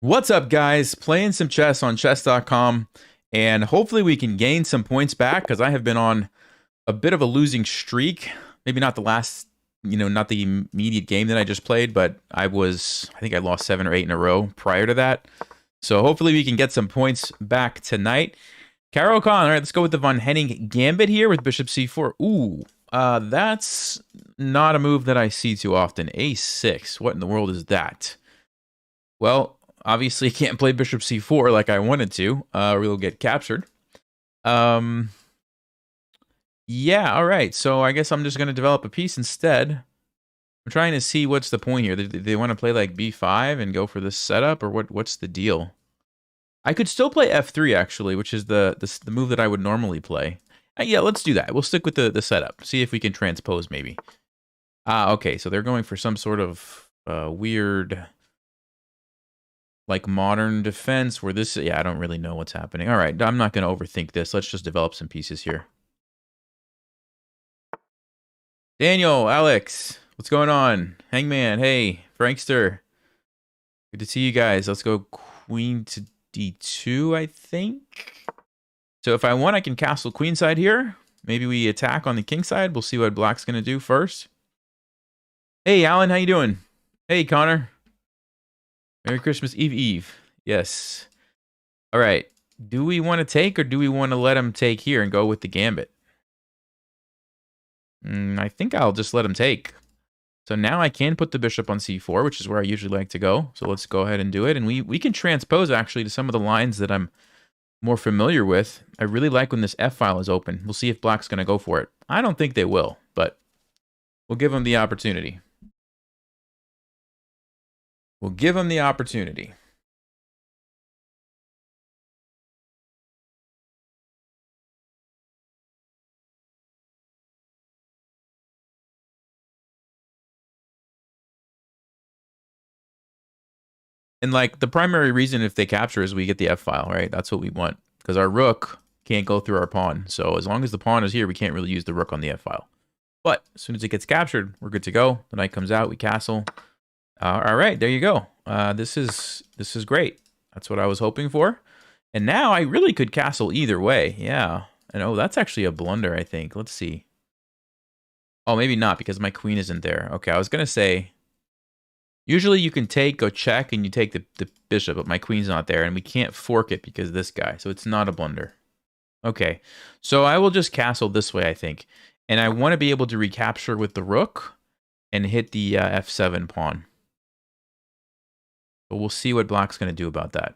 What's up, guys? Playing some chess on chess.com, and hopefully we can gain some points back because I have been on a bit of a losing streak. Maybe not the last, not the immediate game that I just played, but I think I lost 7 or 8 in a row prior to that. So hopefully we can get some points back tonight. Caro Khan, all right, let's go with the von Henning Gambit here with bishop c4. Ooh, that's not a move that I see too often. a6, what in the world is that? Well, obviously can't play bishop c4 like I wanted to, or we'll get captured. Yeah, all right. So I guess I'm just going to develop a piece instead. I'm trying to see what's the point here. They want to play like b5 and go for this setup, or what's the deal? I could still play f3 actually, which is the move that I would normally play. Yeah, let's do that. We'll stick with the setup. See if we can transpose maybe. Okay. So they're going for some sort of weird, like modern defense where this, yeah, I don't really know what's happening. All right, I'm not going to overthink this. Let's just develop some pieces here. Daniel, Alex, what's going on? Hangman, hey, Frankster. Good to see you guys. Let's go queen to d2, I think. So if I want, I can castle queenside here. Maybe we attack on the king side. We'll see what black's going to do first. Hey, Alan, how you doing? Hey, Connor. Merry Christmas Eve. Yes. All right. Do we want to take, or do we want to let him take here and go with the gambit? I think I'll just let him take. So now I can put the bishop on c4, which is where I usually like to go. So let's go ahead and do it. And we can transpose, actually, to some of the lines that I'm more familiar with. I really like when this f-file is open. We'll see if black's going to go for it. I don't think they will, but we'll give them the opportunity. We'll give them the opportunity. And like the primary reason if they capture is we get the f-file, right? That's what we want, because our rook can't go through our pawn. So as long as the pawn is here, we can't really use the rook on the f-file. But as soon as it gets captured, we're good to go. The knight comes out, we castle. All right, there you go. This is great. That's what I was hoping for. And now I really could castle either way. Yeah. And oh, that's actually a blunder, I think. Let's see. Oh, maybe not, because my queen isn't there. Okay, I was going to say, usually you can take, go check, and you take the bishop, but my queen's not there, and we can't fork it because of this guy, so it's not a blunder. Okay, so I will just castle this way, I think. And I want to be able to recapture with the rook and hit the f7 pawn. But we'll see what black's going to do about that.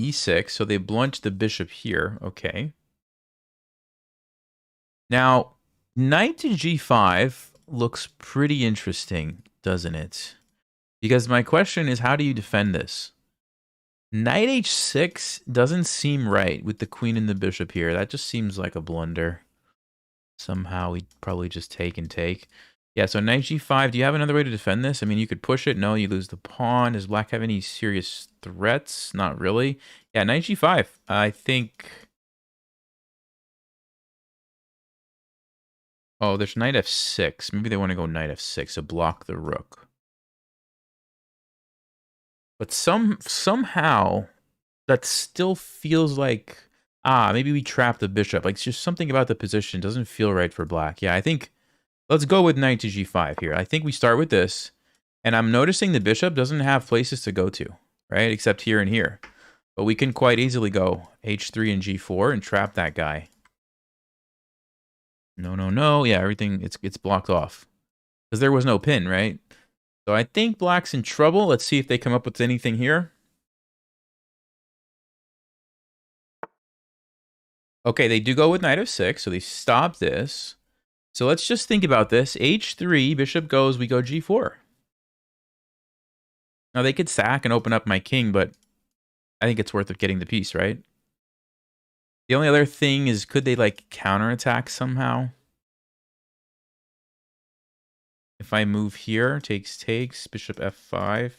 e6, so they blunt the bishop here. Okay. Now, knight to g5 looks pretty interesting, doesn't it? Because my question is, how do you defend this? Knight h6 doesn't seem right with the queen and the bishop here. That just seems like a blunder. Somehow we'd probably just take and take. Yeah, so knight g5. Do you have another way to defend this? I mean, you could push it. No, you lose the pawn. Does black have any serious threats? Not really. Yeah, knight g5. I think... Oh, there's knight f6. Maybe they want to go knight f6 to block the rook. But somehow that still feels like, maybe we trapped the bishop. Like, it's just something about the position doesn't feel right for black. Yeah, I think let's go with knight to g5 here. I think we start with this. And I'm noticing the bishop doesn't have places to go to, right? Except here and here. But we can quite easily go h3 and g4 and trap that guy. No. Yeah, everything, it's blocked off. Because there was no pin, right? So I think black's in trouble. Let's see if they come up with anything here. Okay, they do go with knight f6, so they stop this. So let's just think about this. h3, bishop goes, we go g4. Now they could sack and open up my king, but I think it's worth it getting the piece, right? The only other thing is, could they like counterattack somehow? If I move here, takes, bishop f5.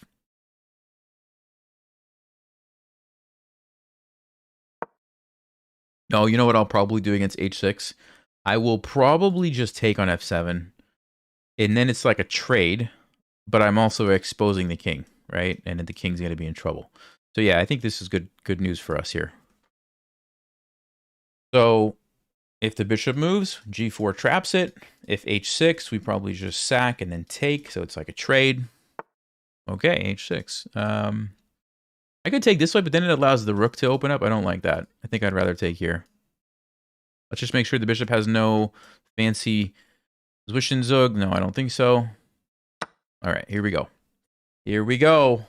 No, you know what I'll probably do against h6? I will probably just take on f7. And then it's like a trade, but I'm also exposing the king, right? And then the king's going to be in trouble. So yeah, I think this is good news for us here. So if the bishop moves, g4 traps it. If h6, we probably just sack and then take. So it's like a trade. Okay, h6. I could take this way, but then it allows the rook to open up. I don't like that. I think I'd rather take here. Let's just make sure the bishop has no fancy Zwischenzug. No, I don't think so. All right, here we go. Here we go.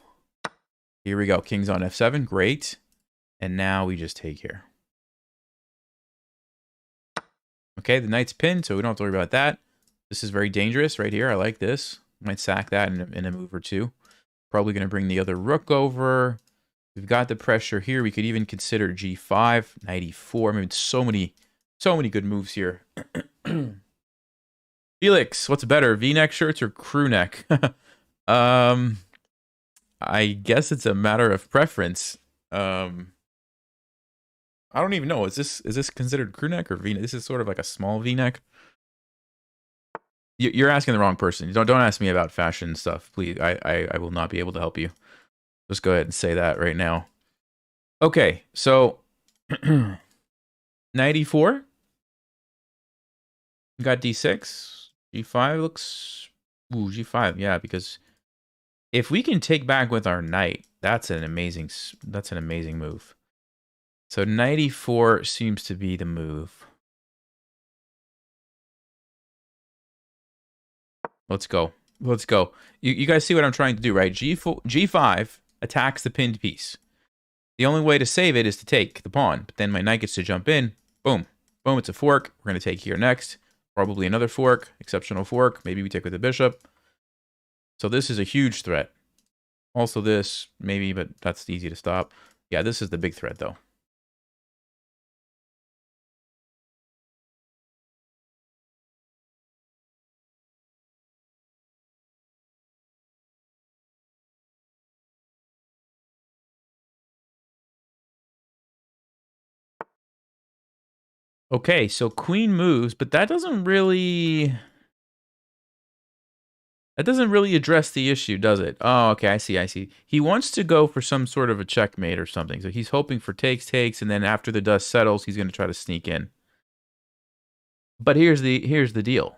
Here we go. King's on f7. Great. And now we just take here. Okay, the knight's pinned, so we don't have to worry about that. This is very dangerous right here. I like this. Might sack that in a move or two. Probably going to bring the other rook over. We've got the pressure here. We could even consider g5, knight e4. I mean, so many good moves here. Felix, what's better, V-neck shirts or crew neck? I guess it's a matter of preference. I don't even know. Is this considered crew neck or V-neck? This is sort of like a small V-neck. You're asking the wrong person. Don't ask me about fashion stuff, please. I will not be able to help you. Just go ahead and say that right now. Okay, so knight e4. Got d6. g5 looks... Ooh, g5, yeah, because if we can take back with our knight, that's an amazing move. So knight e4 seems to be the move. Let's go. Let's go. You guys see what I'm trying to do, right? G5 attacks the pinned piece. The only way to save it is to take the pawn. But then my knight gets to jump in. Boom. Boom, it's a fork. We're going to take here next. Probably another fork. Exceptional fork. Maybe we take with the bishop. So this is a huge threat. Also this, maybe, but that's easy to stop. Yeah, this is the big threat, though. Okay, so queen moves, but that doesn't really address the issue, does it? Oh, okay, I see. He wants to go for some sort of a checkmate or something. So he's hoping for takes, and then after the dust settles, he's going to try to sneak in. But here's the deal.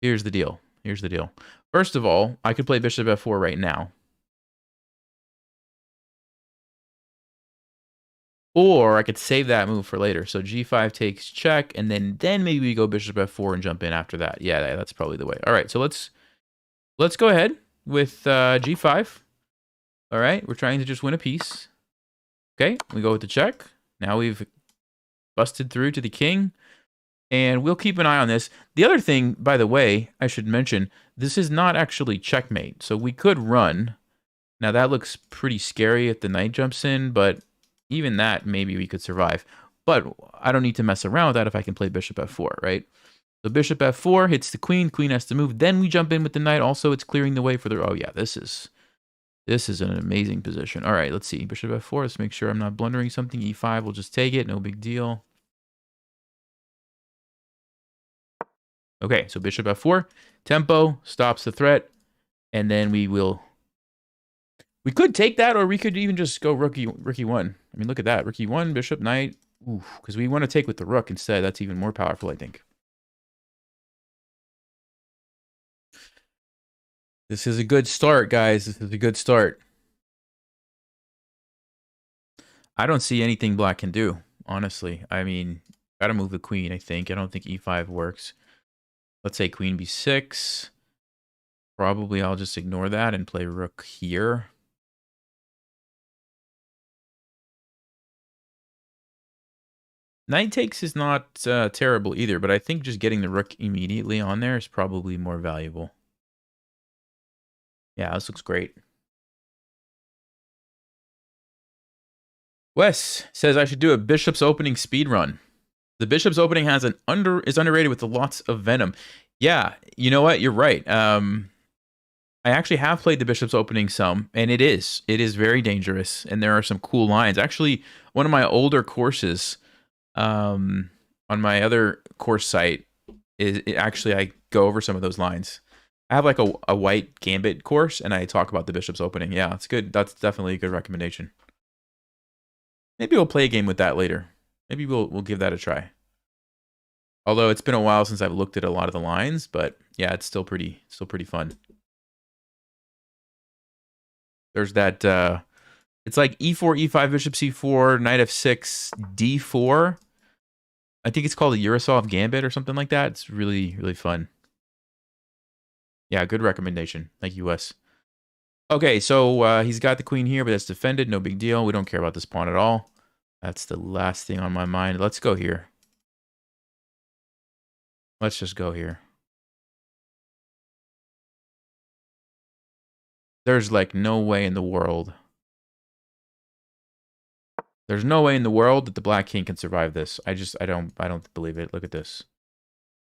Here's the deal. First of all, I could play bishop f4 right now. Or I could save that move for later. So g5 takes check, and then maybe we go bishop f4 and jump in after that. Yeah, that's probably the way. All right, so let's go ahead with g5. All right, we're trying to just win a piece. Okay, we go with the check. Now we've busted through to the king, and we'll keep an eye on this. The other thing, by the way, I should mention, this is not actually checkmate. So we could run. Now that looks pretty scary if the knight jumps in, but even that, maybe we could survive. But I don't need to mess around with that if I can play bishop f4, right? So bishop f4 hits the queen. Queen has to move. Then we jump in with the knight. Also, it's clearing the way for the... Oh, yeah, this is an amazing position. All right, let's see. Bishop f4. Let's make sure I'm not blundering something. e5, we'll just take it. No big deal. Okay, so bishop f4. Tempo stops the threat. And then we could take that, or we could even just go rook e1. I mean, look at that. Rook e1, bishop, knight. Ooh, because we want to take with the rook instead. That's even more powerful, I think. This is a good start, guys. This is a good start. I don't see anything black can do, honestly. I mean, gotta move the queen, I think. I don't think e5 works. Let's say queen b6. Probably I'll just ignore that and play rook here. Knight takes is not terrible either, but I think just getting the rook immediately on there is probably more valuable. Yeah, this looks great. Wes says I should do a bishop's opening speed run. The bishop's opening is underrated with lots of venom. Yeah, you know what? You're right. I actually have played the bishop's opening some, and it is very dangerous, and there are some cool lines. Actually, one of my older courses, on my other course site, Actually, I go over some of those lines. I have like a white gambit course, and I talk about the bishop's opening. Yeah, it's good. That's definitely a good recommendation. Maybe we'll play a game with that later. Maybe we'll give that a try. Although it's been a while since I've looked at a lot of the lines, but yeah, it's still pretty fun. There's that it's like e4, e5, bishop c4, knight f6, d4. I think it's called a Urasov Gambit or something like that. It's really fun. Yeah, good recommendation. Thank you, Wes. Okay, so he's got the queen here, but that's defended. No big deal. We don't care about this pawn at all. That's the last thing on my mind. Let's go here. Let's just go here. There's like no way in the world. There's no way in the world that the black king can survive this. I don't believe it. Look at this.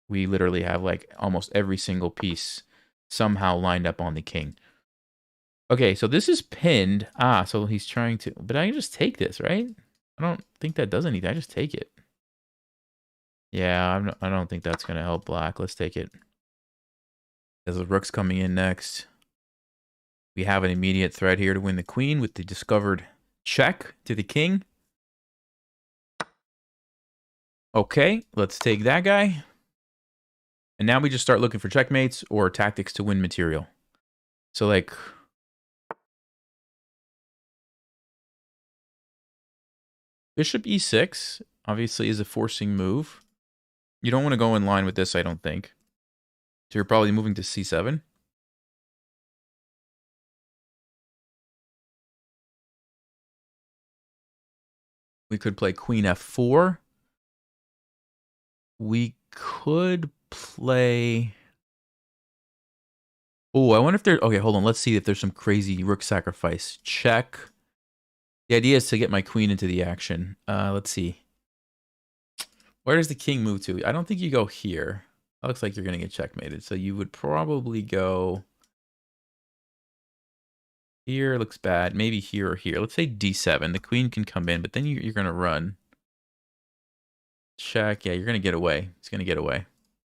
We literally have like almost every single piece somehow lined up on the king. Okay, so this is pinned. Ah, so he's trying to, but I can just take this, right? I don't think that does anything. I just take it. Yeah, I don't think that's gonna help black. Let's take it. As the rook's coming in next. We have an immediate threat here to win the queen with the discovered check to the king. Okay, let's take that guy. And now we just start looking for checkmates or tactics to win material. So like, bishop e6 obviously is a forcing move. You don't want to go in line with this, I don't think. So you're probably moving to c7. We could play queen f4. We could play... Oh, I wonder if there... Okay, hold on. Let's see if there's some crazy rook sacrifice. Check. The idea is to get my queen into the action. Let's see. Where does the king move to? I don't think you go here. That looks like you're going to get checkmated. So you would probably go... Here looks bad. Maybe here or here. Let's say d7. The queen can come in, but then you're going to run. Check. Yeah, you're going to get away. It's going to get away.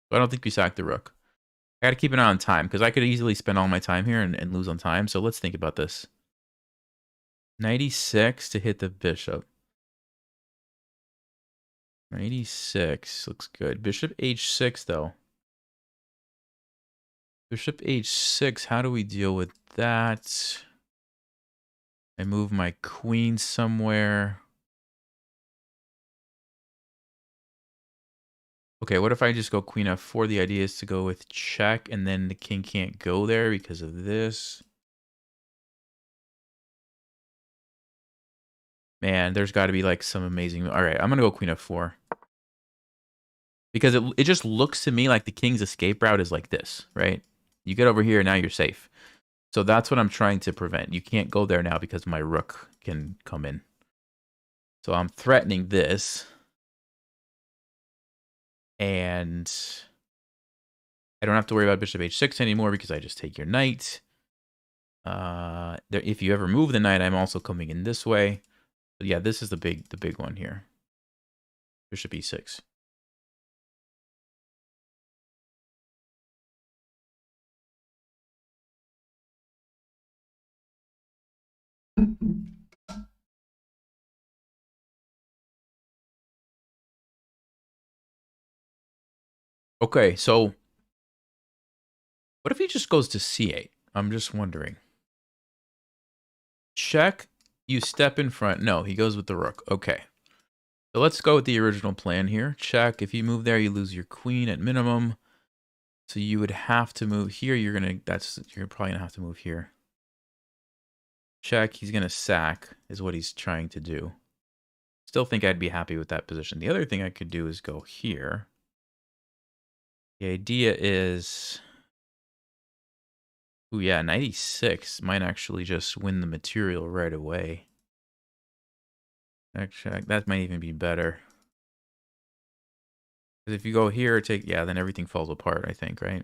So I don't think we sack the rook. I got to keep an eye on time, because I could easily spend all my time here and lose on time. So let's think about this. Knight e6 to hit the bishop. Knight e6 looks good. Bishop h6, though. Bishop h6, how do we deal with that? I move my queen somewhere. Okay, what if I just go queen f4? The idea is to go with check, and then the king can't go there because of this. Man, there's got to be like some amazing... All right, I'm going to go queen f4. Because it just looks to me like the king's escape route is like this, right? You get over here, now you're safe. So that's what I'm trying to prevent. You can't go there now because my rook can come in. So I'm threatening this. And I don't have to worry about bishop h6 anymore because I just take your knight. If you ever move the knight, I'm also coming in this way. But yeah, this is the big one here. Bishop e6. Okay, so what if he just goes to c8? I'm just wondering. Check, you step in front. No, he goes with the rook. Okay. So let's go with the original plan here. Check, if you move there, you lose your queen at minimum. So you would have to move here. You're probably gonna have to move here. Check, he's gonna sack, is what he's trying to do. Still think I'd be happy with that position. The other thing I could do is go here. The idea is... Ooh, yeah, 96 might actually just win the material right away. Check, that might even be better. Because if you go here, yeah, then everything falls apart, I think, right?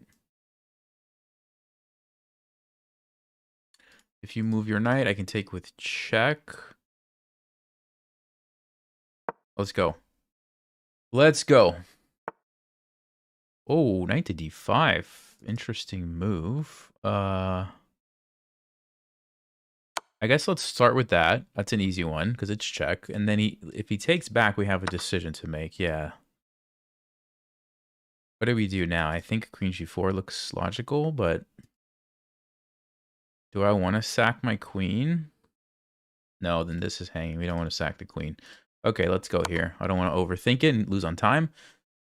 If you move your knight, I can take with check. Let's go. Let's go. Oh, knight to d5. Interesting move. I guess let's start with that. That's an easy one because it's check. And then if he takes back, we have a decision to make. Yeah. What do we do now? I think queen g4 looks logical, but do I want to sack my queen? No, then this is hanging. We don't want to sack the queen. Okay, let's go here. I don't want to overthink it and lose on time.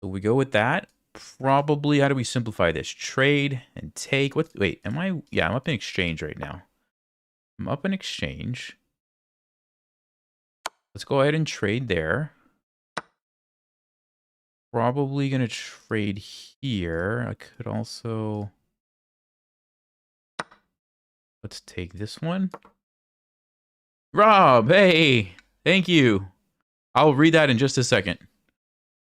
So we go with that. Probably, how do we simplify this? Trade and take. What? Wait, am I? Yeah, I'm up in exchange right now. I'm up in exchange. Let's go ahead and trade there. Probably going to trade here. I could also... Let's take this one. Rob, hey! Thank you. I'll read that in just a second.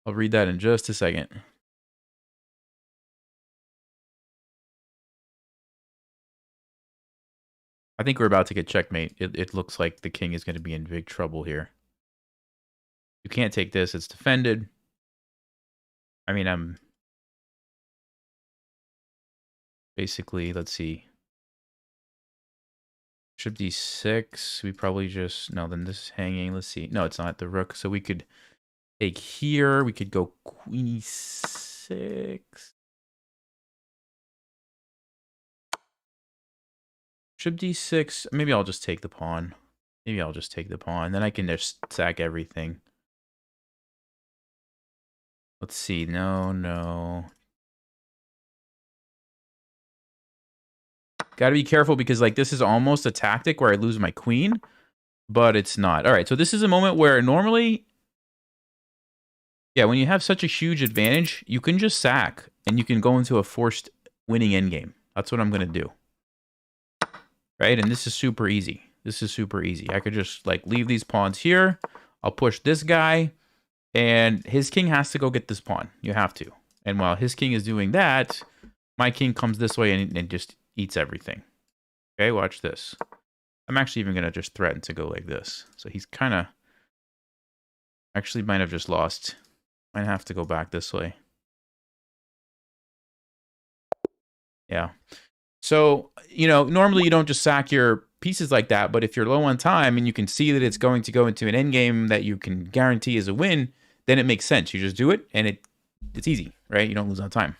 I'll read that in just a second. I think we're about to get checkmate. It looks like the king is going to be in big trouble here. You can't take this. It's defended. I mean, I'm... Basically, let's see. Bishop d6. We probably just... No, then this is hanging. Let's see. No, it's not the rook. So we could take here. We could go queen e6. Bishop d6. Maybe I'll just take the pawn. Maybe I'll just take the pawn. Then I can just sack everything. Let's see. No, no. Gotta be careful because, like, this is almost a tactic where I lose my queen, but it's not. All right, so this is a moment where normally, yeah, when you have such a huge advantage, you can just sack and you can go into a forced winning endgame. That's what I'm going to do. Right, and this is super easy. This is super easy. I could just, like, leave these pawns here. I'll push this guy, and his king has to go get this pawn. You have to. And while his king is doing that, my king comes this way and just eats everything. Okay, watch this. I'm actually even going to just threaten to go like this. So he's kind of... Actually might have just lost. Might have to go back this way. Yeah. So, you know, normally you don't just sack your pieces like that, but if you're low on time and you can see that it's going to go into an endgame that you can guarantee is a win, then it makes sense. You just do it, and it's easy, right? You don't lose on time.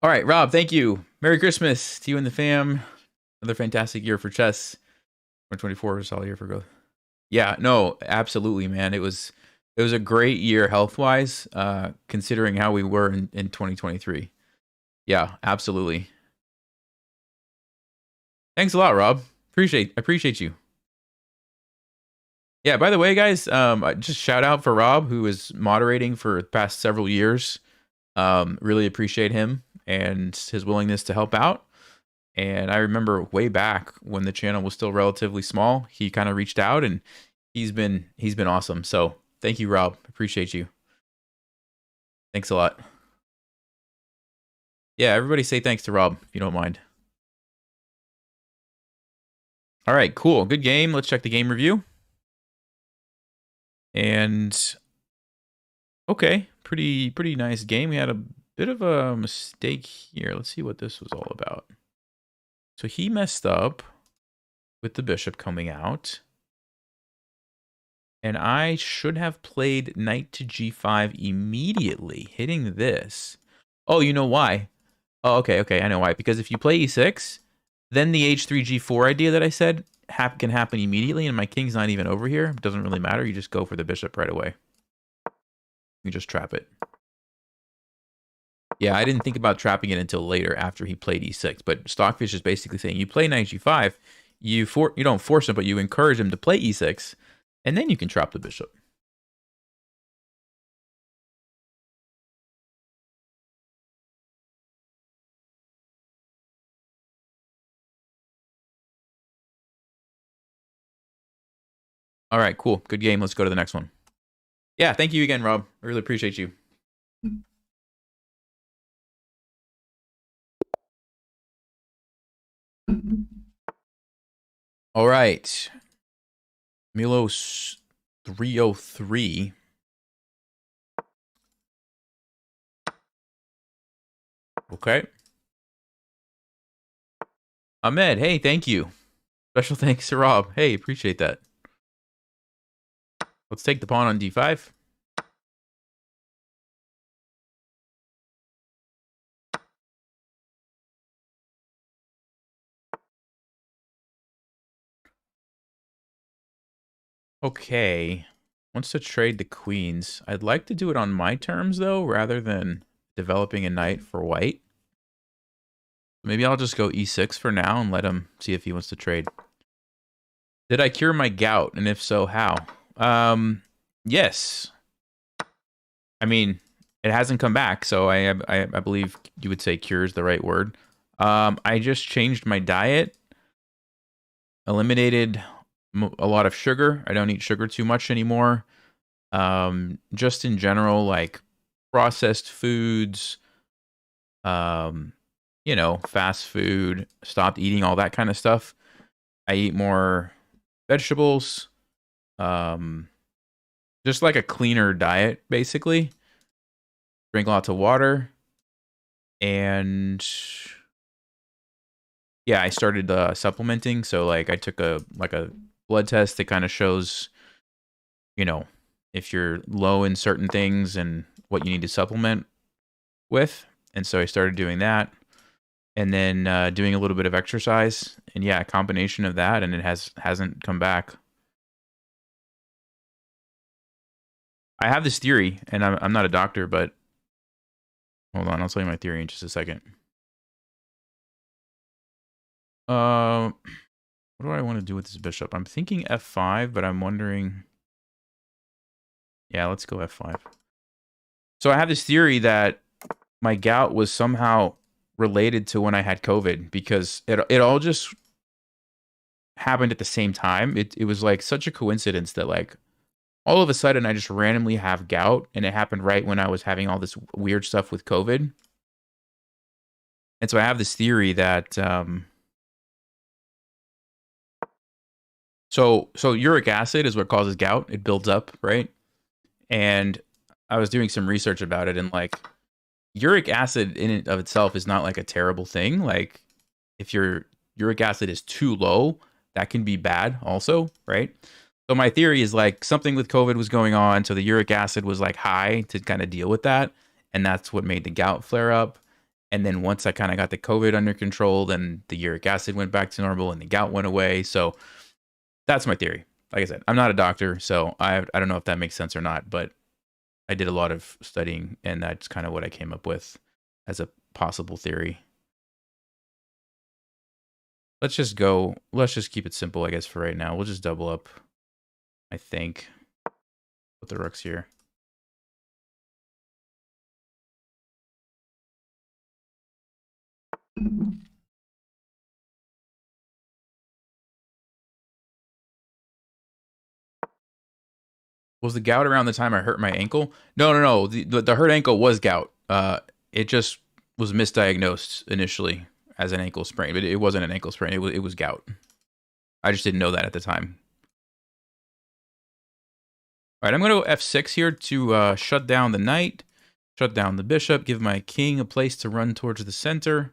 All right, Rob, thank you. Merry Christmas to you and the fam. Another fantastic year for chess. 2024 was a solid year for growth. Yeah, no, absolutely, man. It was a great year health-wise, considering how we were in 2023. Yeah, absolutely. Thanks a lot, Rob. Appreciate you. Yeah, by the way, guys, just shout out for Rob, who is moderating for the past several years. Really appreciate him and his willingness to help out. And I remember way back when the channel was still relatively small, he kind of reached out, and he's been awesome. So thank you, Rob. Appreciate you. Thanks a lot. Yeah, everybody say thanks to Rob, if you don't mind. All right, cool. Good game. Let's check the game review. And okay, pretty nice game. We had a bit of a mistake here. Let's see what this was all about. So he messed up with the bishop coming out. And I should have played knight to g5 immediately, hitting this. Oh, you know why? Oh, okay, I know why. Because if you play e6, then the h3, g4 idea that I said can happen immediately, and my king's not even over here. It doesn't really matter. You just go for the bishop right away. You just trap it. Yeah, I didn't think about trapping it until later after he played e6. But Stockfish is basically saying you play knight g5, you don't force him, but you encourage him to play e6, and then you can trap the bishop. All right, cool. Good game. Let's go to the next one. Yeah, thank you again, Rob. I really appreciate you. All right. Milos 303. Okay. Ahmed, hey, thank you. Special thanks to Rob. Hey, appreciate that. Let's take the pawn on d5. Okay. Wants to trade the queens. I'd like to do it on my terms, though, rather than developing a knight for white. Maybe I'll just go e6 for now and let him see if he wants to trade. Did I cure my gout? And if so, how? Yes. I mean, it hasn't come back, so I believe you would say cure is the right word. I just changed my diet, eliminated a lot of sugar. I don't eat sugar too much anymore. Just in general, like processed foods, you know, fast food, stopped eating all that kind of stuff. I eat more vegetables, just like a cleaner diet, basically. Drink lots of water, and yeah, I started supplementing. So like, I took a blood test that kind of shows, you know, if you're low in certain things and what you need to supplement with. And so I started doing that, and then doing a little bit of exercise, and yeah, a combination of that, and it hasn't come back. I have this theory, and I'm not a doctor, but hold on, I'll tell you my theory in just a second. What do I want to do with this bishop? I'm thinking f5, but I'm wondering. Yeah, let's go f5. So I have this theory that my gout was somehow related to when I had COVID, because it all just happened at the same time. It was like such a coincidence that like all of a sudden I just randomly have gout, and it happened right when I was having all this weird stuff with COVID. And so I have this theory that so uric acid is what causes gout. It builds up, right? And I was doing some research about it, and like uric acid in and of itself is not like a terrible thing. Like if your uric acid is too low, that can be bad also, right? So my theory is like something with COVID was going on, so the uric acid was like high to kind of deal with that, and that's what made the gout flare up. And then once I kind of got the COVID under control, then the uric acid went back to normal and the gout went away. So that's my theory. Like I said, I'm not a doctor, so I don't know if that makes sense or not, but I did a lot of studying, and that's kind of what I came up with as a possible theory. Let's just keep it simple, I guess, for right now. We'll just double up, I think, with the rooks here. Was the gout around the time I hurt my ankle? No. The hurt ankle was gout. It just was misdiagnosed initially as an ankle sprain, but it wasn't an ankle sprain. It was gout. I just didn't know that at the time. All right, I'm going to go f6 here to shut down the knight, shut down the bishop, give my king a place to run towards the center.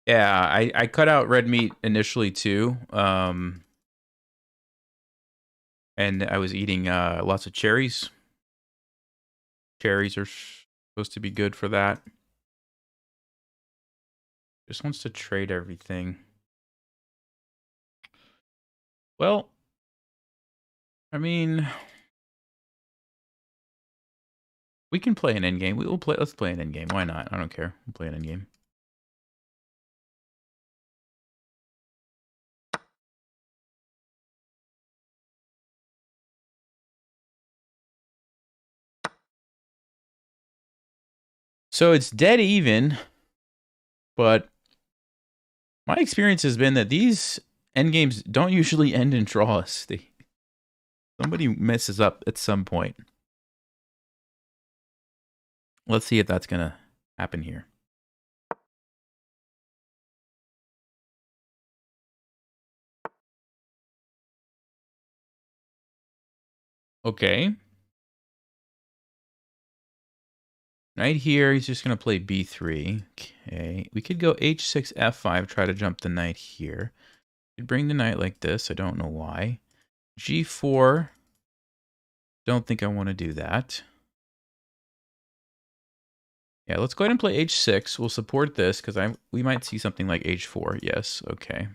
Yeah, I cut out red meat initially too, and I was eating lots of cherries. Cherries are supposed to be good for that. Just wants to trade everything. Well, I mean, we can play an endgame. We will play. Let's play an endgame. Why not? I don't care. We'll play an endgame. So it's dead even, but my experience has been that these Endgames don't usually end in draws. Somebody messes up at some point. Let's see if that's going to happen here. Okay. Right here, he's just going to play b3. Okay. We could go h6, f5, try to jump the knight here. Could bring the knight like this. I don't know why. g4. Don't think I want to do that. Yeah, let's go ahead and play h6. We'll support this because we might see something like h4. Yes, okay.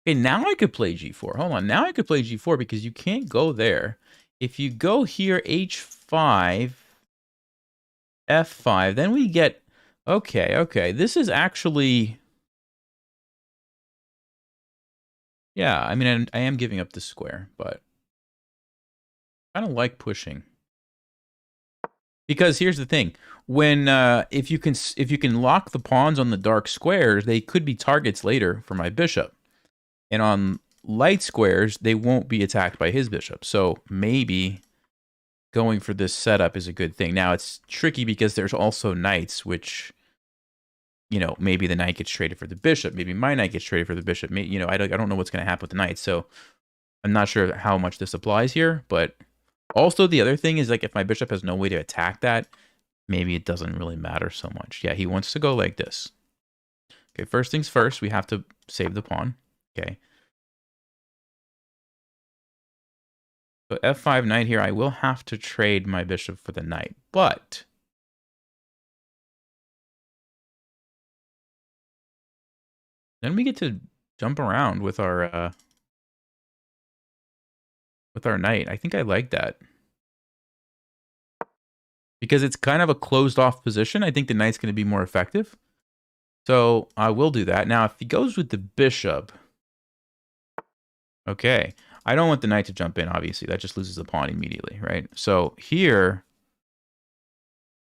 Okay, now I could play g4. Hold on. Now I could play g4 because you can't go there. If you go here, h5, f5, then we get... Okay. This is actually... Yeah, I mean, I am giving up this square, but I don't like pushing. Because here's the thing. When if you can lock the pawns on the dark squares, they could be targets later for my bishop. And on light squares, they won't be attacked by his bishop. So maybe going for this setup is a good thing. Now, it's tricky because there's also knights, which, you know, maybe the knight gets traded for the bishop. Maybe my knight gets traded for the bishop. Maybe, you know, I don't know what's going to happen with the knights. So I'm not sure how much this applies here. But also the other thing is, like, if my bishop has no way to attack that, maybe it doesn't really matter so much. Yeah, he wants to go like this. Okay, first things first, we have to save the pawn. Okay. So f5 knight here, I will have to trade my bishop for the knight, but then we get to jump around with our knight. I think I like that. Because it's kind of a closed off position, I think the knight's going to be more effective. So I will do that. Now, if he goes with the bishop, okay, I don't want the knight to jump in, obviously. That just loses the pawn immediately, right? So here,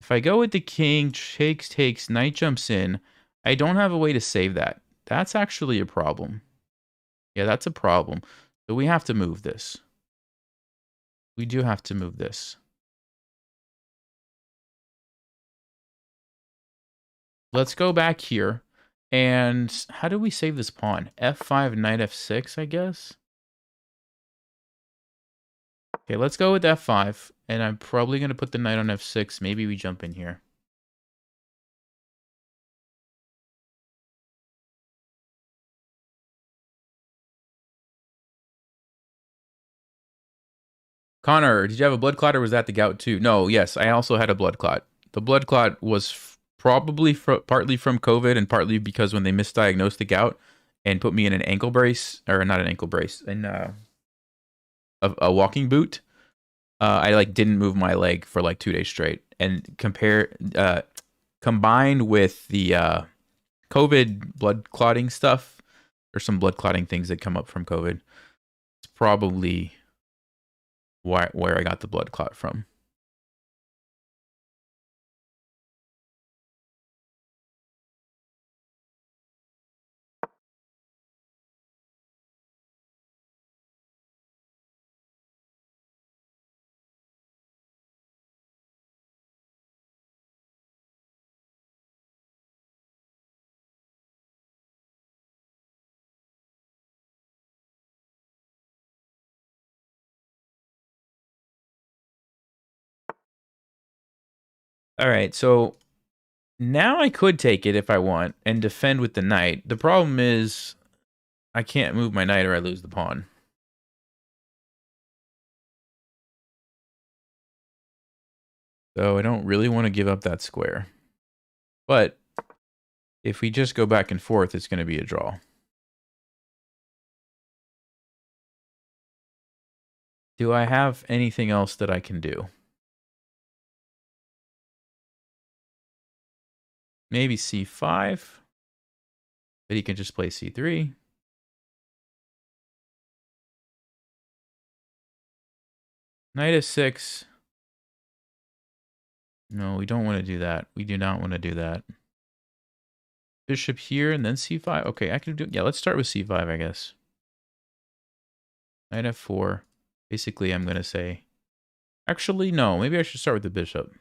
if I go with the king, takes, knight jumps in, I don't have a way to save that. That's actually a problem. Yeah, that's a problem. So we have to move this. We do have to move this. Let's go back here. And how do we save this pawn? f5, knight f6, I guess? Okay, let's go with f5. And I'm probably going to put the knight on f6. Maybe we jump in here. Connor, did you have a blood clot or was that the gout too? No, yes, I also had a blood clot. The blood clot was probably partly from COVID and partly because when they misdiagnosed the gout and put me in an ankle brace, or not an ankle brace, in a walking boot, I like didn't move my leg for like 2 days straight. And combined with the COVID blood clotting stuff, or some blood clotting things that come up from COVID, it's probably where I got the blood clot from. All right, so now I could take it if I want and defend with the knight. The problem is I can't move my knight or I lose the pawn. So I don't really want to give up that square. But if we just go back and forth, it's going to be a draw. Do I have anything else that I can do? Maybe c5. But he can just play c3. Knight f6. No, we don't want to do that. We do not want to do that. bishop here and then c5. Okay, I can do... Yeah, let's start with c5, I guess. Knight f4. Basically, I'm going to say... Actually, no. Maybe I should start with the bishop.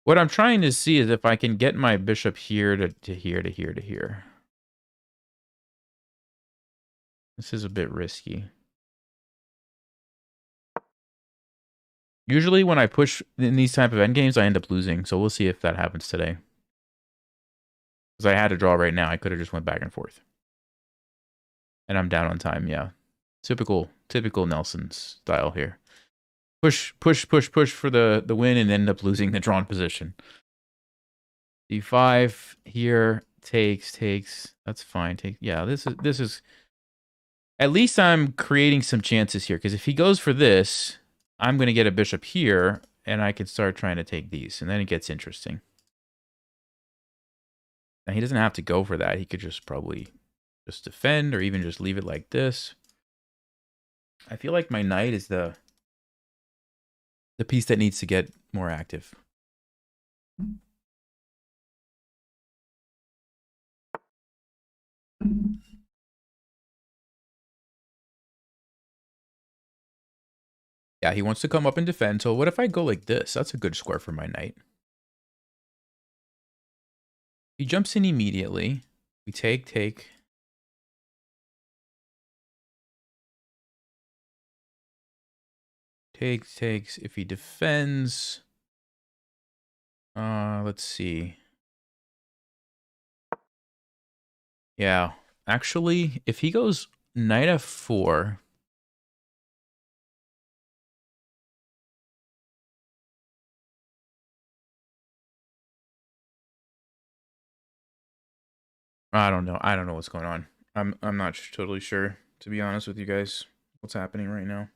What I'm trying to see is if I can get my bishop here to here to here to here. This is a bit risky. Usually when I push in these type of endgames, I end up losing. So we'll see if that happens today. Because I had to draw right now. I could have just went back and forth. And I'm down on time, yeah. Typical Nelson style here. Push for the win and end up losing the drawn position. d5 here, takes. That's fine. Yeah, this is... At least I'm creating some chances here. Because if he goes for this, I'm going to get a bishop here. And I can start trying to take these. And then it gets interesting. Now, he doesn't have to go for that. He could just probably just defend or even just leave it like this. I feel like my knight is the piece that needs to get more active. Yeah, he wants to come up and defend. So what if I go like this? That's a good square for my knight. He jumps in immediately. We take. Takes. If he defends... let's see. Yeah, actually, if he goes knight f4... I don't know. I don't know what's going on. I'm not totally sure, to be honest with you guys, what's happening right now.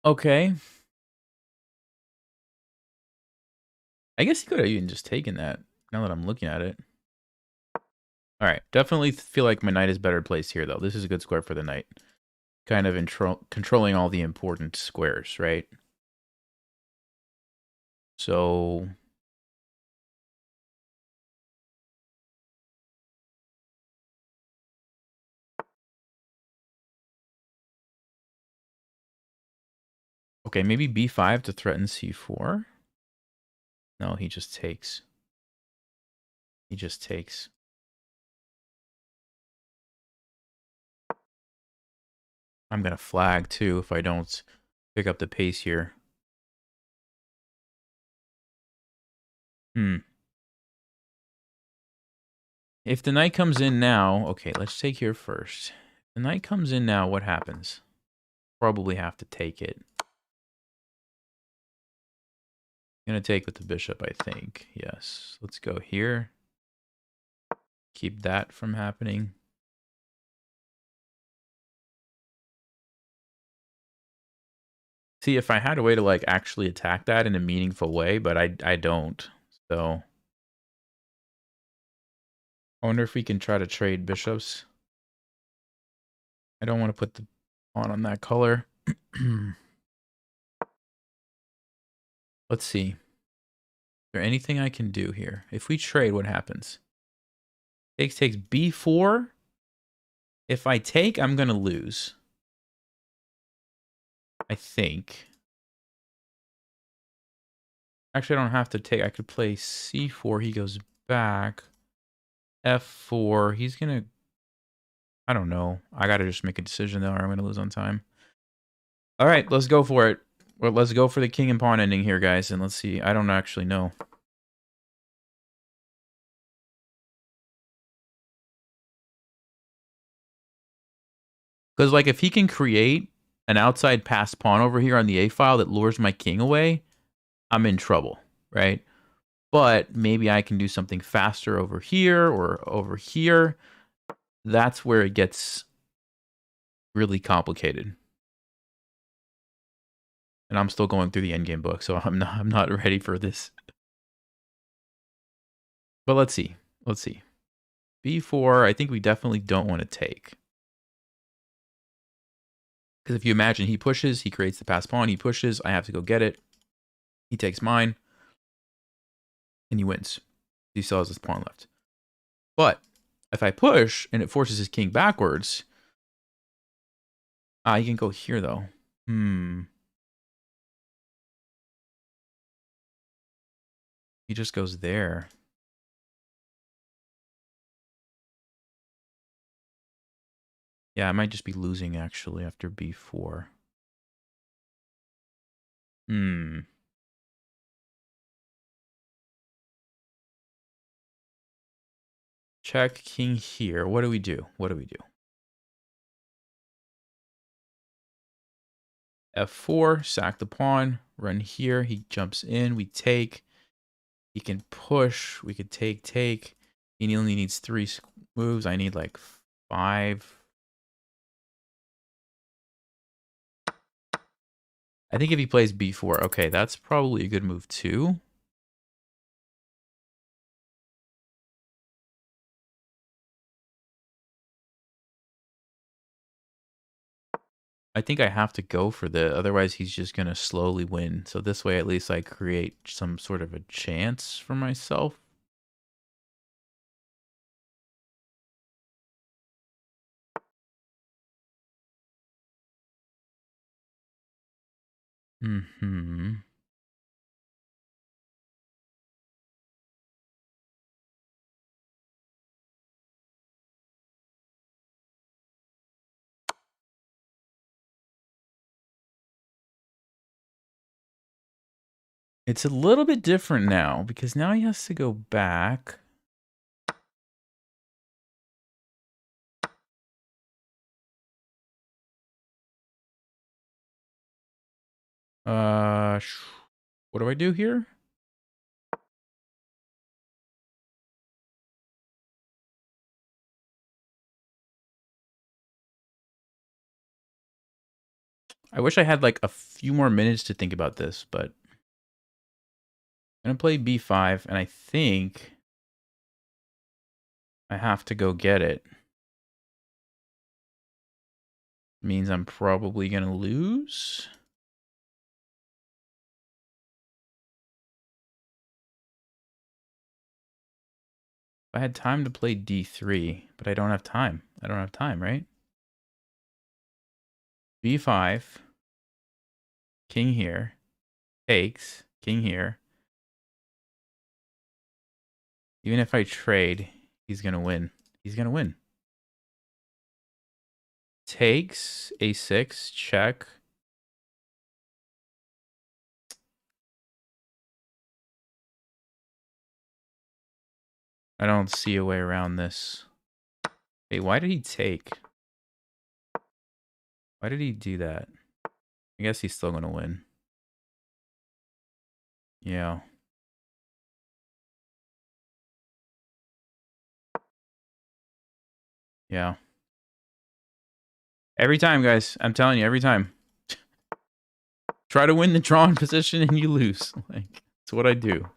Okay. I guess he could have even just taken that, now that I'm looking at it. All right, definitely feel like my knight is better placed here, though. This is a good square for the knight. Kind of controlling all the important squares, right? So... Okay, maybe b5 to threaten c4. No, he just takes. He just takes. I'm going to flag, too, if I don't pick up the pace here. If the knight comes in now... Okay, let's take here first. If the knight comes in now, what happens? Probably have to take it. I'm going to take with the bishop, I think. Yes. Let's go here. Keep that from happening. See, if I had a way to, like, actually attack that in a meaningful way, but I don't. So... I wonder if we can try to trade bishops. I don't want to put the pawn on that color. Let's see. Is there anything I can do here? If we trade, what happens? Takes b4. If I take, I'm going to lose. I think. Actually, I don't have to take. I could play c4. He goes back. f4. He's going to... I don't know. I got to just make a decision, though, or I'm going to lose on time. All right, let's go for it. Well, let's go for the king and pawn ending here, guys, and let's see. I don't actually know. Because, like, if he can create an outside passed pawn over here on the A file that lures my king away, I'm in trouble, right? But maybe I can do something faster over here or over here. That's where it gets really complicated. And I'm still going through the endgame book, so I'm not ready for this. But let's see. Let's see. b4, I think we definitely don't want to take. Because if you imagine he pushes, he creates the passed pawn, he pushes, I have to go get it. He takes mine, and he wins. He still has his pawn left. But if I push and it forces his king backwards, he can go here though. He just goes there. Yeah, I might just be losing actually after b4. Check king here. What do we do? What do we do? f4, sack the pawn, run here. He jumps in. We take. He can push. We could take. He only needs 3 moves. I need like 5. I think if he plays b4, okay, that's probably a good move too. I think I have to go for the, otherwise he's just going to slowly win. So this way at least I create some sort of a chance for myself. It's a little bit different now because now he has to go back. What do I do here? I wish I had like a few more minutes to think about this, but I'm going to play b5 and I think I have to go get it. Means I'm probably going to lose. I had time to play d3, but I don't have time. I don't have time, right? b5, king here, takes, king here. Even if I trade, he's going to win. He's going to win. Takes, a6, check. I don't see a way around this. Hey, why did he take? Why did he do that? I guess he's still going to win. Yeah. Yeah. Every time, guys. I'm telling you, every time. Try to win the drawn position and you lose. Like, it's what I do.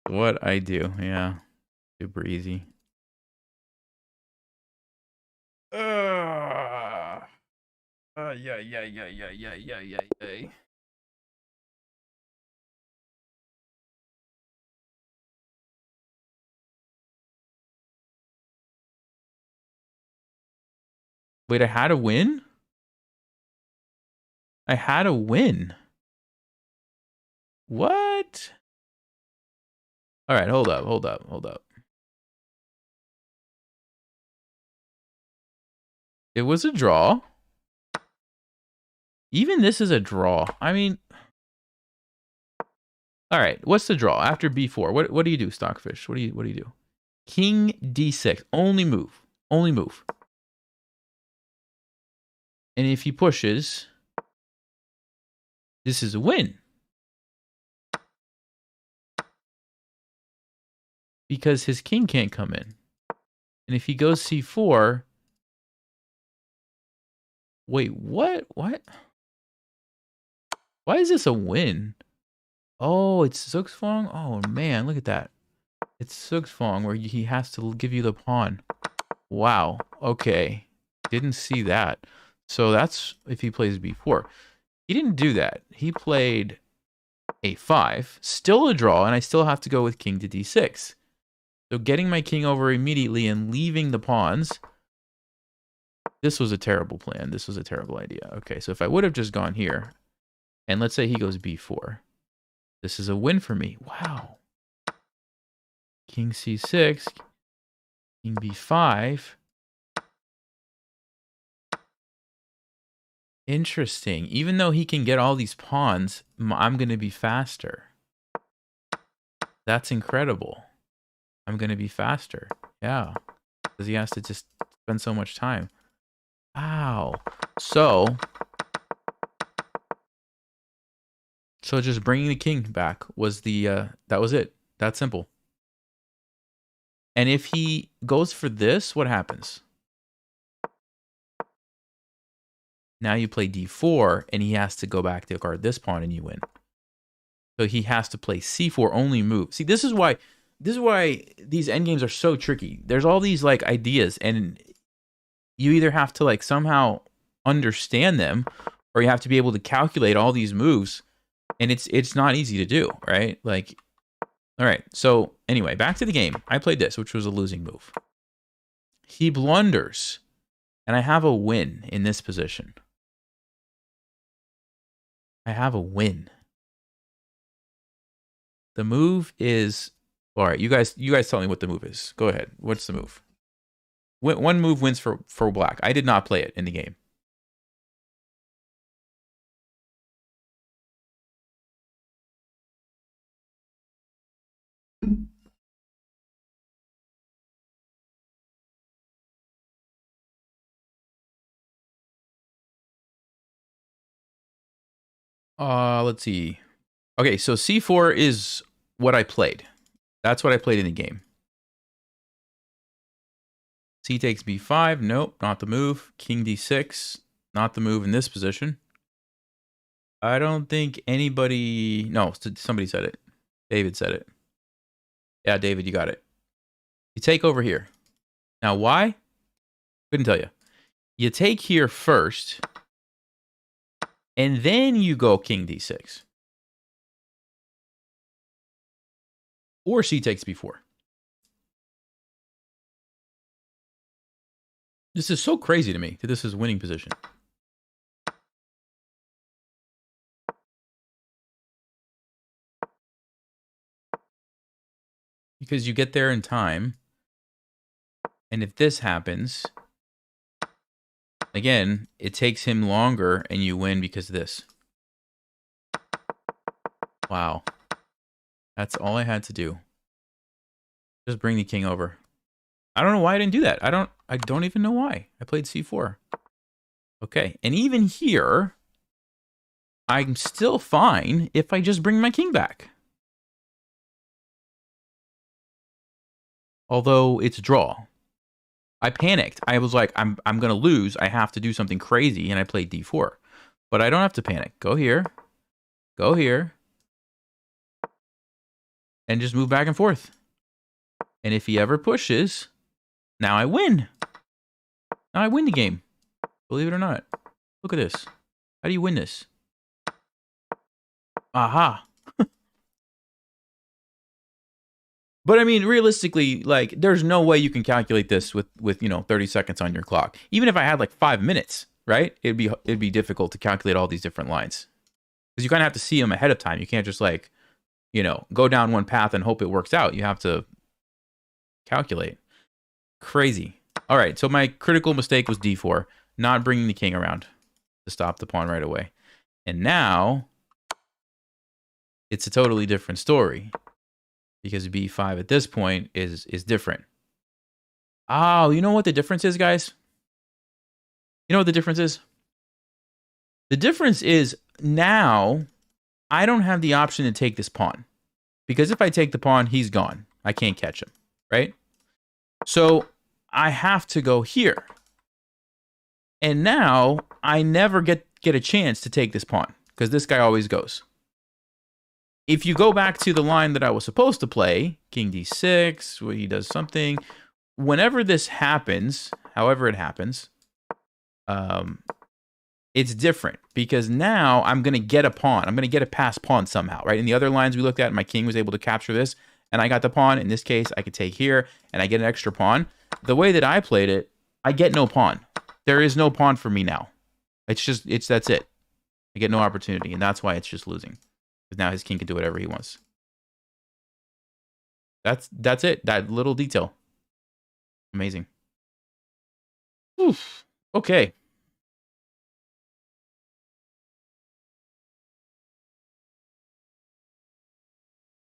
What I do. Yeah. Super easy. Yeah. Wait, I had to win? I had to win. What? All right, hold up. It was a draw. Even this is a draw. I mean, all right. What's the draw after b4? What do you do, Stockfish? What do you do? King d6. Only move. Only move. And if he pushes, this is a win. Because his king can't come in. And if he goes c4, wait, what? What? Why is this a win? Oh, it's Zugzwang? Oh, man, look at that. It's Zugzwang where he has to give you the pawn. Wow. Okay. Didn't see that. So that's if he plays b4. He didn't do that. He played a5, still a draw, and I still have to go with king to d6. So getting my king over immediately and leaving the pawns, this was a terrible plan. This was a terrible idea. Okay, so if I would have just gone here, and let's say he goes b4, this is a win for me. Wow. King c6, king b5. Interesting. Even though he can get all these pawns, I'm going to be faster. That's incredible. I'm going to be faster. Yeah. Because he has to just spend so much time. Wow. So just bringing the king back was the, that was it. That simple. And if he goes for this, what happens? Now you play d4, and he has to go back to guard this pawn, and you win. So he has to play c4 only move. See, this is why these endgames are so tricky. There's all these like ideas, and you either have to like somehow understand them, or you have to be able to calculate all these moves, and it's not easy to do, right? Like, all right. So anyway, back to the game. I played this, which was a losing move. He blunders, and I have a win in this position. I have a win. The move is, all right, you guys tell me what the move is. Go ahead. What's the move? One move wins for black. I did not play it in the game. Let's see. Okay, so c4 is what I played. That's what I played in the game. C takes b5. Nope, not the move. King d6. Not the move in this position. I don't think anybody... No, somebody said it. David said it. Yeah, David, you got it. You take over here. Now, why? Couldn't tell you. You take here first, and then you go king d6. Or c takes b4. This is so crazy to me that this is winning position. Because you get there in time. And if this happens, again, it takes him longer and you win because of this. Wow. That's all I had to do. Just bring the king over. I don't know why I didn't do that. I don't even know why. I played c4. Okay. And even here, I'm still fine if I just bring my king back. Although it's draw. I panicked. I was like, I'm going to lose. I have to do something crazy. And I played d4. But I don't have to panic. Go here. Go here. And just move back and forth. And if he ever pushes, now I win. Now I win the game. Believe it or not. Look at this. How do you win this? Aha. But I mean, realistically, like, there's no way you can calculate this with 30 seconds on your clock. Even if I had like 5 minutes, right? It'd be difficult to calculate all these different lines. Because you kind of have to see them ahead of time. You can't just like, go down one path and hope it works out. You have to calculate. Crazy. All right, so my critical mistake was d4, not bringing the king around to stop the pawn right away. And now it's a totally different story. Because b5 at this point is different. Oh, you know what the difference is, guys? You know what the difference is? The difference is now I don't have the option to take this pawn. Because if I take the pawn, he's gone. I can't catch him, right? So I have to go here. And now I never get a chance to take this pawn. Because this guy always goes. If you go back to the line that I was supposed to play, king d6, where he does something, whenever this happens, however it happens, it's different because now I'm going to get a pawn. I'm going to get a passed pawn somehow, right? In the other lines we looked at, my king was able to capture this, and I got the pawn. In this case, I could take here, and I get an extra pawn. The way that I played it, I get no pawn. There is no pawn for me now. That's it. I get no opportunity, and that's why it's just losing. Because now his king can do whatever he wants. That's it. That little detail. Amazing. Oof. Okay.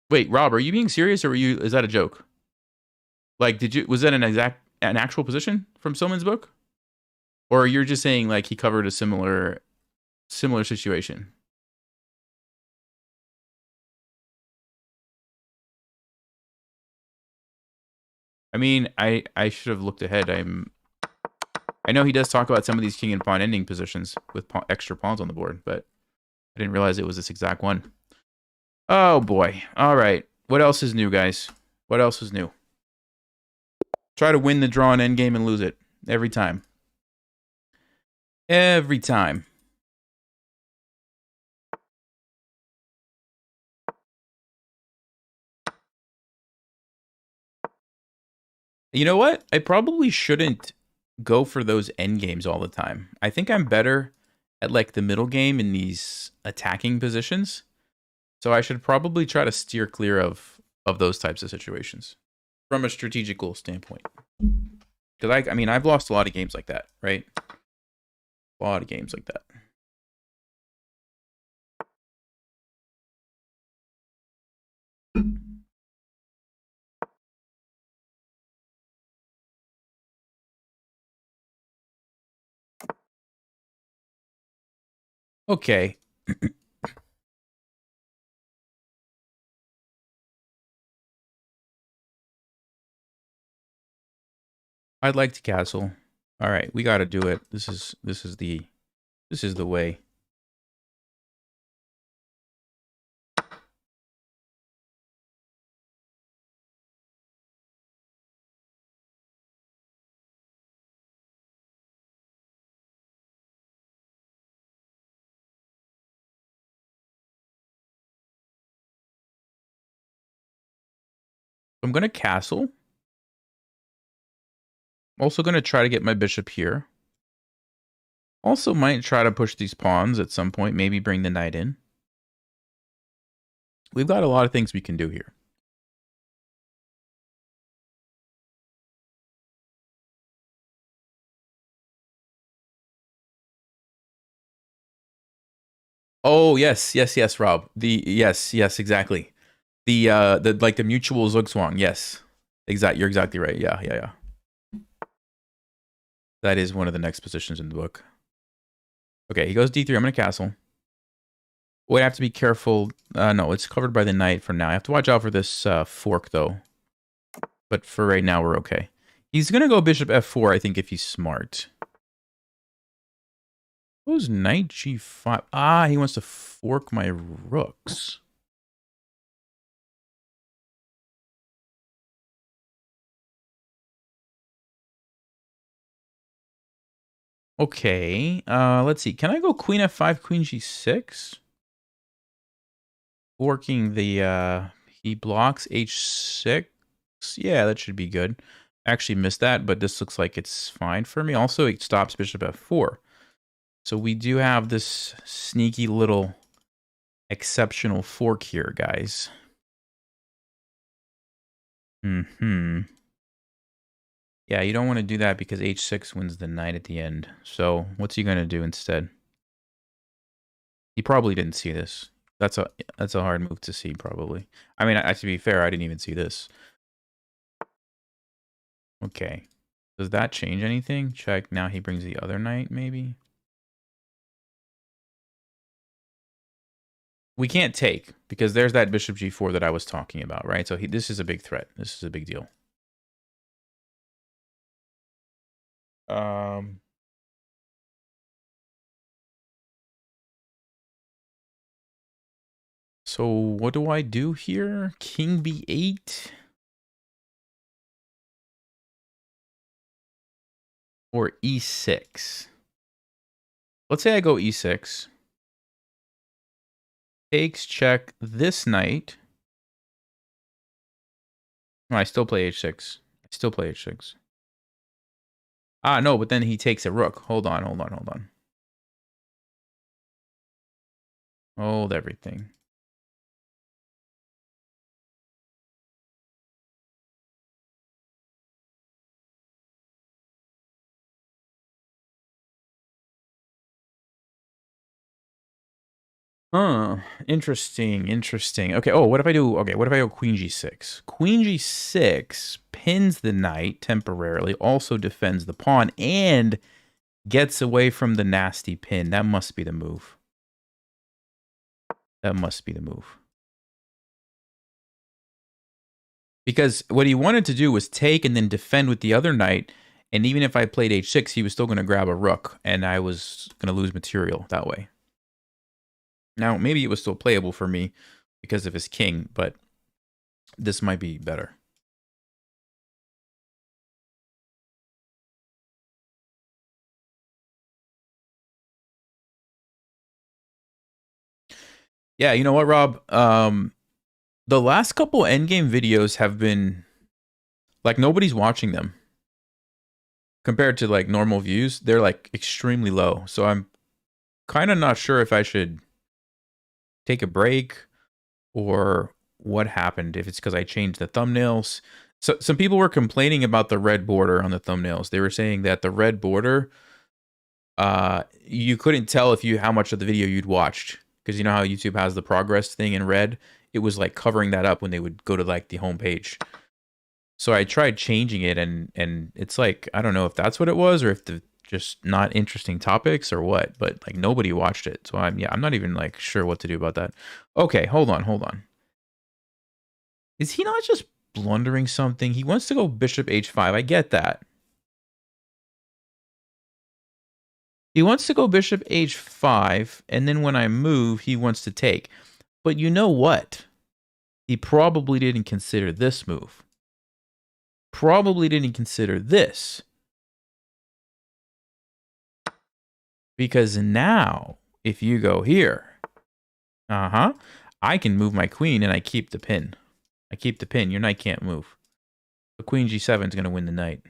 Wait, Rob, are you being serious or is that a joke? Like, was that an actual position from Soman's book? Or you're just saying like he covered a similar situation? I mean, I should have looked ahead. I know he does talk about some of these king and pawn ending positions with extra pawns on the board, but I didn't realize it was this exact one. Oh boy. All right. What else is new, guys? What else is new? Try to win the draw in endgame and lose it every time. Every time. You know what? I probably shouldn't go for those end games all the time. I think I'm better at like the middle game in these attacking positions. So I should probably try to steer clear of those types of situations from a strategical standpoint. Because I mean, I've lost a lot of games like that, right? A lot of games like that. Okay. I'd like to castle. All right, we got to do it. This is the way. I'm going to castle. Also going to try to get my bishop here. Also might try to push these pawns at some point. Maybe bring the knight in. We've got a lot of things we can do here. Oh, yes, Rob. Yes, exactly. The like the mutual Zugzwang. Yes. You're exactly right. Yeah. That is one of the next positions in the book. Okay, he goes d3. I'm going to castle. We have to be careful. No, it's covered by the knight for now. I have to watch out for this fork, though. But for right now, we're okay. He's going to go bishop f4, I think, if he's smart. Who's knight g5? Ah, he wants to fork my rooks. Okay, let's see. Can I go queen f5, queen g6? Forking the, he blocks h6. Yeah, that should be good. I actually missed that, but this looks like it's fine for me. Also, it stops bishop f4. So we do have this sneaky little exceptional fork here, guys. Yeah, you don't want to do that because h6 wins the knight at the end. So what's he going to do instead? He probably didn't see this. That's a hard move to see, probably. I mean, to be fair, I didn't even see this. Okay. Does that change anything? Check. Now he brings the other knight, maybe? We can't take, because there's that bishop g4 that I was talking about, right? So this is a big threat. This is a big deal. So what do I do here? King b8? Or e6? Let's say I go e6. Takes, check this knight. No, I still play h6. I still play h6. Ah, no, but then he takes a rook. Hold on, hold on, hold on. Hold everything. Interesting, interesting. Okay, oh, what if I do, okay, what if I go queen g6? Queen g6 pins the knight temporarily, also defends the pawn, and gets away from the nasty pin. That must be the move. That must be the move. Because what he wanted to do was take and then defend with the other knight, and even if I played h6, he was still going to grab a rook, and I was going to lose material that way. Now, maybe it was still playable for me because of his king, but this might be better. Yeah, you know what, Rob? The last couple endgame videos have been like nobody's watching them compared to like normal views. They're like extremely low. So I'm kind of not sure if I should take a break or what happened. If it's because I changed the thumbnails. So some people were complaining about the red border on the thumbnails. They were saying that the red border, you couldn't tell if you how much of the video you'd watched. Because you know how YouTube has the progress thing in red? It was like covering that up when they would go to like the home page. So I tried changing it and it's like, I don't know if that's what it was or if the just not interesting topics or what, but like nobody watched it. So I'm not even like sure what to do about that. Okay, hold on, hold on. Is he not just blundering something? He wants to go bishop h5. I get that. He wants to go bishop h5, and then when I move, he wants to take. But you know what? He probably didn't consider this move. Probably didn't consider this. Because now, if you go here, I can move my queen and I keep the pin. I keep the pin. Your knight can't move. The queen g7 is going to win the knight.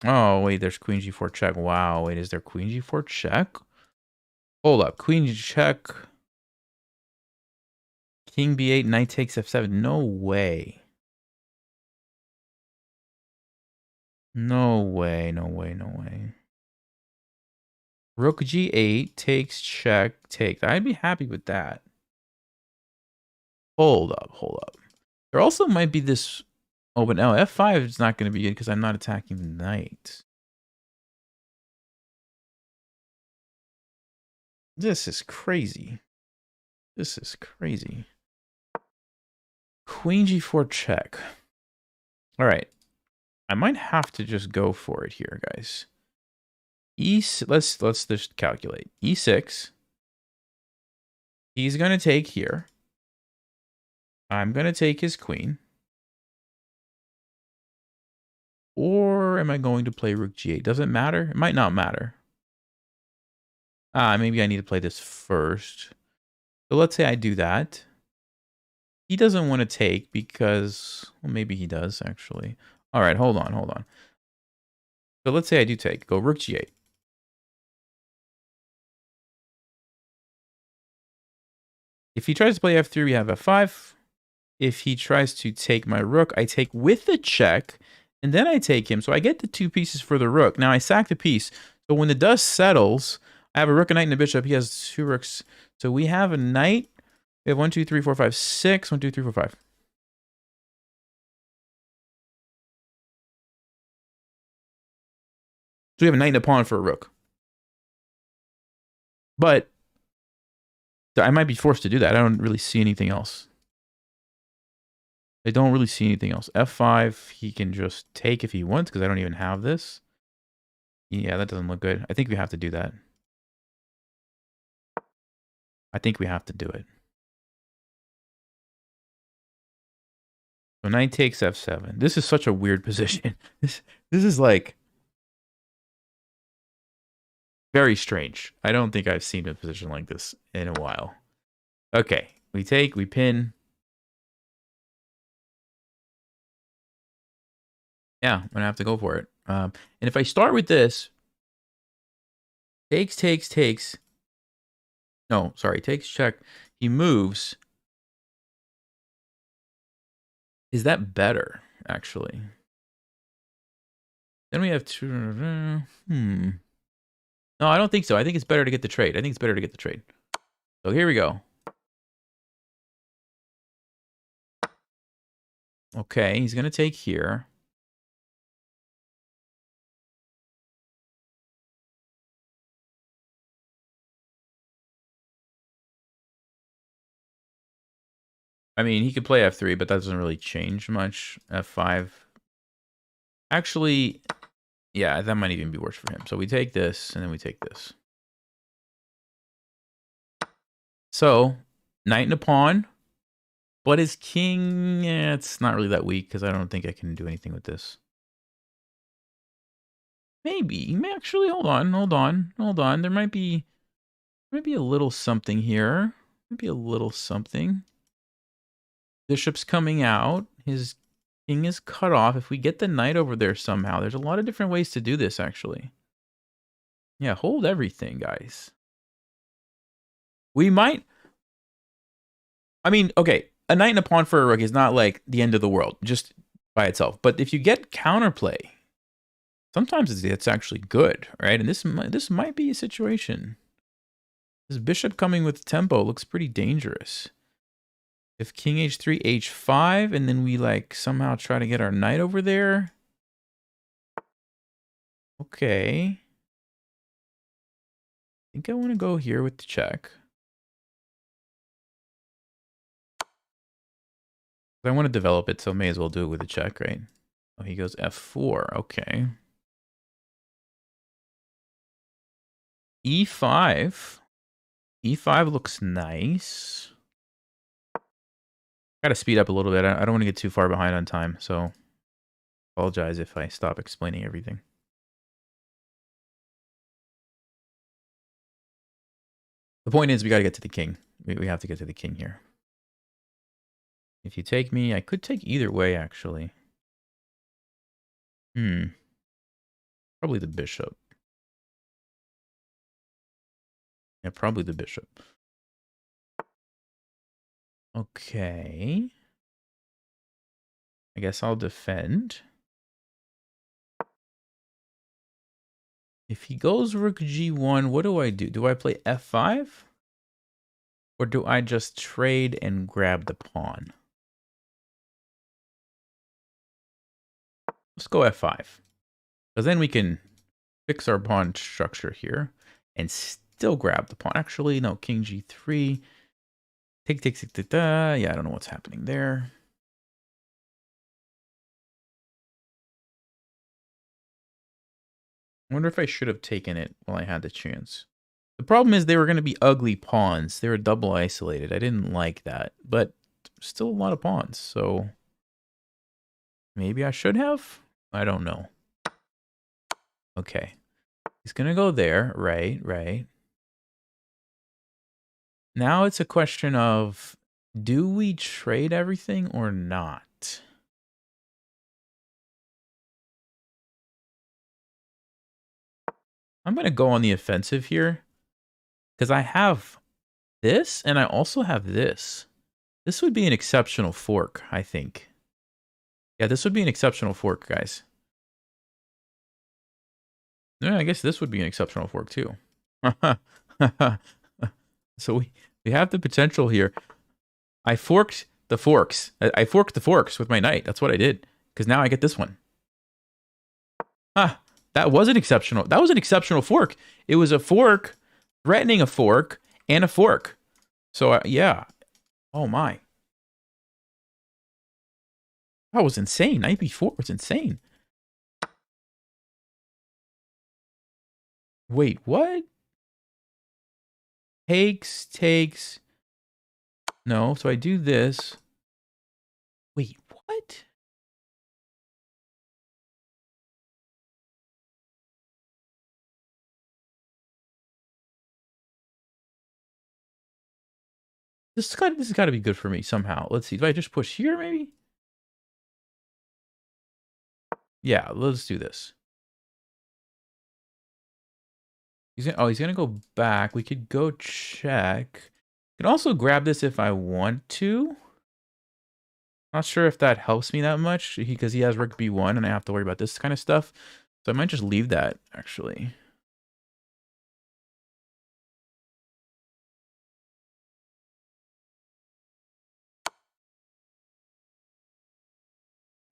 Oh, wait, there's queen g4 check. Wow, wait, is there queen g4 check? Hold up, queen g check. King b8, knight takes f7. No way. No way, no way, no way. Rook g8 takes check, take. I'd be happy with that. Hold up, hold up. There also might be this... Oh, but no, f5 is not going to be good because I'm not attacking the knight. This is crazy. This is crazy. Queen g4 check. All right. I might have to just go for it here, guys. Let's just calculate. e6. He's going to take here. I'm going to take his queen. Or am I going to play rook g8? Does it matter? It might not matter. Maybe I need to play this first. So let's say I do that. He doesn't want to take because... Well, maybe he does, actually. All right, hold on, hold on. So let's say I do take. Go rook g8. If he tries to play f3, we have f5. If he tries to take my rook, I take with the check, and then I take him. So I get the 2 pieces for the rook. Now I sack the piece. So when the dust settles, I have a rook, a knight, and a bishop. He has 2 rooks. So we have a knight. We have 1, 2, 3, 4, 5, 6. 1, 2, 3, 4, 5. So we have a knight and a pawn for a rook. But I might be forced to do that. I don't really see anything else. I don't really see anything else. f5, he can just take if he wants because I don't even have this. Yeah, that doesn't look good. I think we have to do that. I think we have to do it. So knight takes f7. This is such a weird position. This is like Very strange. I don't think I've seen a position like this in a while. Okay, we take, we pin. Yeah, I'm gonna have to go for it. And if I start with this, takes. No, sorry, takes check. He moves. Is that better, actually? Then we have two. No, I don't think so. I think it's better to get the trade. I think it's better to get the trade. So here we go. Okay, he's gonna take here. I mean, he could play f3, but that doesn't really change much. f5. Actually, yeah, that might even be worse for him. So we take this, and then we take this. So, knight and a pawn. But his king, it's not really that weak, because I don't think I can do anything with this. Maybe. Actually, hold on. There might be a little something here. Maybe a little something. Bishop's coming out. His king is cut off. If we get the knight over there somehow, there's a lot of different ways to do this, actually. Yeah, hold everything, guys. We might... I mean, okay, a knight and a pawn for a rook is not like the end of the world, just by itself. But if you get counterplay, sometimes it's actually good, right? And this might be a situation. This bishop coming with tempo looks pretty dangerous. If king h3, h5, and then we like somehow try to get our knight over there. Okay. I think I want to go here with the check. I want to develop it, so may as well do it with a check, right? Oh, he goes f4. Okay. e5. e5 looks nice. Got to speed up a little bit. I don't want to get too far behind on time, so apologize if I stop explaining everything. The point is, we got to get to the king. We have to get to the king here. If you take me, I could take either way, actually. Probably the bishop. Yeah, probably the bishop. Okay. I guess I'll defend. If he goes rook g1, what do I do? Do I play f5? Or do I just trade and grab the pawn? Let's go f5. Because then we can fix our pawn structure here and still grab the pawn. Actually, no, king g3. Take. Yeah, I don't know what's happening there. I wonder if I should have taken it while I had the chance. The problem is they were going to be ugly pawns. They were double isolated. I didn't like that, but still a lot of pawns. So maybe I should have? I don't know. Okay. He's going to go there. Right. Now it's a question of, do we trade everything or not? I'm going to go on the offensive here because I have this and I also have this. This would be an exceptional fork, I think. Yeah, this would be an exceptional fork, guys. Yeah, I guess this would be an exceptional fork too. So we have the potential here. I forked the forks. I forked the forks with my knight. That's what I did. Because now I get this one. That was an exceptional. That was an exceptional fork. It was a fork threatening a fork and a fork. So yeah. Oh my. That was insane. Knight b4 was insane. Wait, what? Takes. No, so I do this. Wait, what? This has got to be good for me somehow. Let's see. Do I just push here, maybe? Yeah, let's do this. He's gonna go back. We could go check. Can also grab this if I want to. Not sure if that helps me that much because he has rook b1 and I have to worry about this kind of stuff. So I might just leave that, actually.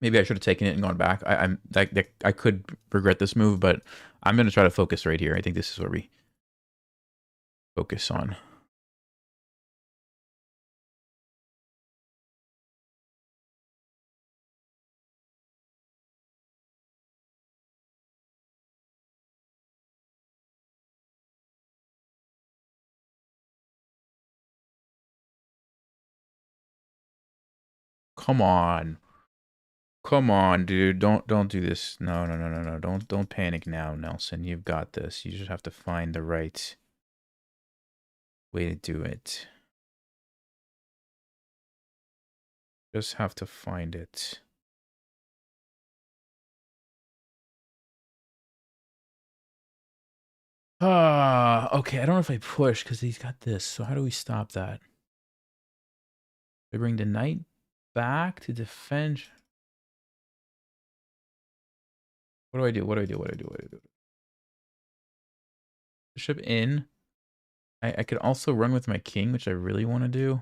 Maybe I should have taken it and gone back. I could regret this move, but I'm going to try to focus right here. I think this is where we focus on. Come on. Come on, dude. Don't do this. No. Don't panic now, Nelson. You've got this. You just have to find the right way to do it. Just have to find it. Okay. I don't know if I push because he's got this. So how do we stop that? I bring the knight back to defend. What do I do? What do I do? Bishop in. I could also run with my king, which I really want to do.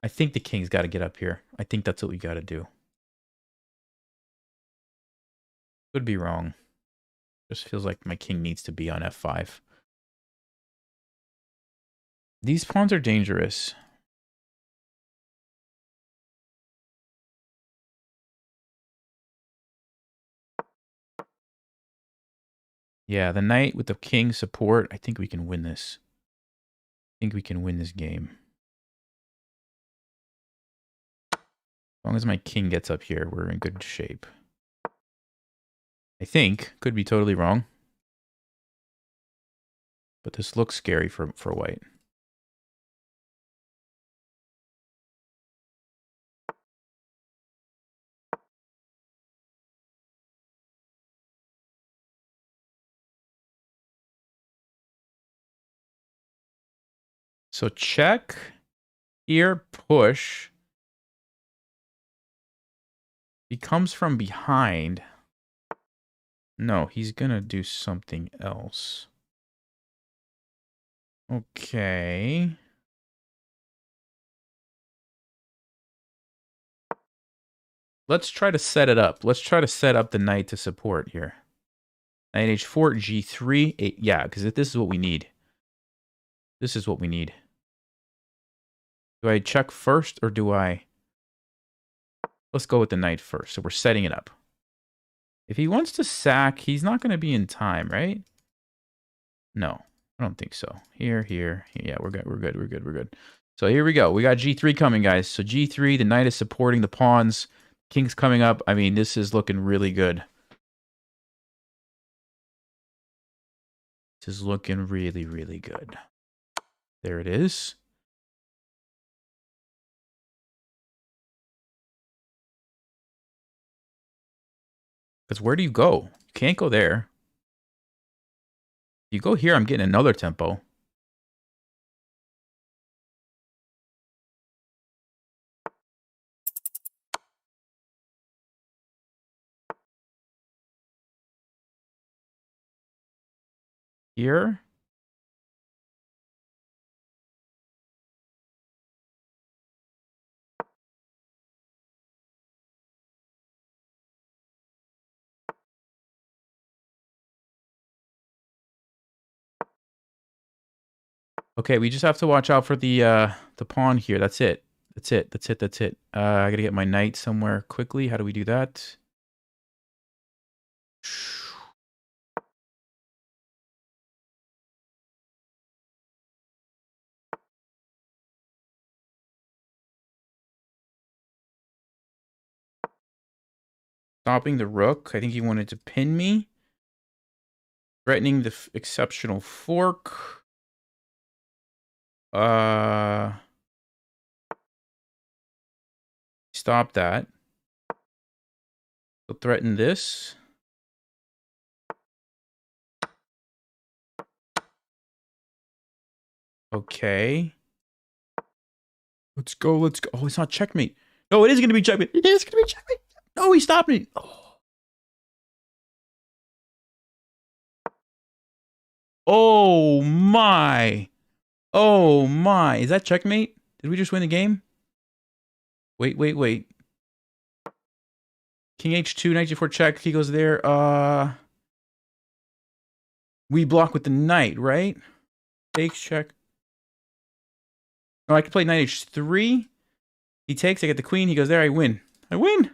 I think the king's got to get up here. I think that's what we got to do. Could be wrong. Just feels like my king needs to be on f5. These pawns are dangerous. Yeah, the knight with the king support. I think we can win this. I think we can win this game. As long as my king gets up here, we're in good shape. I think. Could be totally wrong. But this looks scary for white. So check. Here, push. He comes from behind. No, he's gonna do something else. Okay. Let's try to set it up. Let's try to set up the knight to support here. Knight h4, g3. Yeah, because this is what we need. This is what we need. Do I check first or do I... Let's go with the knight first. So we're setting it up. If he wants to sack, he's not going to be in time, right? No, I don't think so. Here. Yeah, we're good. So here we go. We got g3 coming, guys. So g3, the knight is supporting the pawns. King's coming up. I mean, this is looking really good. This is looking really, really good. There it is. Because where do you go? You can't go there. You go here, I'm getting another tempo. Here. Okay, we just have to watch out for the pawn here. That's it. That's it. I gotta get my knight somewhere quickly. How do we do that? Stopping the rook. I think he wanted to pin me. Threatening the exceptional fork. Stop that. He'll threaten this. Okay. Let's go, let's go. Oh, it's not checkmate. No, it is going to be checkmate. It is going to be checkmate. No, he stopped me. Oh. Oh, my. Oh, my. Is that checkmate? Did we just win the game? Wait, wait, wait. King H2, knight G4 check. He goes there. We block with the knight, right? Takes, check. Oh, I can play knight H3. He takes, I get the queen. He goes there, I win. I win!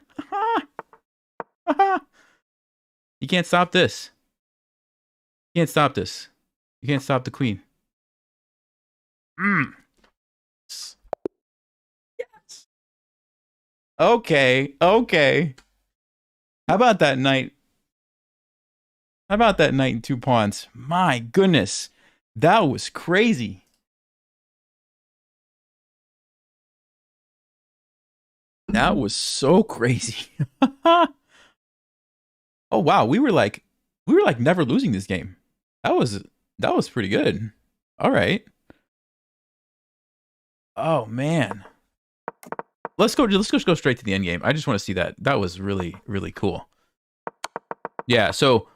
You can't stop this. You can't stop this. You can't stop the queen. Yes. Okay, okay. How about that knight? How about that knight and 2 pawns? My goodness. That was crazy. That was so crazy. Oh wow, we were like never losing this game. That was pretty good. All right. Oh man. Let's just go straight to the end game. I just want to see that. That was really cool. Yeah, so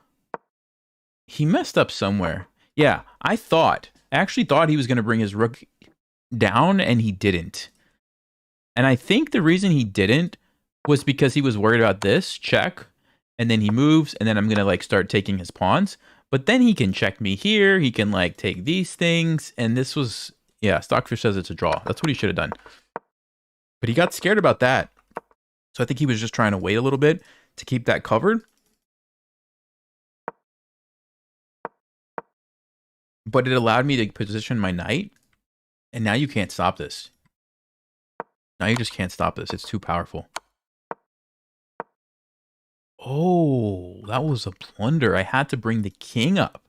he messed up somewhere. Yeah, I actually thought he was going to bring his rook down and he didn't. And I think the reason he didn't was because he was worried about this check, and then he moves, and then I'm going to like start taking his pawns. But then he can check me here. He can like take these things. And this was, yeah, Stockfish says it's a draw. That's what he should have done. But he got scared about that. So I think he was just trying to wait a little bit to keep that covered. But it allowed me to position my knight. And now you can't stop this. Now you just can't stop this. It's too powerful. Oh, that was a blunder. I had to bring the king up.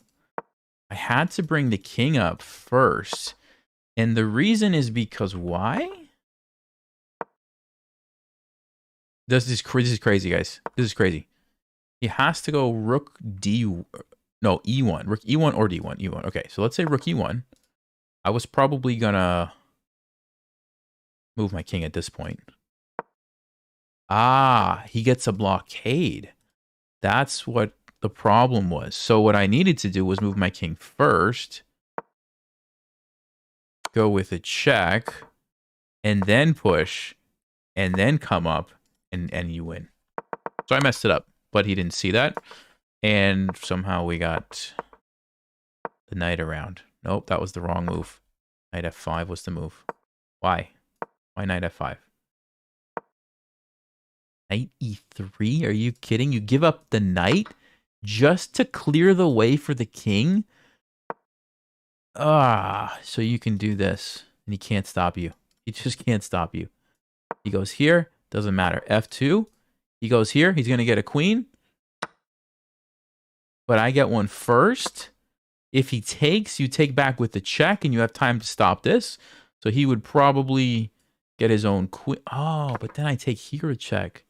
I had to bring the king up first. And the reason is because why? This is crazy, guys. This is crazy. He has to go rook D. No, E1. Rook E1 or D1. E1. Okay, so let's say rook E1. I was probably gonna move my king at this point. Ah, he gets a blockade. That's what the problem was. So what I needed to do was move my king first. Go with a check. And then push. And then come up. And you win. So I messed it up. But he didn't see that. And somehow we got the knight around. Nope, that was the wrong move. Knight F5 was the move. Why? Why knight F5? Knight E3? Are you kidding? You give up the knight just to clear the way for the king? Ah, so you can do this. And he can't stop you. He just can't stop you. He goes here. Doesn't matter. F2. He goes here. He's going to get a queen. But I get one first. If he takes, you take back with the check, and you have time to stop this. So he would probably get his own queen. Oh, but then I take here a check.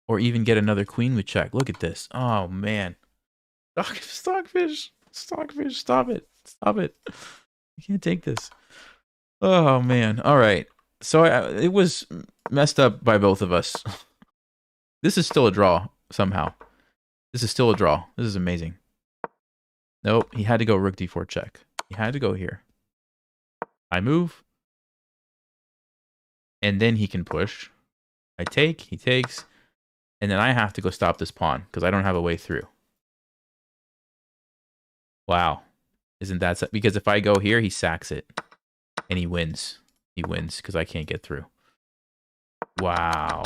Or even get another queen with check. Look at this. Oh, man. Stockfish. Stockfish, stop it. Stop it. You can't take this. Oh, man. All right. So it was messed up by both of us. This is still a draw, somehow. This is still a draw. This is amazing. Nope, he had to go rook d4 check. He had to go here. I move. And then he can push. I take, he takes. And then I have to go stop this pawn because I don't have a way through. Wow. Isn't that... Because if I go here, he sacks it. And he wins. He wins because I can't get through. Wow.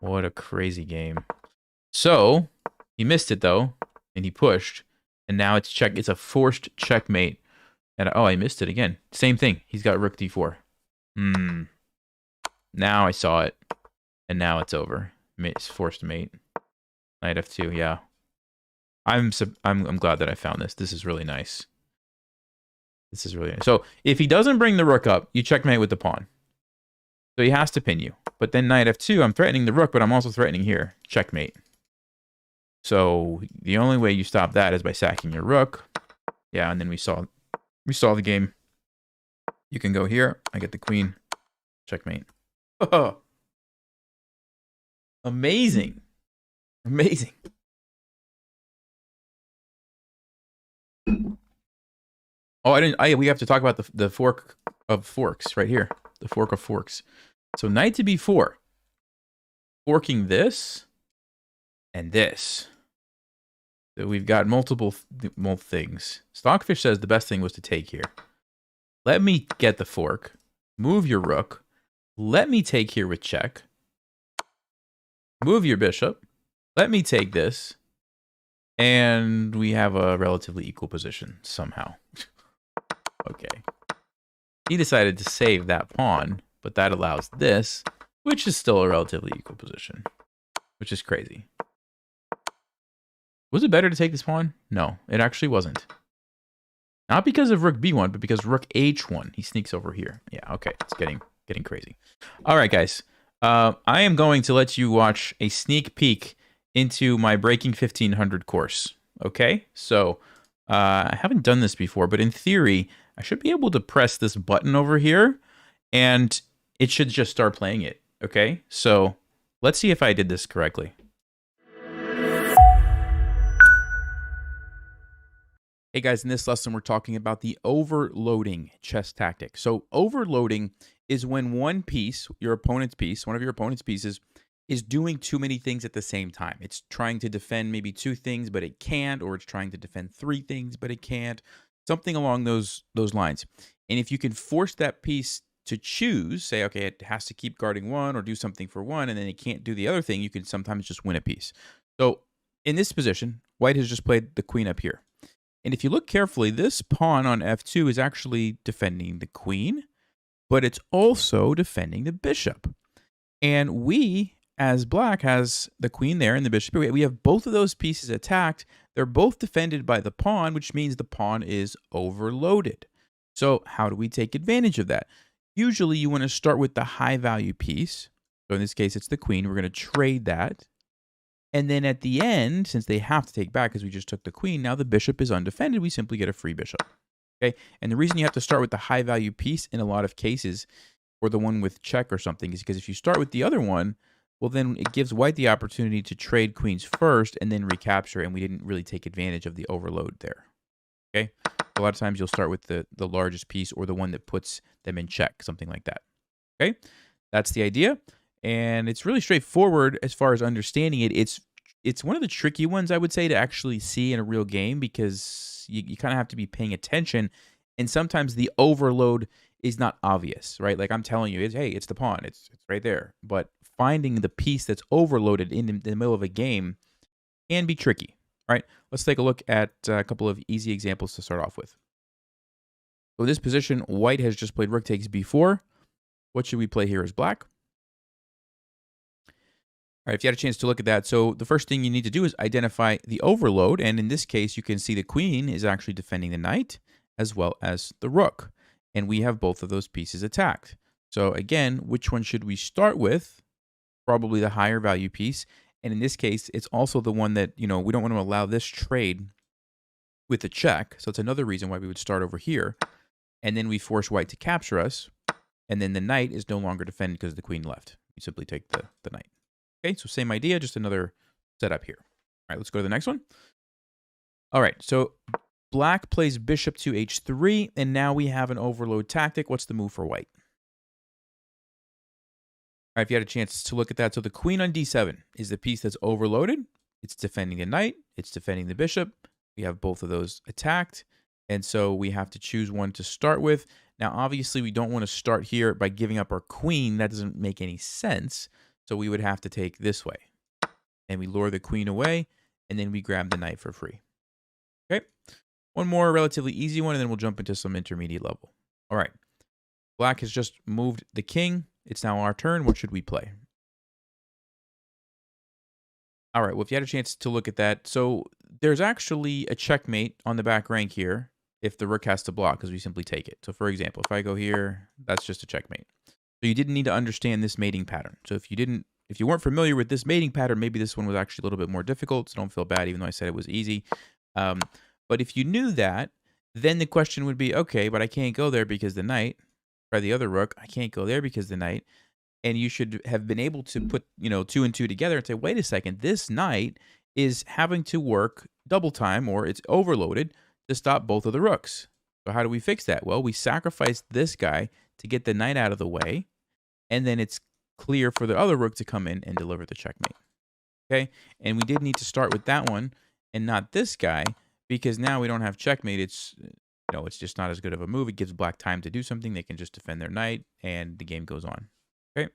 What a crazy game. So, he missed it though. And he pushed. And now it's check. It's a forced checkmate. And oh, I missed it again. Same thing. He's got rook d4. Now I saw it. And now it's over. It's forced mate. Knight f2, yeah. I'm glad that I found this. This is really nice. This is really nice. So if he doesn't bring the rook up, you checkmate with the pawn. So he has to pin you. But then knight f2, I'm threatening the rook, but I'm also threatening here. Checkmate. So the only way you stop that is by sacking your rook. Yeah, and then we saw the game. You can go here. I get the queen. Checkmate. Oh, amazing. Amazing. Oh, we have to talk about the fork of forks right here. The fork of forks. So knight to b4. Forking this and this. So we've got multiple things. Stockfish says the best thing was to take here. Let me get the fork. Move your rook. Let me take here with check. Move your bishop. Let me take this. And we have a relatively equal position somehow. Okay. He decided to save that pawn, but that allows this, which is still a relatively equal position, which is crazy. Was it better to take this pawn? No, it actually wasn't. Not because of rook b1, but because rook h1. He sneaks over here. Yeah, okay. It's getting crazy. All right, guys. I am going to let you watch a sneak peek into my Breaking 1500 course. Okay? So, I haven't done this before, but in theory, I should be able to press this button over here, and it should just start playing it. Okay? So, let's see if I did this correctly. Hey guys, in this lesson, we're talking about the overloading chess tactic. So overloading is when one piece, one of your opponent's pieces, is doing too many things at the same time. It's trying to defend maybe 2 things, but it can't, or it's trying to defend 3 things, but it can't. Something along those lines. And if you can force that piece to choose, say, okay, it has to keep guarding 1 or do something for 1, and then it can't do the other thing, you can sometimes just win a piece. So in this position, white has just played the queen up here. And if you look carefully, this pawn on f2 is actually defending the queen, but it's also defending the bishop. And we, as black, has the queen there and the bishop. We have both of those pieces attacked. They're both defended by the pawn, which means the pawn is overloaded. So how do we take advantage of that? Usually you want to start with the high value piece. So in this case, it's the queen. We're going to trade that. And then at the end, since they have to take back because we just took the queen, now the bishop is undefended. We simply get a free bishop. Okay. And the reason you have to start with the high value piece in a lot of cases, or the one with check or something, is because if you start with the other one, well, then it gives white the opportunity to trade queens first and then recapture. And we didn't really take advantage of the overload there. Okay. A lot of times you'll start with the largest piece or the one that puts them in check, something like that. Okay. That's the idea. And it's really straightforward as far as understanding it. It's one of the tricky ones, I would say, to actually see in a real game because you kind of have to be paying attention. And sometimes the overload is not obvious, right? Like I'm telling you, hey, it's the pawn. It's right there. But finding the piece that's overloaded in the middle of a game can be tricky. All right, let's take a look at a couple of easy examples to start off with. So this position, white has just played rook takes b4. What should we play here as black? All right, if you had a chance to look at that, so the first thing you need to do is identify the overload, and in this case, you can see the queen is actually defending the knight as well as the rook, and we have both of those pieces attacked. So again, which one should we start with? Probably the higher value piece, and in this case, it's also the one that, we don't want to allow this trade with the check, so it's another reason why we would start over here, and then we force white to capture us, and then the knight is no longer defended because the queen left. You simply take the knight. Okay, so same idea, just another setup here. All right, let's go to the next one. All right, so black plays bishop to h3, and now we have an overload tactic. What's the move for white? All right, if you had a chance to look at that, so the queen on d7 is the piece that's overloaded. It's defending the knight. It's defending the bishop. We have both of those attacked, and so we have to choose one to start with. Now, obviously, we don't want to start here by giving up our queen. That doesn't make any sense. So we would have to take this way. And we lure the queen away, and then we grab the knight for free. Okay? One more relatively easy one, and then we'll jump into some intermediate level. All right. Black has just moved the king. It's now our turn. What should we play? All right. Well, if you had a chance to look at that, so there's actually a checkmate on the back rank here. if the rook has to block because we simply take it. So for example, if I go here, that's just a checkmate. So you didn't need to understand this mating pattern. So if you weren't familiar with this mating pattern, maybe this one was actually a little bit more difficult. So don't feel bad, even though I said it was easy. But if you knew that, then the question would be, okay, but I can't go there because the knight, or the other rook, I can't go there because the knight. And you should have been able to put, 2 and 2 together and say, wait a second, this knight is having to work double time, or it's overloaded to stop both of the rooks. So how do we fix that? Well, we sacrifice this guy to get the knight out of the way, and then it's clear for the other rook to come in and deliver the checkmate. Okay? And we did need to start with that one and not this guy, because now we don't have checkmate. It's it's just not as good of a move. It gives black time to do something. They can just defend their knight, and the game goes on. Okay?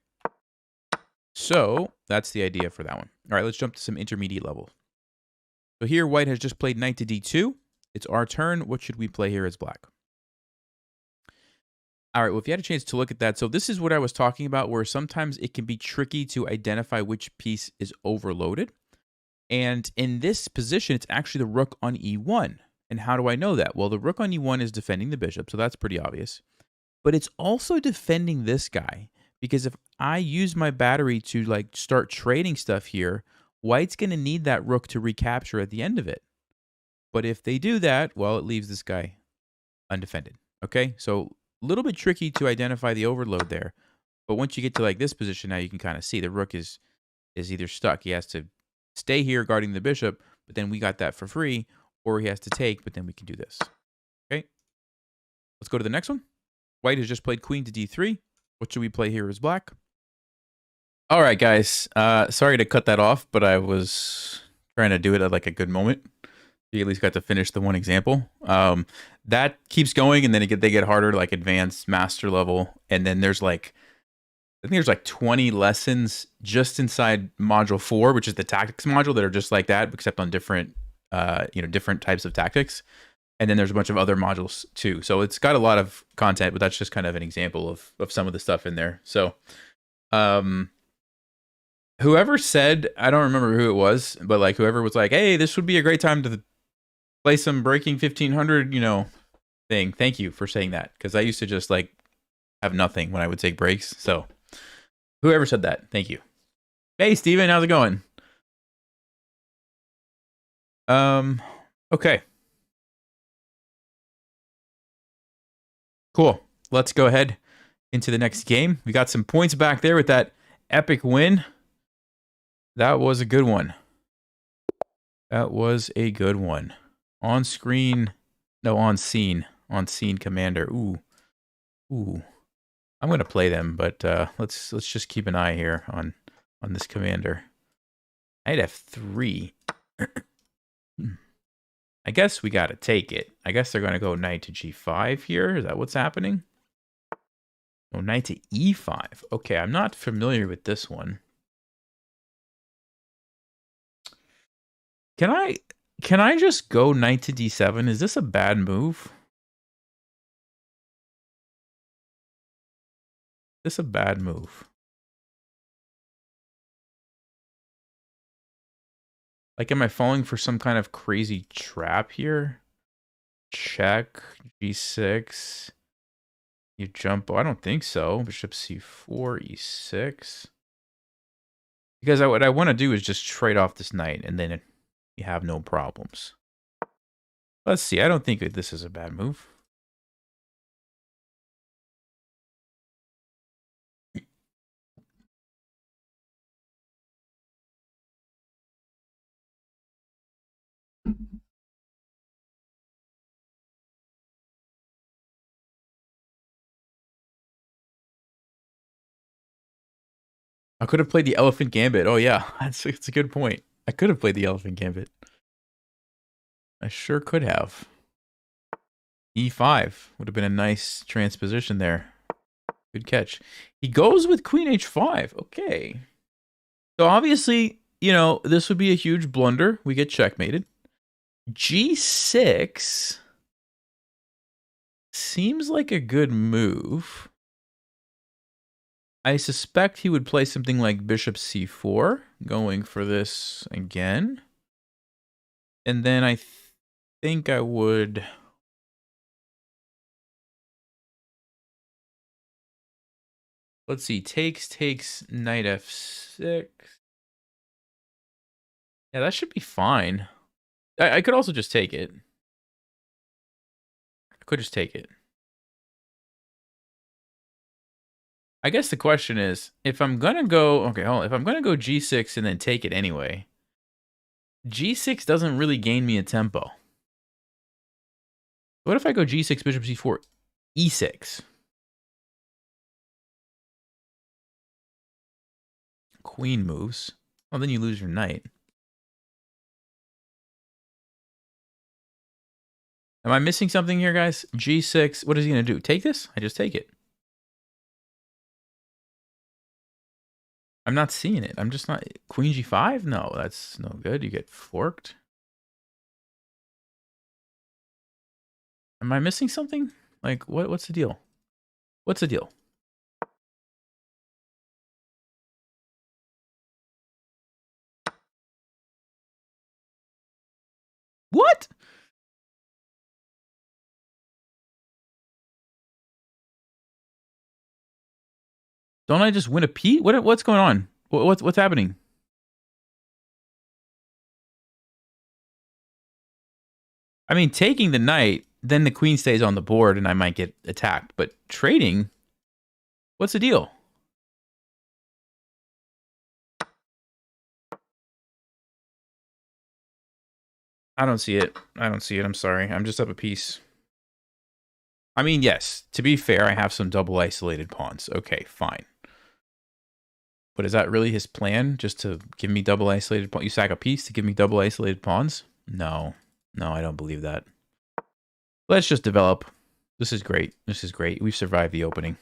So that's the idea for that one. All right, let's jump to some intermediate levels. So here, white has just played knight to d2. It's our turn. What should we play here as black? All right, well, if you had a chance to look at that, so this is what I was talking about, where sometimes it can be tricky to identify which piece is overloaded. And in this position, it's actually the rook on e1. And how do I know that? Well, the rook on e1 is defending the bishop, so that's pretty obvious. But it's also defending this guy, because if I use my battery to start trading stuff here, white's going to need that rook to recapture at the end of it. But if they do that, well, it leaves this guy undefended. Okay, so a little bit tricky to identify the overload there. But once you get to this position, now you can kind of see the rook is either stuck. He has to stay here guarding the bishop, but then we got that for free, or he has to take, but then we can do this. Okay, let's go to the next one. White has just played queen to d3. What should we play here as black? All right, guys. Sorry to cut that off, but I was trying to do it at a good moment. You at least got to finish the one example. That keeps going, and then they get harder, advanced master level. And then there's I think there's 20 lessons just inside module 4, which is the tactics module, that are just like that, except on different, different types of tactics. And then there's a bunch of other modules too. So it's got a lot of content, but that's just kind of an example of some of the stuff in there. So, whoever said, I don't remember who it was, but whoever was like, hey, this would be a great time to play some Breaking 1500, thing. Thank you for saying that. Cause I used to just have nothing when I would take breaks. So whoever said that, thank you. Hey, Steven, how's it going? Okay. Cool. Let's go ahead into the next game. We got some points back there with that epic win. That was a good one. That was a good one. On screen. No, on scene. On scene commander. Ooh. Ooh. I'm going to play them, but let's just keep an eye here on this commander. Knight f3. I guess we got to take it. I guess they're going to go knight to g5 here. Is that what's happening? Oh, knight to e5. Okay, I'm not familiar with this one. Can I just go knight to d7? Is this a bad move? Is this a bad move? Am I falling for some kind of crazy trap here? Check, g6. You jump. Oh, I don't think so. Bishop c4, e6. Because what I want to do is just trade off this knight, and then you have no problems. Let's see. I don't think that this is a bad move. I could have played the Elephant Gambit. Oh, yeah. It's a good point. I could have played the Elephant Gambit. I sure could have. E5 would have been a nice transposition there. Good catch. He goes with Queen H5. Okay. So obviously, this would be a huge blunder. We get checkmated. G6 seems like a good move. I suspect he would play something like Bishop C4, going for this again. And then I think I would Let's see. Takes, knight f6. Yeah, that should be fine. I could also just take it. I could just take it. I guess the question is, if I'm gonna go, okay, hold on. If I'm gonna go g6 and then take it anyway, g6 doesn't really gain me a tempo. What if I go g6, bishop c4, e6? Queen moves. Oh, then you lose your knight. Am I missing something here, guys? g6, what is he gonna do? Take this? I just take it. I'm not seeing it. I'm just not. Queen g5? No, that's no good. You get forked. Am I missing something? Like, what's the deal? What's the deal? What? Don't I just win a piece? What's going on? What's happening? I mean, taking the knight, then the queen stays on the board and I might get attacked. But trading, what's the deal? I don't see it. I don't see it. I'm sorry. I'm just up a piece. I mean, yes, to be fair, I have some double isolated pawns. Okay, fine. But is that really his plan? Just to give me double isolated pawns? You sack a piece to give me double isolated pawns? No. No, I don't believe that. Let's just develop. This is great. This is great. We've survived the opening.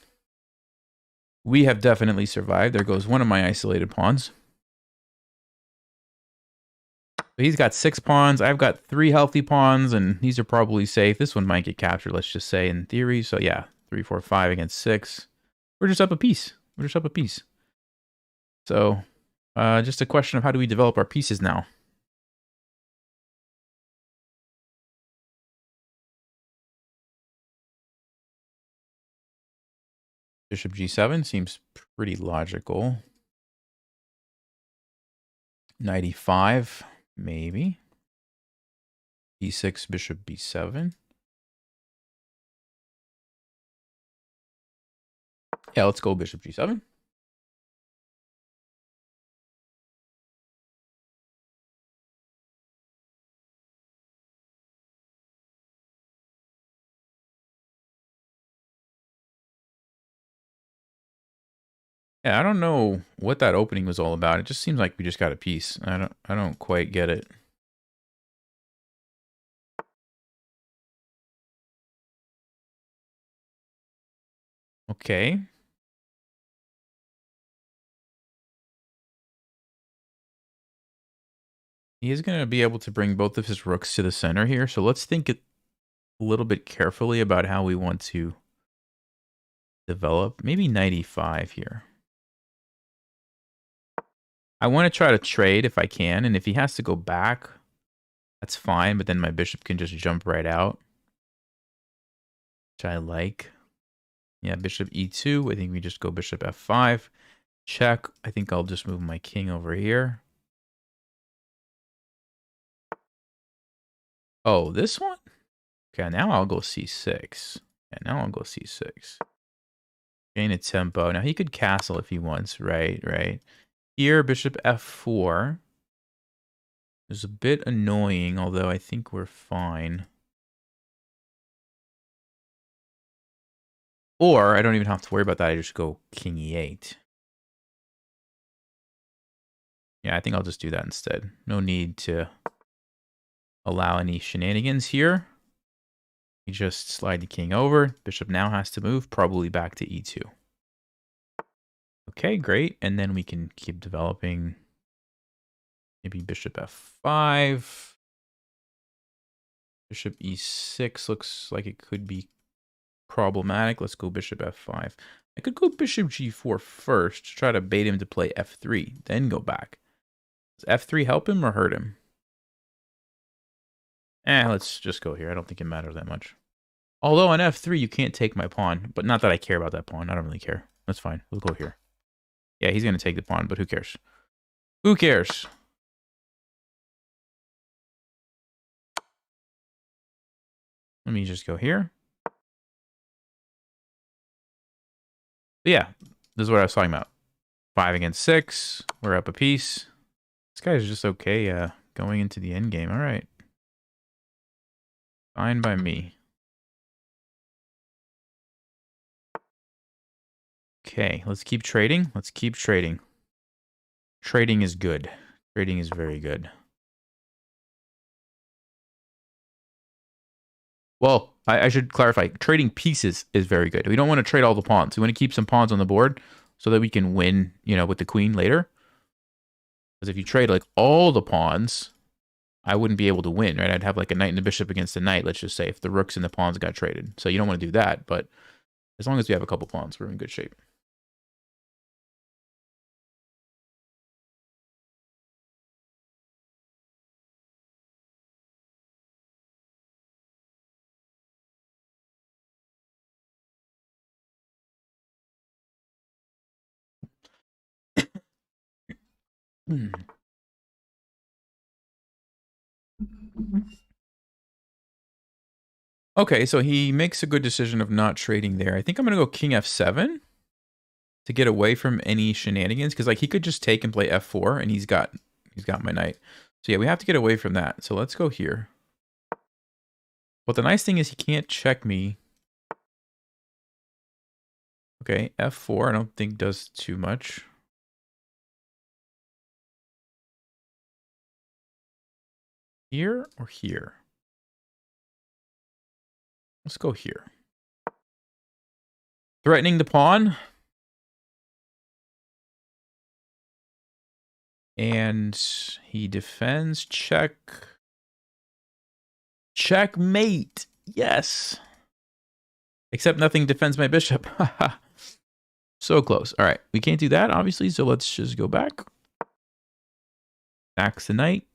We have definitely survived. There goes one of my isolated pawns. He's got 6 pawns. I've got 3 healthy pawns, and these are probably safe. This one might get captured, let's just say, in theory. So yeah, 3, 4, 5 against 6. We're just up a piece. We're just up a piece. So just a question of how do we develop our pieces now? Bishop g7 seems pretty logical. Knight e5, maybe. e6, bishop b7. Yeah, let's go bishop g7. Yeah, I don't know what that opening was all about. It just seems like we just got a piece. I don't quite get it. Okay. He is going to be able to bring both of his rooks to the center here. So let's think a little bit carefully about how we want to develop. Maybe knight e5 here. I want to try to trade if I can. And if he has to go back, that's fine. But then my bishop can just jump right out, which I like. Yeah, bishop e2. I think we just go bishop f5. Check. I think I'll just move my king over here. Oh, this one? Okay, now I'll go c6. And now I'll go c6. Gain a tempo. Now he could castle if he wants, right? Here, bishop f4 is a bit annoying, although I think we're fine. Or I don't even have to worry about that. I just go king e8. Yeah, I think I'll just do that instead. No need to allow any shenanigans here. You just slide the king over. Bishop now has to move, probably back to e2. Okay, great. And then we can keep developing. Maybe bishop f5. Bishop e6 looks like it could be problematic. Let's go bishop f5. I could go bishop g4 first to try to bait him to play f3, then go back. Does f3 help him or hurt him? Let's just go here. I don't think it matters that much. Although on f3, you can't take my pawn, but not that I care about that pawn. I don't really care. That's fine. We'll go here. Yeah, he's going to take the pawn, but who cares? Who cares? Let me just go here. But yeah, this is what I was talking about. 5 against 6. We're up a piece. This guy's just okay going into the end game. All right. Fine by me. Okay, let's keep trading. Let's keep trading. Trading is good. Trading is very good. Well, I should clarify. Trading pieces is very good. We don't want to trade all the pawns. We want to keep some pawns on the board so that we can win, you know, with the queen later. Because if you trade like all the pawns, I wouldn't be able to win, right? I'd have like a knight and a bishop against a knight, let's just say, if the rooks and the pawns got traded. So you don't want to do that, but as long as we have a couple pawns, we're in good shape. Okay, so he makes a good decision of not trading there. I think I'm going to go king f7 to get away from any shenanigans, because like he could just take and play f4 and he's got my knight. So yeah, we have to get away from that. So let's go here. But the nice thing is he can't check me. Okay, f4 I don't think does too much. Here or here? Let's go here. Threatening the pawn. And he defends. Check. Checkmate. Yes. Except nothing defends my bishop. So close. All right. We can't do that, obviously. So let's just go back. Axe the knight.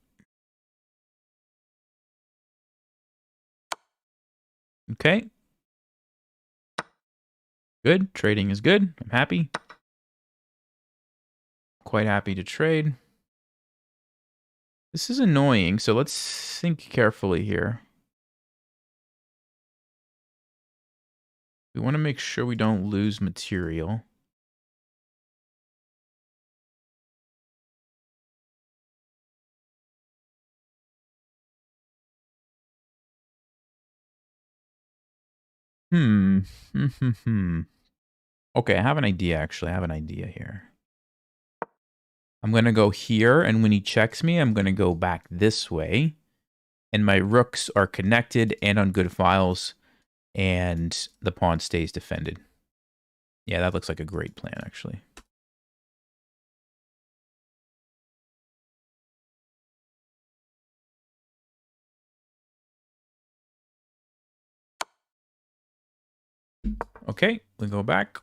Okay. Good. Trading is good. I'm happy. Quite happy to trade. This is annoying. So let's think carefully here. We want to make sure we don't lose material. Okay, I have an idea, actually. I have an idea here. I'm going to go here, and when he checks me, I'm going to go back this way. And my rooks are connected and on good files, and the pawn stays defended. Yeah, that looks like a great plan, actually. Okay, we go back.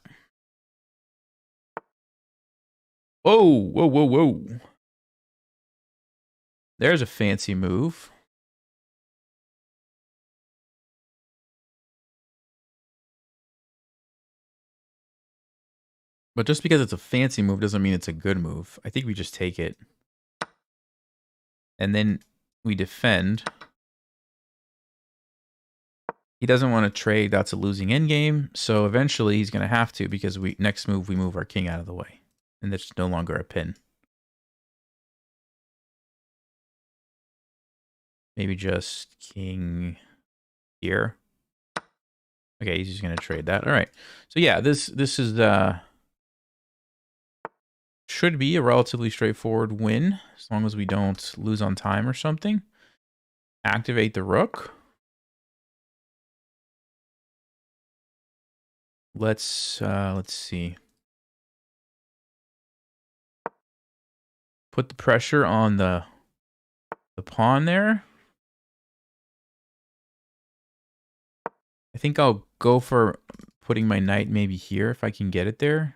Whoa, whoa, whoa, whoa. There's a fancy move. But just because it's a fancy move doesn't mean it's a good move. I think we just take it. And then we defend. He doesn't want to trade. That's a losing endgame. So eventually he's going to have to, because next move we move our king out of the way. And that's no longer a pin. Maybe just king here. Okay, he's just going to trade that. All right. So yeah, this is should be a relatively straightforward win, as long as we don't lose on time or something. Activate the rook. Let's see. Put the pressure on the pawn there. I think I'll go for putting my knight maybe here if I can get it there.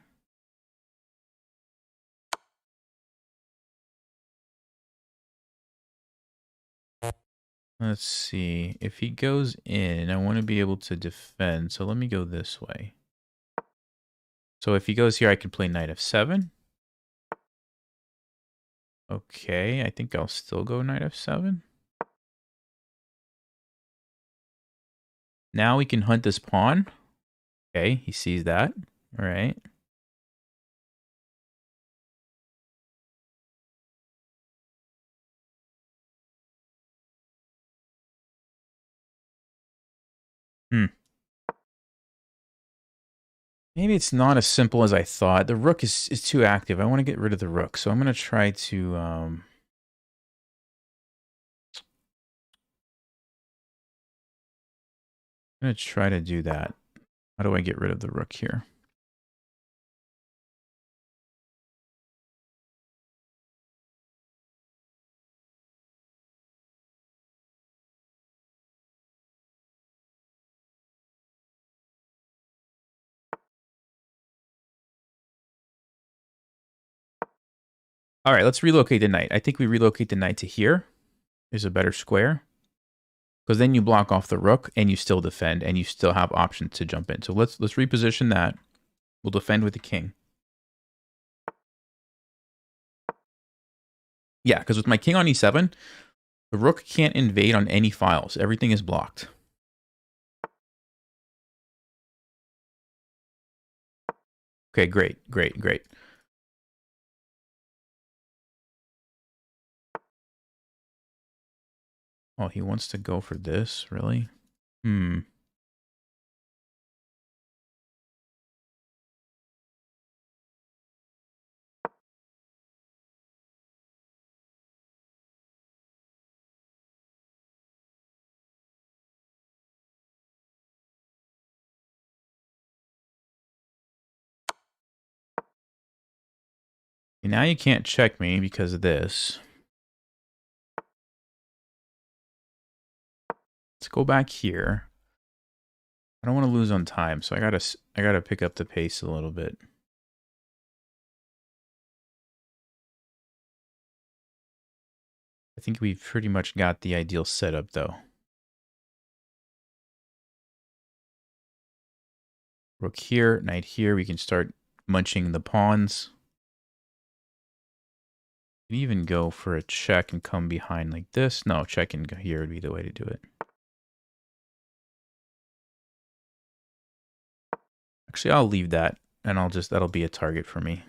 Let's see. If he goes in, I want to be able to defend. So let me go this way. So if he goes here, I can play knight f7. Okay, I think I'll still go knight f7. Now we can hunt this pawn. Okay, he sees that. All right. Maybe it's not as simple as I thought. The rook is too active. I want to get rid of the rook. So I'm going to try to... I'm going to try to do that. How do I get rid of the rook here? All right, let's relocate the knight. I think we relocate the knight to here. There's a better square. Because then you block off the rook and you still defend and you still have options to jump in. So let's reposition that. We'll defend with the king. Yeah, because with my king on e7, the rook can't invade on any files. Everything is blocked. Okay, great, great, great. Oh, he wants to go for this, really? Hmm. And now you can't check me because of this. Let's go back here. I don't want to lose on time, so I gotta pick up the pace a little bit. I think we've pretty much got the ideal setup, though. Rook here, knight here. We can start munching the pawns. You can even go for a check and come behind like this. No, check and go here would be the way to do it. Actually, I'll leave that, and that'll be a target for me.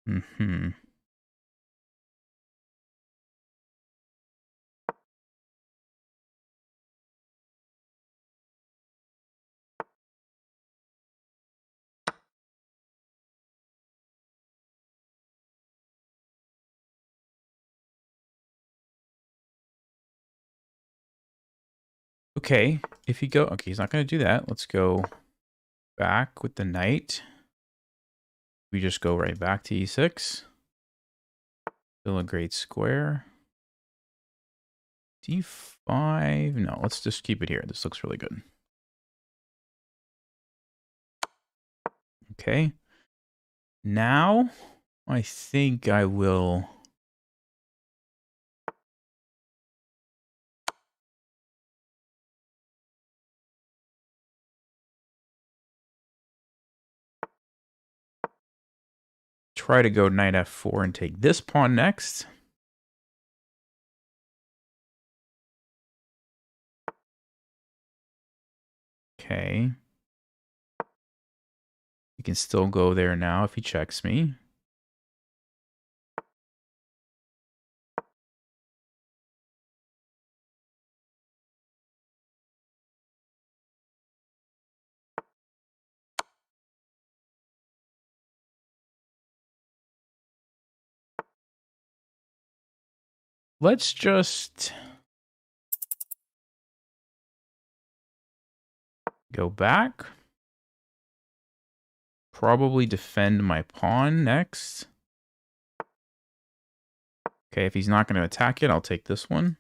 Mm-hmm. Okay, if you go... Okay, he's not going to do that. Let's go back with the knight. We just go right back to e6. Still a great square. d5. No, let's just keep it here. This looks really good. Okay. Now, I think I will... try to go knight f4 and take this pawn next. Okay. You can still go there now if he checks me. Let's just go back. Probably defend my pawn next. Okay, if he's not going to attack it, I'll take this one.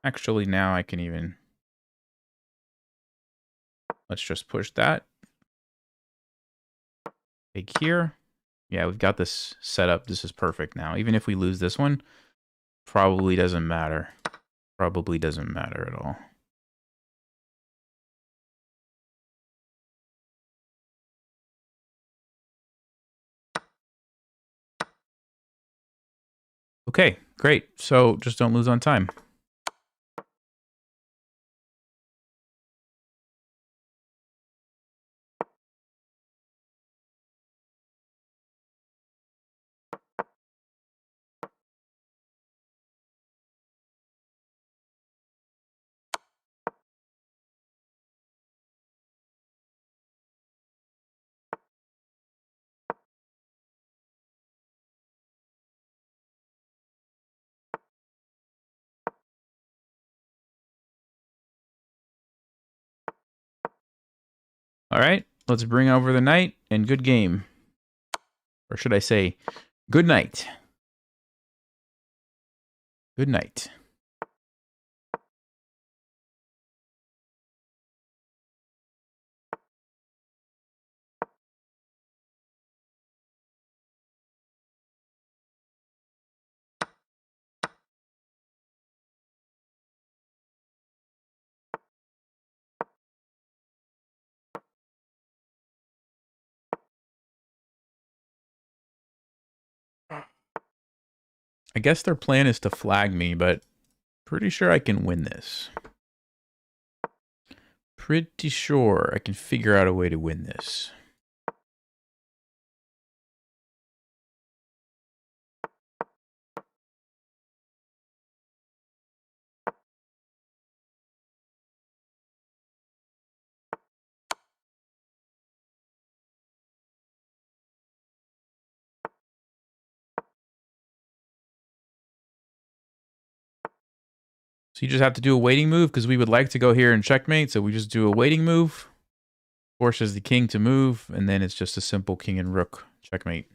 Actually, now I can even... Let's just push that. Take here. Yeah, we've got this set up. This is perfect now. Even if we lose this one, probably doesn't matter. probably doesn't matter at all. Okay, great. So just don't lose on time. All right, let's bring over the knight and good game. Or should I say, good night. Good night. I guess their plan is to flag me, but pretty sure I can win this. Pretty sure I can figure out a way to win this. So you just have to do a waiting move because we would like to go here and checkmate. So we just do a waiting move, forces the king to move, and then it's just a simple king and rook checkmate.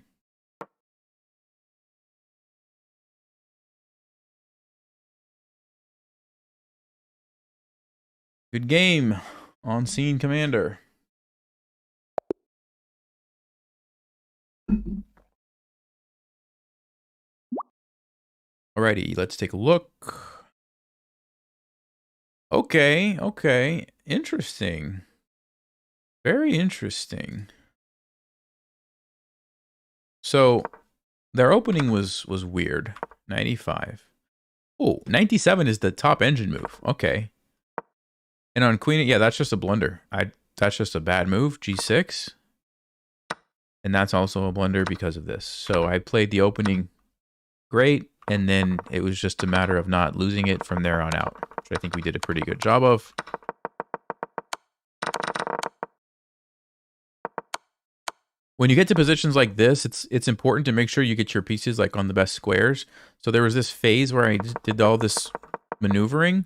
Good game, on scene commander. Alrighty, let's take a look. Okay, okay, interesting. Very interesting. So their opening was weird. 95. Oh, 97 is the top engine move. Okay. And on queen, yeah, that's just a blunder. That's just a bad move. G6. And that's also a blunder because of this. So I played the opening great, and then it was just a matter of not losing it from there on out, which I think we did a pretty good job of. When you get to positions like this, it's important to make sure you get your pieces like on the best squares. So there was this phase where I did all this maneuvering,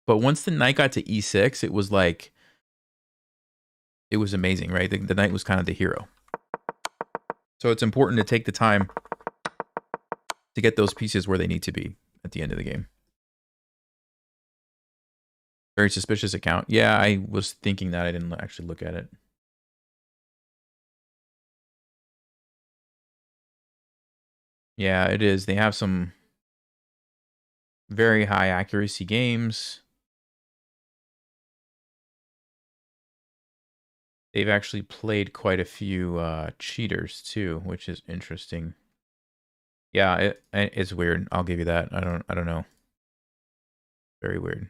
but once the knight got to e6, it was like, it was amazing, right? The knight was kind of the hero. So it's important to take the time to get those pieces where they need to be at the end of the game. Very suspicious account. Yeah, I was thinking that. I didn't actually look at it. Yeah, it is. They have some very high accuracy games. They've actually played quite a few cheaters too, which is interesting. Yeah, it's weird. I'll give you that. I don't know. Very weird.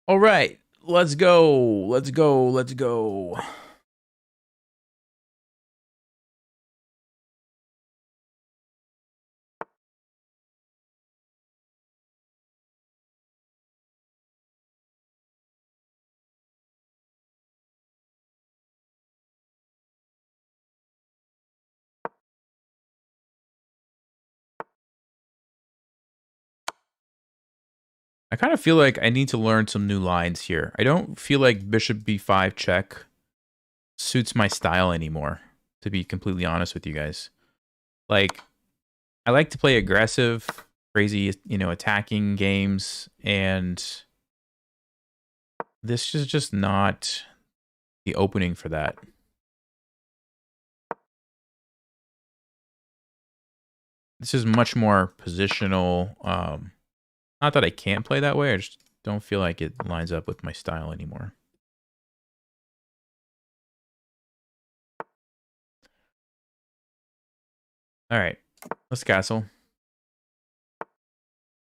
All right, let's go. Let's go. Let's go. I kind of feel like I need to learn some new lines here. I don't feel like bishop b5 check suits my style anymore, to be completely honest with you guys. Like, I like to play aggressive, crazy, attacking games, and this is just not the opening for that. This is much more positional. Not that I can't play that way. I just don't feel like it lines up with my style anymore. All right, let's castle.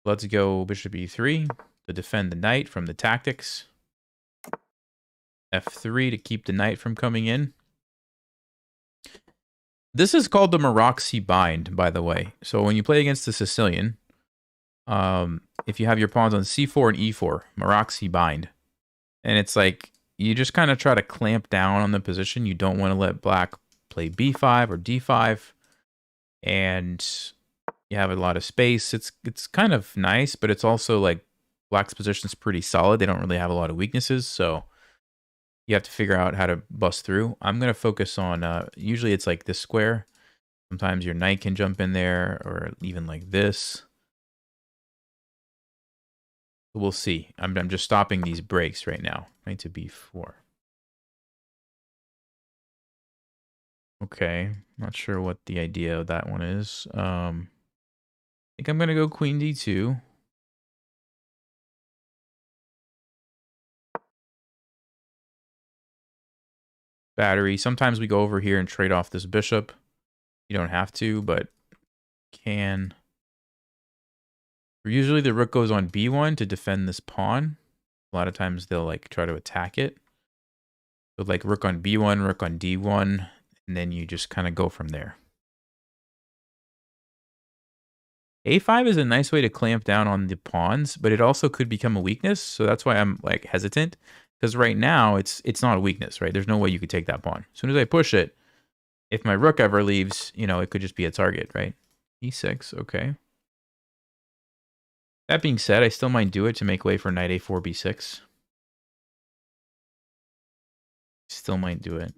Let's go bishop e3 to defend the knight from the tactics. f3 to keep the knight from coming in. This is called the Maroczy bind, by the way. So when you play against the Sicilian, if you have your pawns on c4 and e4, Maroczy bind. And it's like, you just kind of try to clamp down on the position. You don't want to let black play b5 or d5. And you have a lot of space. It's kind of nice, but it's also like black's position is pretty solid. They don't really have a lot of weaknesses, so you have to figure out how to bust through. I'm going to focus on, usually it's like this square. Sometimes your knight can jump in there, or even like this. We'll see. I'm just stopping these breaks right now. Knight to b4. Okay, not sure what the idea of that one is. I think I'm going to go queen d2. Battery. Sometimes we go over here and trade off this bishop. You don't have to, but can. Usually the rook goes on b1 to defend this pawn. A lot of times they'll like try to attack it. So like rook on b1, rook on d1, and then you just kind of go from there. a5 is a nice way to clamp down on the pawns, but it also could become a weakness. So that's why I'm like hesitant, because right now it's not a weakness, right? There's no way you could take that pawn. As soon as I push it, if my rook ever leaves, you know, it could just be a target, right? e6, okay. That being said, I still might do it to make way for knight a4, b6. Still might do it.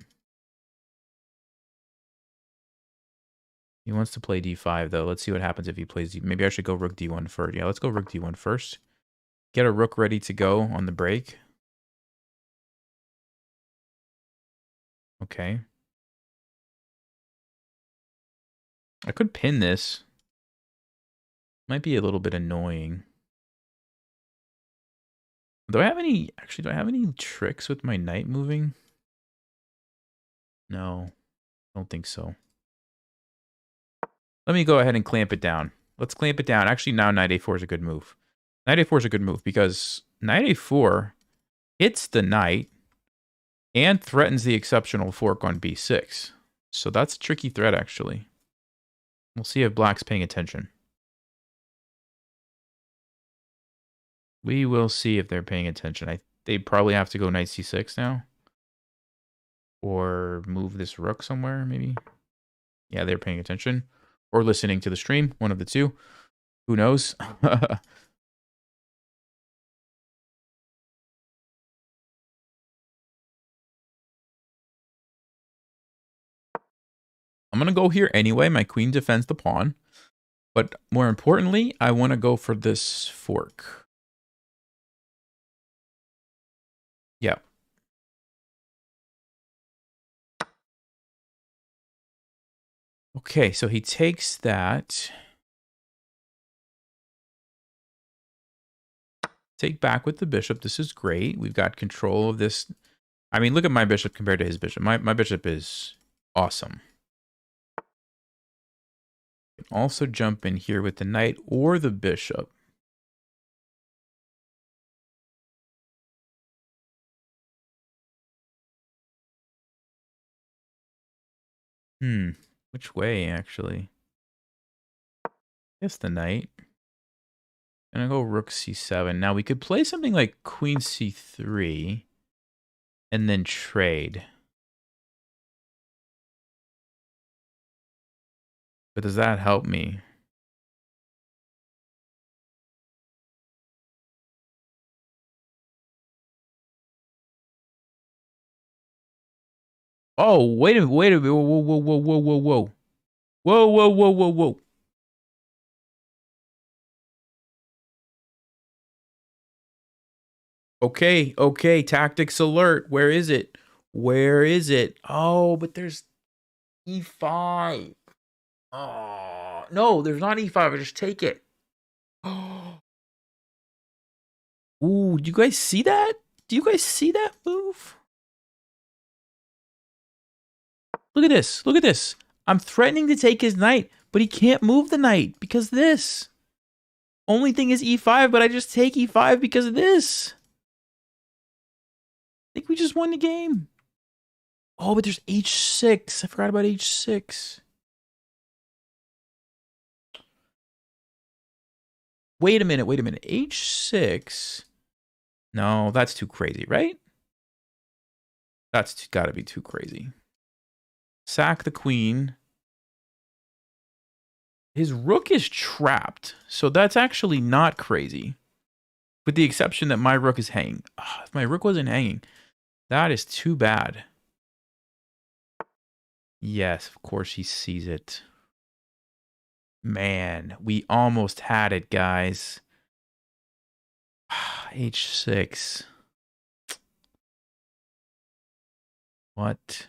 He wants to play d5, though. Let's see what happens if he plays d. Maybe I should go rook d1 first. Yeah, let's go rook d1 first. Get a rook ready to go on the break. Okay. I could pin this. Might be a little bit annoying. Do I have any... Actually, do I have any tricks with my knight moving? No. I don't think so. Let me go ahead and clamp it down. Let's clamp it down. Actually, now knight a4 is a good move. Knight a4 is a good move because knight a4 hits the knight and threatens the exceptional fork on b6. So that's a tricky threat, actually. We'll see if black's paying attention. We will see if they're paying attention. They probably have to go knight c6 now. Or move this rook somewhere, maybe. Yeah, they're paying attention. Or listening to the stream, one of the two. Who knows? I'm going to go here anyway. My queen defends the pawn. But more importantly, I want to go for this fork. Yeah. Okay, so he takes that. Take back with the bishop. This is great. We've got control of this. I mean, look at my bishop compared to his bishop. My bishop is awesome. You can also jump in here with the knight or the bishop. Which way, actually? I guess the knight. And I go rook c7. Now, we could play something like queen c3 and then trade. But does that help me? Oh, wait a minute. Whoa, whoa, whoa, whoa, whoa, whoa, whoa. Whoa, whoa, whoa, whoa, whoa. Okay, okay, tactics alert. Where is it? Where is it? Oh, but there's e5. Oh, No, there's not e5. I just take it. Ooh, do you guys see that? Do you guys see that move? Look at this. Look at this. I'm threatening to take his knight, but he can't move the knight because of this. Only thing is e5, but I just take e5 because of this. I think we just won the game. Oh, but there's h6. I forgot about h6. Wait a minute. Wait a minute. h6. No, that's too crazy, right? That's got to be too crazy. Sack the queen. His rook is trapped, so that's actually not crazy. With the exception that my rook is hanging. Oh, if my rook wasn't hanging, that is too bad. Yes, of course he sees it. Man, we almost had it, guys. h6. What?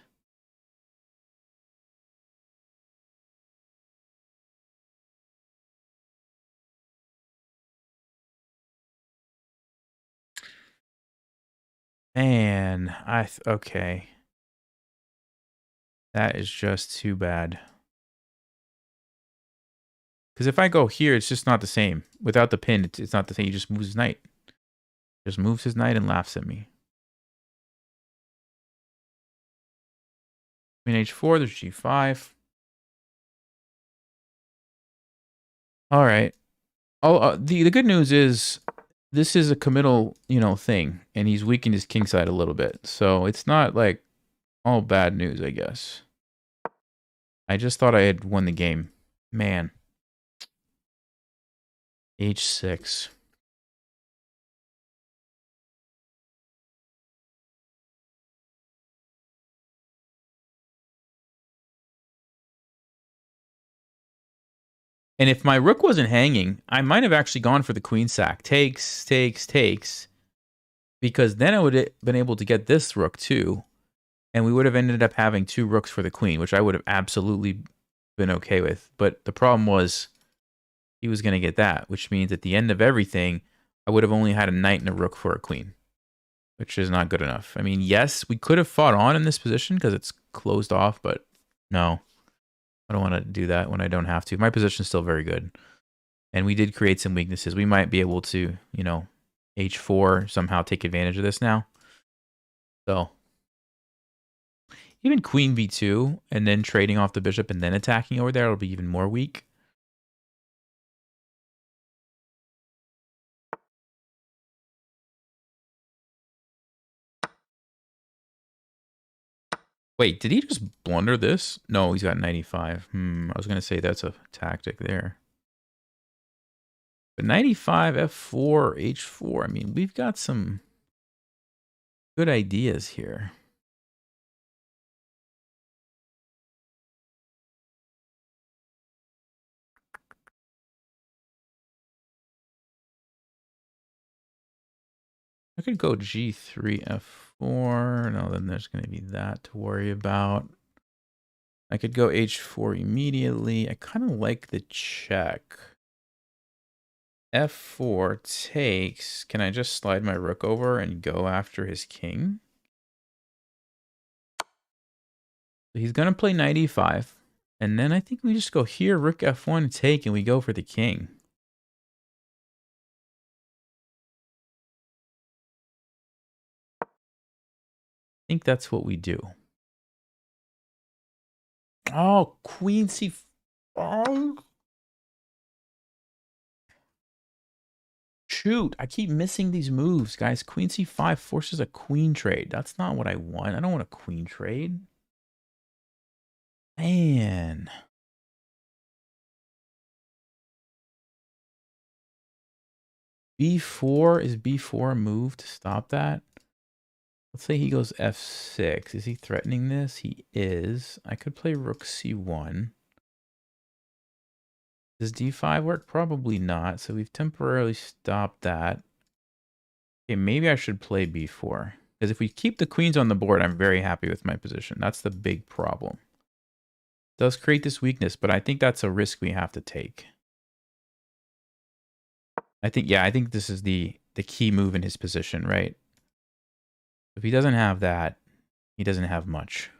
Man, okay. That is just too bad. Because if I go here, it's just not the same. Without the pin, it's not the same. He just moves his knight. Just moves his knight and laughs at me. Queen h4, there's g5. All right. Oh, the good news is this is a committal, thing, and he's weakened his king side a little bit. So it's not like all bad news, I guess. I just thought I had won the game. Man. h6. And if my rook wasn't hanging, I might have actually gone for the queen sack. Takes, takes, takes. Because then I would have been able to get this rook too. And we would have ended up having 2 rooks for the queen, which I would have absolutely been okay with. But the problem was he was going to get that, which means at the end of everything, I would have only had a knight and a rook for a queen, which is not good enough. I mean, yes, we could have fought on in this position because it's closed off, but no. I don't want to do that when I don't have to. My position's still very good. And we did create some weaknesses. We might be able to, h4, somehow take advantage of this now. So, even queen b2, and then trading off the bishop and then attacking over there, it'll be even more weak. Wait, did he just blunder this? No, he's got 95. I was going to say that's a tactic there. But 95, f4, h4. I mean, we've got some good ideas here. I could go g3, f4. No, then there's going to be that to worry about. I could go h4 immediately. I kind of like the check. f4 takes. Can I just slide my rook over and go after his king? He's going to play knight e5. And then I think we just go here, rook f1, take, and we go for the king. I think that's what we do. Oh, queen c5. Shoot, I keep missing these moves, guys. Queen c5 forces a queen trade. That's not what I want. I don't want a queen trade. Man. b4, is b4 a move to stop that? Let's say he goes f6. Is he threatening this? He is. I could play rook c1. Does d5 work? Probably not. So we've temporarily stopped that. Okay, maybe I should play b4. Because if we keep the queens on the board, I'm very happy with my position. That's the big problem. does create this weakness, but I think that's a risk we have to take. I think this is the key move in his position, right? If he doesn't have that, he doesn't have much.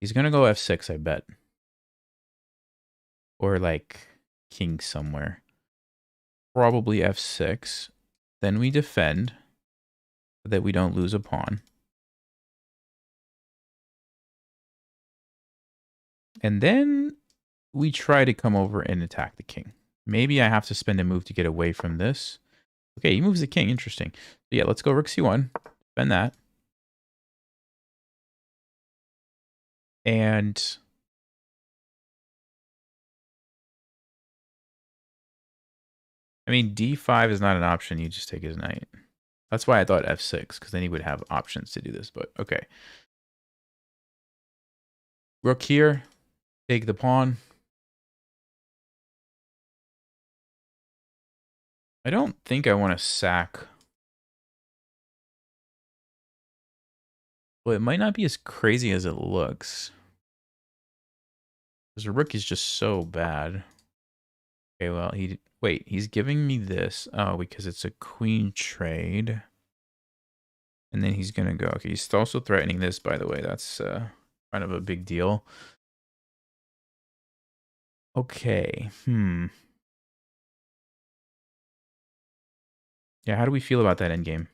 He's going to go f6, I bet. Or like king somewhere. Probably f6. Then we defend so that we don't lose a pawn. And then we try to come over and attack the king. Maybe I have to spend a move to get away from this. Okay, he moves the king. Interesting. So yeah, let's go rook c1. Defend that. And I mean, d5 is not an option. You just take his knight. That's why I thought f6, because then he would have options to do this. But okay. Rook here. Take the pawn. I don't think I want to sack. Well, it might not be as crazy as it looks. Because the rook is just so bad. Okay, well, wait, he's giving me this. Oh, because it's a queen trade. And then he's going to go. Okay, he's also threatening this, by the way. That's kind of a big deal. Okay, Yeah, how do we feel about that endgame?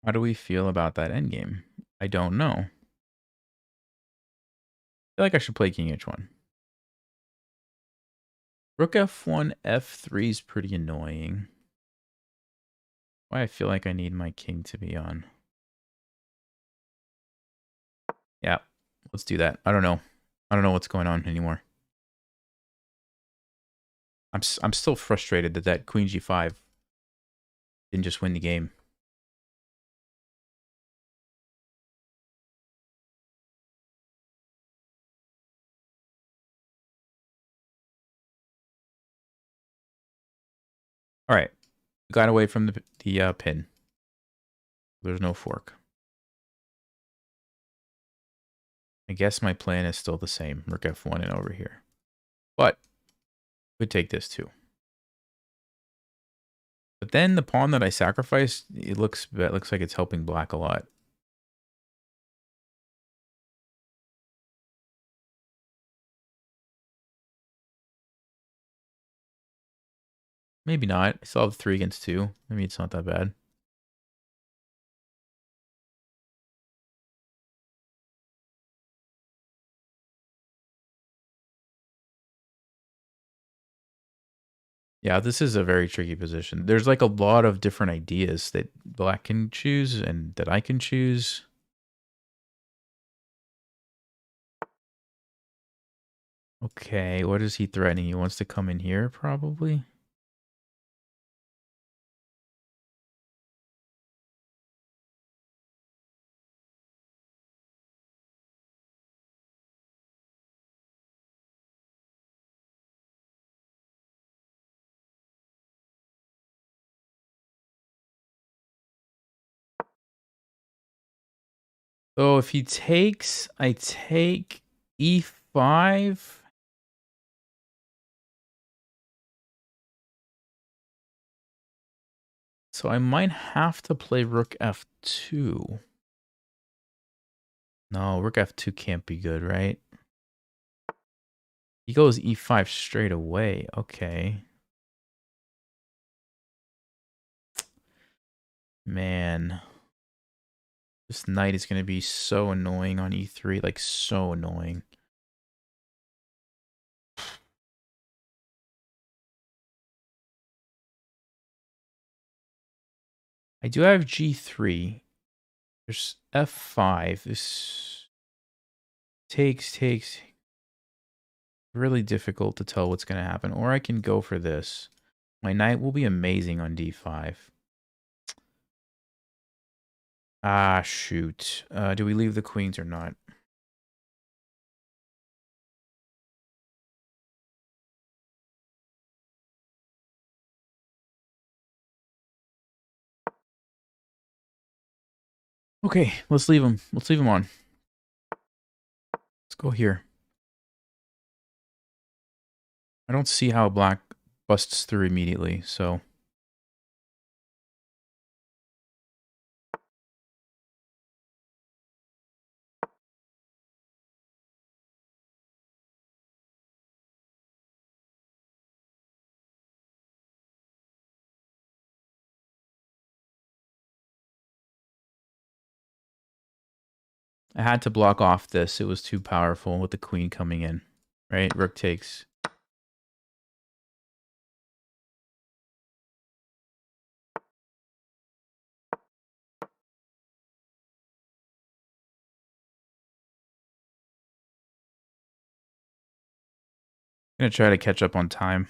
How do we feel about that endgame? I don't know. I feel like I should play king h1. Rook f1, f3 is pretty annoying. Why I feel like I need my king to be on. Yeah, let's do that. I don't know. I don't know what's going on anymore. I'm still frustrated that queen g5 didn't just win the game. All right, got away from the pin. There's no fork. I guess my plan is still the same. Rook f1 and over here. But we take this too. But then the pawn that I sacrificed, it looks like it's helping black a lot. Maybe not. I still have 3 against 2. Maybe it's not that bad. Yeah, this is a very tricky position. There's like a lot of different ideas that black can choose and that I can choose. Okay, what is he threatening? He wants to come in here, probably. So if he takes, I take e5. So I might have to play rook f2. No, rook f2 can't be good, right? He goes e5 straight away. Okay. Man. This knight is going to be so annoying on e3. Like, so annoying. I do have g3. There's f5. This takes. Really difficult to tell what's going to happen. Or I can go for this. My knight will be amazing on d5. Ah, shoot. Do we leave the queens or not? Okay, let's leave them. Let's leave them on. Let's go here. I don't see how black busts through immediately, so... I had to block off this. It was too powerful with the queen coming in. Right? Rook takes. I'm gonna try to catch up on time.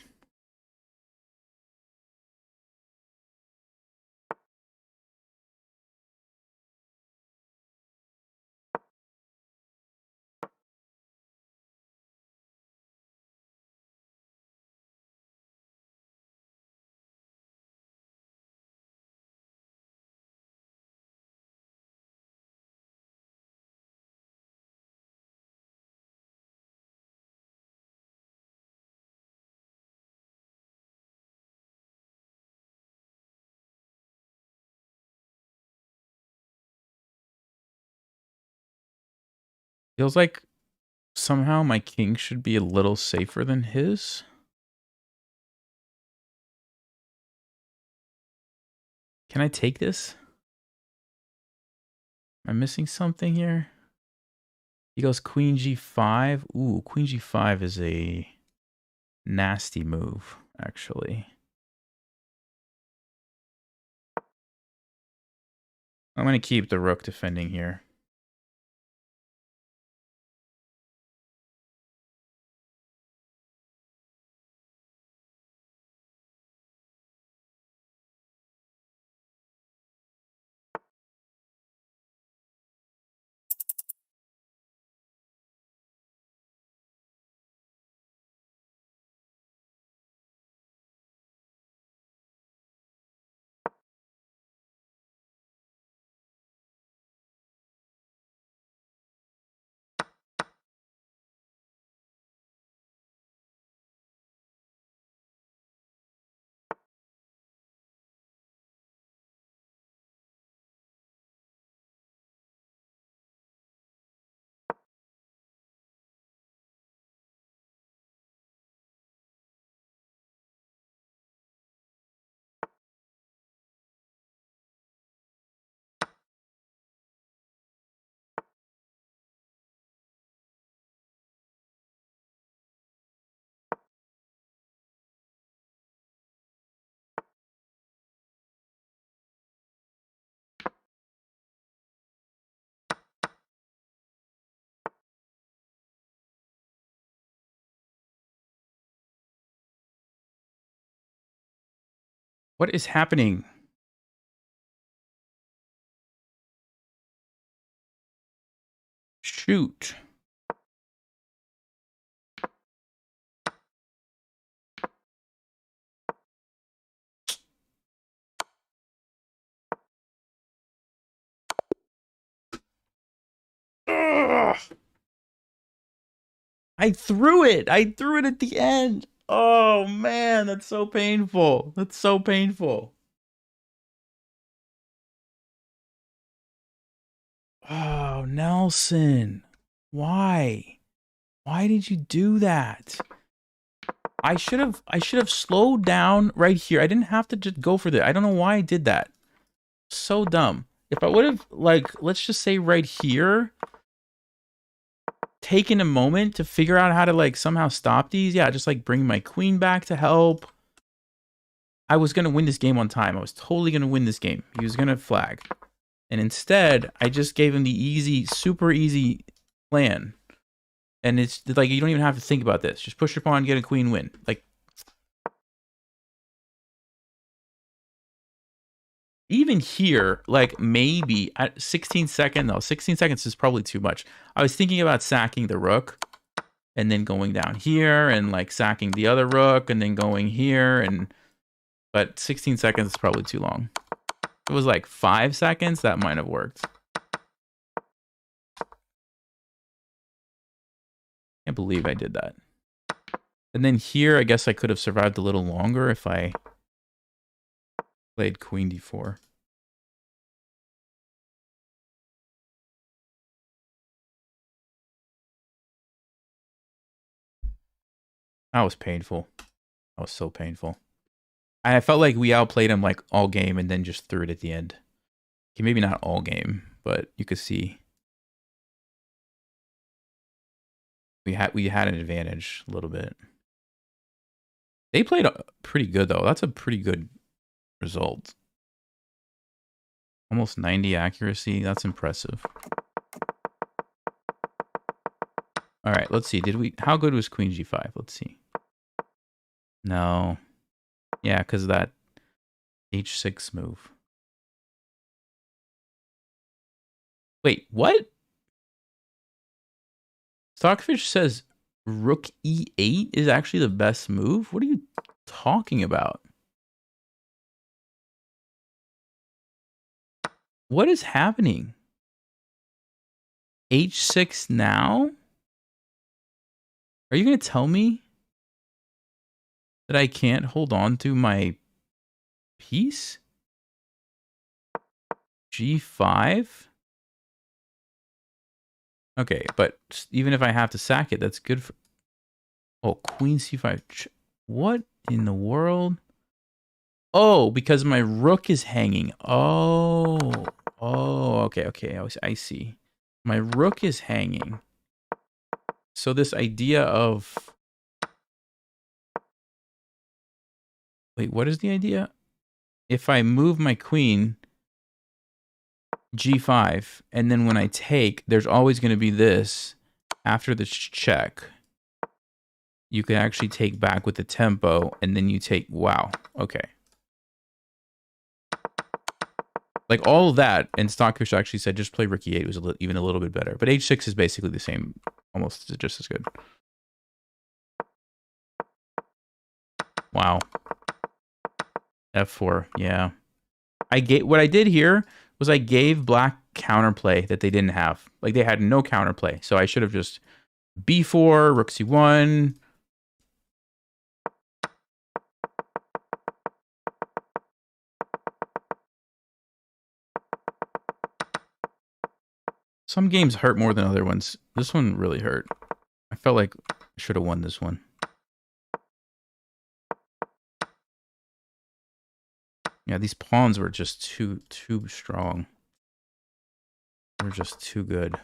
Feels like somehow my king should be a little safer than his. Can I take this? Am I missing something here? He goes queen g5. Ooh, queen g5 is a nasty move, actually. I'm going to keep the rook defending here. What is happening? Shoot. Ugh. I threw it. I threw it at the end. Oh, man. That's so painful. That's so painful. Oh, Nelson. Why? Why did you do that? I should have slowed down right here. I didn't have to just go for that. I don't know why I did that. So dumb. If I would have, like, let's just say right here, taken a moment to figure out how to, like, somehow stop these. Yeah, just, like, bring my queen back to help. I was going to win this game on time. I was totally going to win this game. He was going to flag. And instead, I just gave him the easy, super easy plan. And it's, like, you don't even have to think about this. Just push your pawn, get a queen, win. Like, even here, like maybe at 16 seconds, no, 16 seconds is probably too much. I was thinking about sacking the rook and then going down here and like sacking the other rook and then going here but 16 seconds is probably too long. If it was like 5 seconds, that might have worked. Can't believe I did that. And then here, I guess I could have survived a little longer if I played queen d4. That was painful. That was so painful. I felt like we outplayed him like all game and then just threw it at the end. Okay, maybe not all game, but you could see we had an advantage a little bit. They played pretty good though. That's a pretty good result. Almost 90 accuracy. That's impressive. All right, let's see. How good was queen g5? Let's see. No. Yeah, because of that h6 move. Wait, what? Stockfish says rook e8 is actually the best move? What are you talking about? What is happening? h6 now? Are you going to tell me that I can't hold on to my piece? g5? Okay, but even if I have to sack it, that's good for... Oh, queen c5. What in the world? Oh, because my rook is hanging. Oh, okay. I see. My rook is hanging. So this idea of... Wait, what is the idea? If I move my queen g5, and then when I take, there's always going to be this after the check. You can actually take back with the tempo, and then you take... Wow, okay. Like all of that, and Stockfish actually said just play rook e8 was even a little bit better. But h6 is basically the same, almost just as good. Wow. f4, yeah. What I did here was I gave black counterplay that they didn't have. Like they had no counterplay. So I should have just b4, rook c1. Some games hurt more than other ones. This one really hurt. I felt like I should have won this one. Yeah, these pawns were just too strong. They're just too good.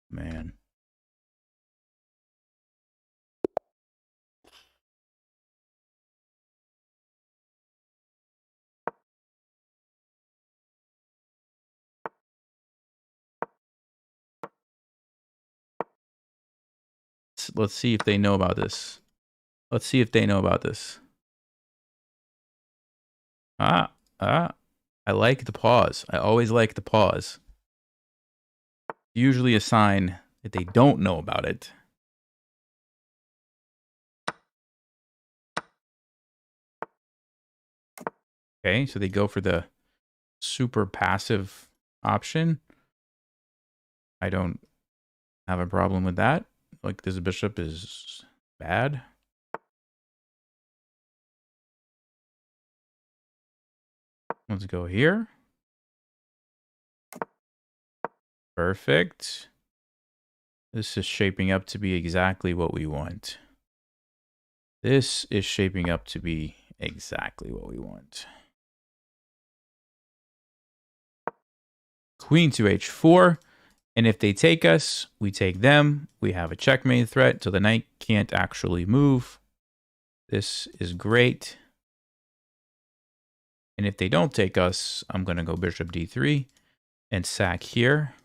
Man. Let's see if they know about this. Let's see if they know about this. I like the pause. I always like the pause. Usually a sign that they don't know about it. Okay, so they go for the super passive option. I don't have a problem with that. Like this bishop is bad. Let's go here. Perfect. This is shaping up to be exactly what we want. This is shaping up to be exactly what we want. Queen to h4. And if they take us, we take them. We have a checkmate threat, so the knight can't actually move. This is great. And if they don't take us, I'm going to go bishop d3 and sack here.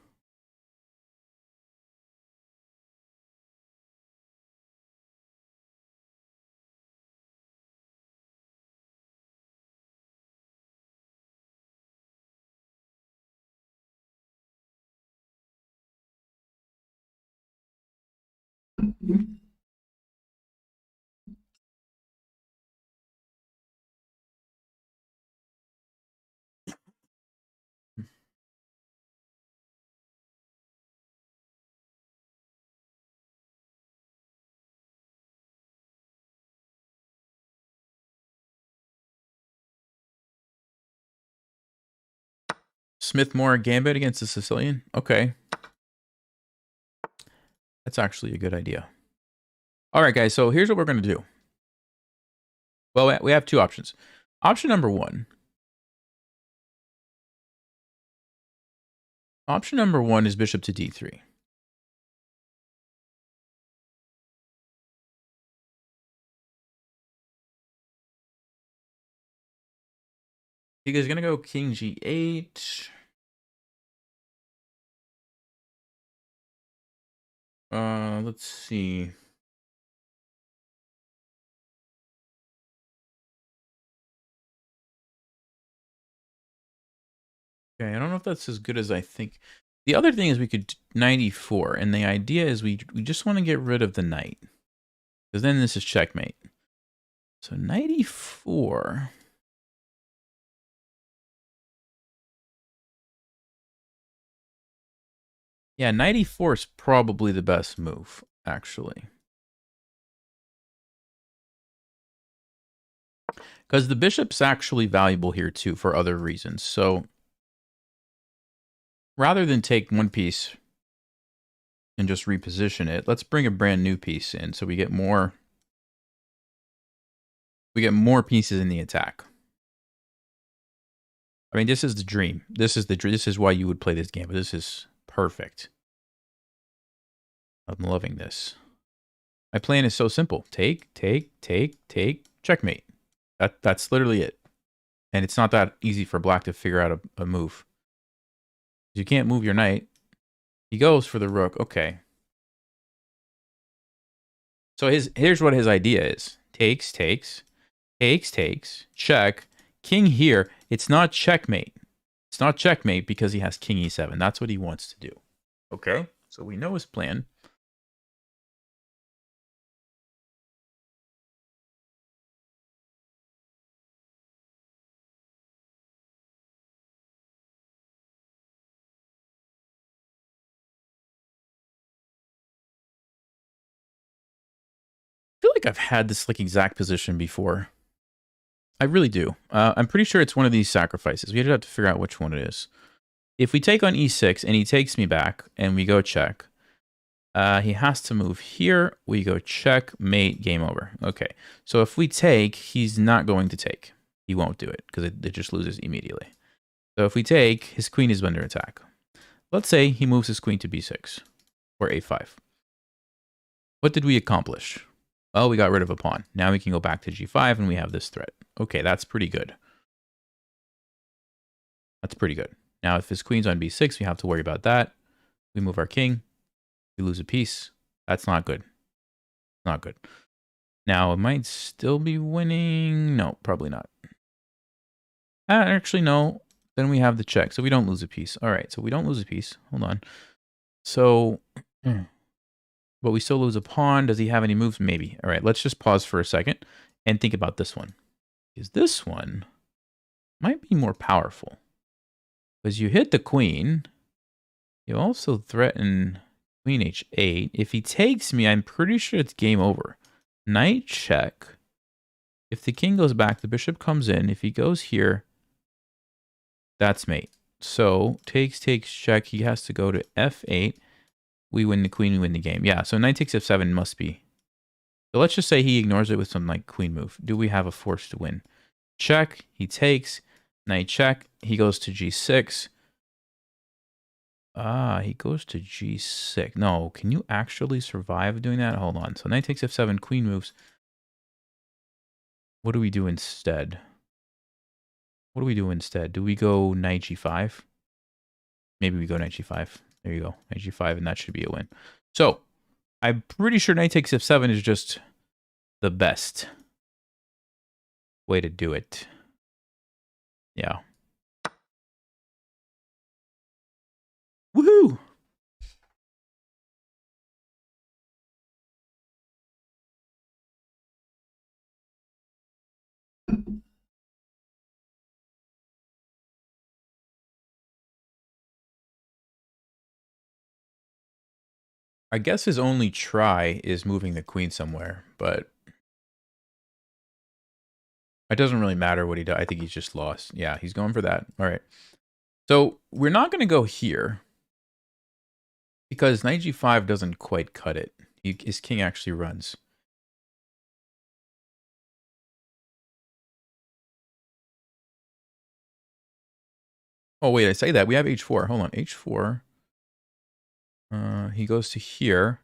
Smith-Morra Gambit against the Sicilian. Okay. That's actually a good idea. All right, guys. So here's what we're going to do. Well, we have two options. Option number one. Option number one is bishop to d3. You guys are going to go king g8. Let's see. Okay, I don't know if that's as good as I think. The other thing is we could knight e4, and the idea is we just want to get rid of the knight. Because then this is checkmate. So knight e4. Yeah, knight e4 is probably the best move, actually. Because the bishop's actually valuable here, too, for other reasons. So rather than take one piece and just reposition it, let's bring a brand new piece in so we get more pieces in the attack. I mean, this is the dream. This is why you would play this game, but this is perfect. I'm loving this. My plan is so simple. Take, checkmate. That's literally it. And it's not that easy for black to figure out a move. You can't move your knight. He goes for the rook. Okay. So here's what his idea is. Takes, check. King here. It's not checkmate. It's not checkmate because he has king e7. That's what he wants to do. Okay? So we know his plan. I feel like I've had this like exact position before. I really do. I'm pretty sure it's one of these sacrifices. We have to figure out which one it is. If we take on e6 and he takes me back and we go check, he has to move here. We go check, mate, game over. Okay. So if we take, he's not going to take. He won't do it because it just loses immediately. So if we take, his queen is under attack. Let's say he moves his queen to b6 or a5. What did we accomplish? Well, we got rid of a pawn. Now we can go back to g5 and we have this threat. Okay, that's pretty good. That's pretty good. Now, if his queen's on b6, we have to worry about that. We move our king. We lose a piece. That's not good. Not good. Now, it might still be winning. No, probably not. Actually, no. Then we have the check. So we don't lose a piece. All right, so we don't lose a piece. Hold on. So, but we still lose a pawn. Does he have any moves? Maybe. All right, let's just pause for a second and think about this one. Because this one might be more powerful. Because you hit the queen. You also threaten queen h8. If he takes me, I'm pretty sure it's game over. Knight check. If the king goes back, the bishop comes in. If he goes here, that's mate. So takes, check. He has to go to f8. We win the queen, we win the game. Yeah, so knight takes f7 must be. So let's just say he ignores it with some like queen move. Do we have a force to win? Check. He takes. Knight check. He goes to g6. He goes to g6. No, can you actually survive doing that? Hold on. So knight takes f7, queen moves. What do we do instead? What do we do instead? Do we go knight g5? Maybe we go knight g5. There you go. Knight g5, and that should be a win. So, I'm pretty sure knight takes f7 is just the best way to do it. Yeah. Woohoo! I guess his only try is moving the queen somewhere, but it doesn't really matter what he does. I think he's just lost. Yeah, he's going for that. All right. So we're not going to go here because knight g5 doesn't quite cut it. His king actually runs. Oh, wait, I say that. We have h4. Hold on. h4. He goes to here.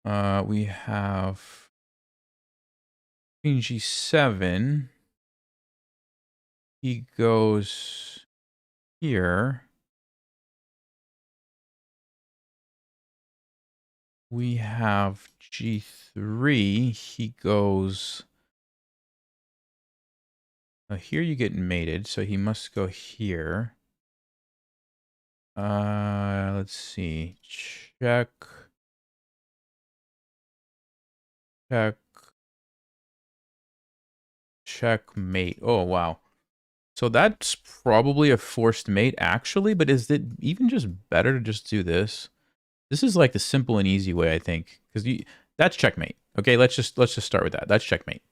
We have queen g7. He goes here. We have g3. He goes... here you get mated, so he must go here. Let's see. Check. Check. Checkmate. Oh, wow. So that's probably a forced mate, actually, but is it even just better to just do this? This is like the simple and easy way, I think, because that's checkmate. Okay, let's just start with that. That's checkmate.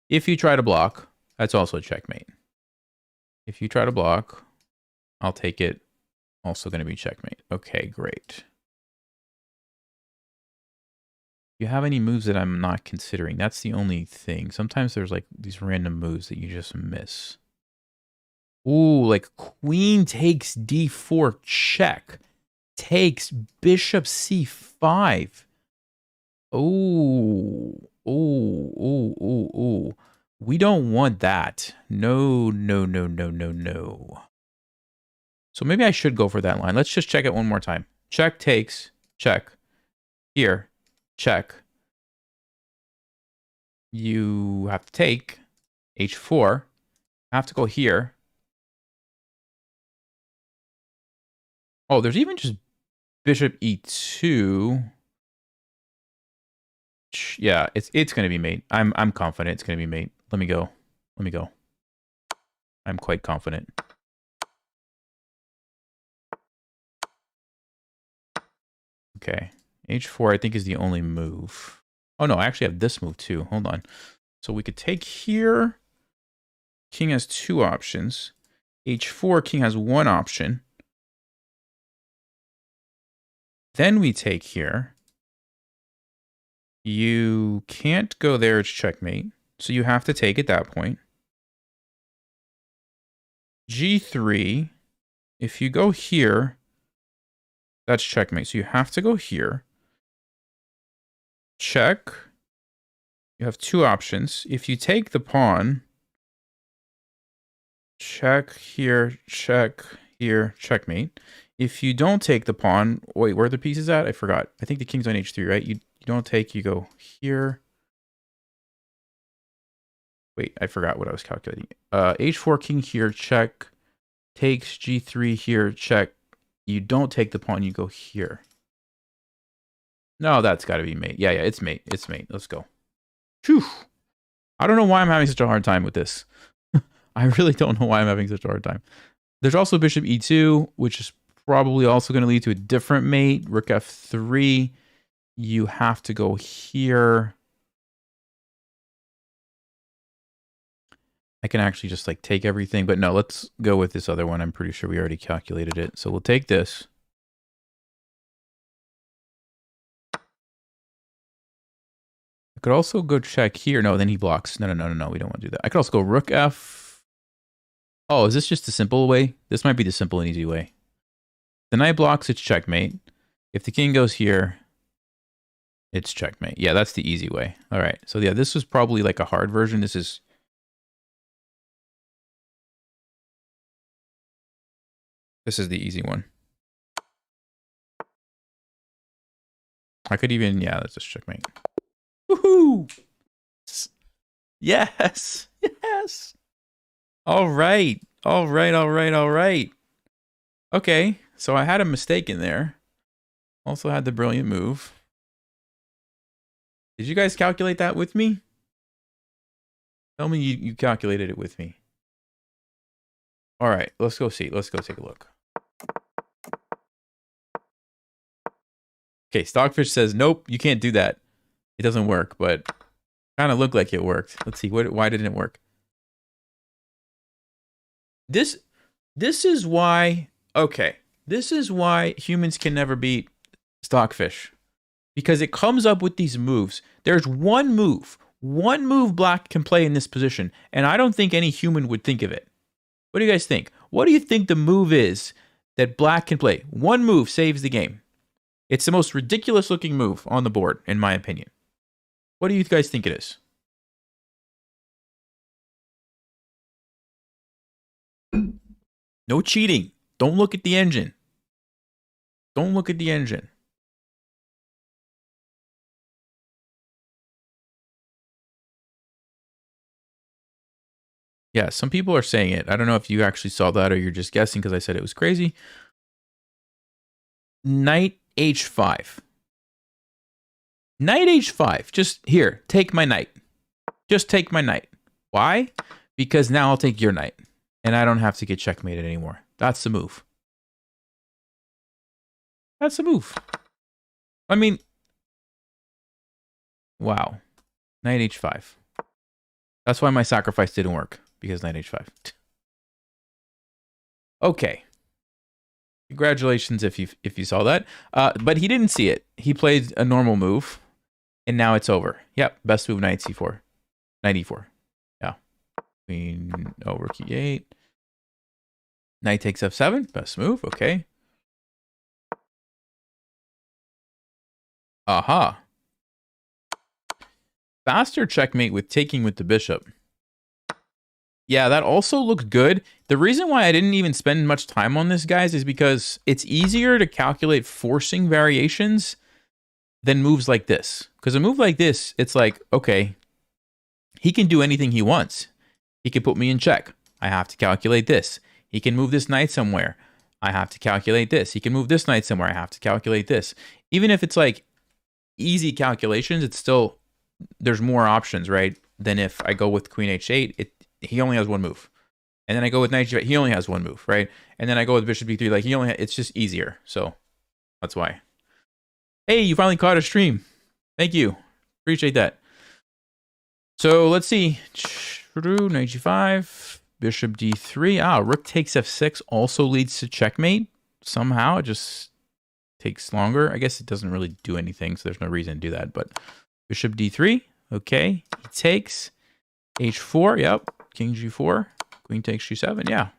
If you try to block, that's also a checkmate. If you try to block, I'll take it. Also going to be checkmate. Okay, great. Do you have any moves that I'm not considering? That's the only thing. Sometimes there's like these random moves that you just miss. Ooh, like queen takes d4 check. Takes bishop c5. Ooh. Ooh, ooh, ooh, ooh. We don't want that. No, no, no, no, no, no. So maybe I should go for that line. Let's just check it one more time. Check takes, check. Here, check. You have to take h4. I have to go here. Oh, there's even just bishop e2. Yeah, it's gonna be mate. I'm confident it's gonna be mate. Let me go. Let me go. I'm quite confident. Okay. h4 I think is the only move. Oh no, I actually have this move too. Hold on. So we could take here. King has two options. h4, king has one option. Then we take here. You can't go there, it's checkmate. So you have to take at that point. g3, if you go here, that's checkmate. So you have to go here. Check. You have two options. If you take the pawn, check here, checkmate. If you don't take the pawn, wait, where are the pieces at? I forgot. I think the king's on h3, right? You don't take, you go here. Wait, I forgot what I was calculating. h4, king here, check. Takes g3 here, check. You don't take the pawn, you go here. No, that's got to be mate. Yeah, it's mate. It's mate. Let's go. Phew. I don't know why I'm having such a hard time with this. I really don't know why I'm having such a hard time. There's also bishop e2, which is probably also going to lead to a different mate. Rook f3. You have to go here. I can actually just like take everything, but no, let's go with this other one. I'm pretty sure we already calculated it. So we'll take this. I could also go check here. No, then he blocks. No. We don't want to do that. I could also go rook f. Oh, is this just the simple way? This might be the simple and easy way. The knight blocks, it's checkmate. If the king goes here, it's checkmate. Yeah, that's the easy way. All right. So yeah, this was probably like a hard version. This is the easy one. I could even, yeah, that's just checkmate. Woohoo! Yes! Yes! All right. All right. Okay, so I had a mistake in there. Also had the brilliant move. Did you guys calculate that with me? Tell me you calculated it with me. All right, let's go see. Let's go take a look. Okay, Stockfish says, nope, you can't do that. It doesn't work, but kind of looked like it worked. Let's see, why didn't it work? This is why, okay, this is why humans can never beat Stockfish. Because it comes up with these moves. There's one move Black can play in this position, and I don't think any human would think of it. What do you guys think? What do you think the move is that Black can play? One move saves the game. It's the most ridiculous looking move on the board, in my opinion. What do you guys think it is? No cheating. Don't look at the engine. Don't look at the engine. Yeah, some people are saying it. I don't know if you actually saw that or you're just guessing because I said it was crazy. Knight h5. Knight h5. Just here, take my knight. Just take my knight. Why? Because now I'll take your knight. And I don't have to get checkmated anymore. That's the move. That's the move. I mean, wow. Knight h5. That's why my sacrifice didn't work. Because knight h5. Okay. Congratulations if you saw that. But he didn't see it. He played a normal move. And now it's over. Yep. Best move, knight c4. Knight e4. Yeah. Queen over e8. Knight takes f7. Best move. Okay. Aha. Faster checkmate with taking with the bishop. Yeah, that also looked good. The reason why I didn't even spend much time on this, guys, is because it's easier to calculate forcing variations than moves like this. Because a move like this, it's like, okay, he can do anything he wants. He can put me in check. I have to calculate this. He can move this knight somewhere. I have to calculate this. He can move this knight somewhere. I have to calculate this. Even if it's like easy calculations, it's still, there's more options, right? Than if I go with queen h8, he only has one move. And then I go with knight g5, he only has one move, right? And then I go with bishop d3, like it's just easier. So that's why. Hey, you finally caught a stream. Thank you. Appreciate that. So let's see. Knight g5, bishop d3. Ah, rook takes f6 also leads to checkmate. Somehow it just takes longer. I guess it doesn't really do anything, so there's no reason to do that. But bishop d3. Okay. He takes h4. Yep. King g4. Queen takes g7. Yeah.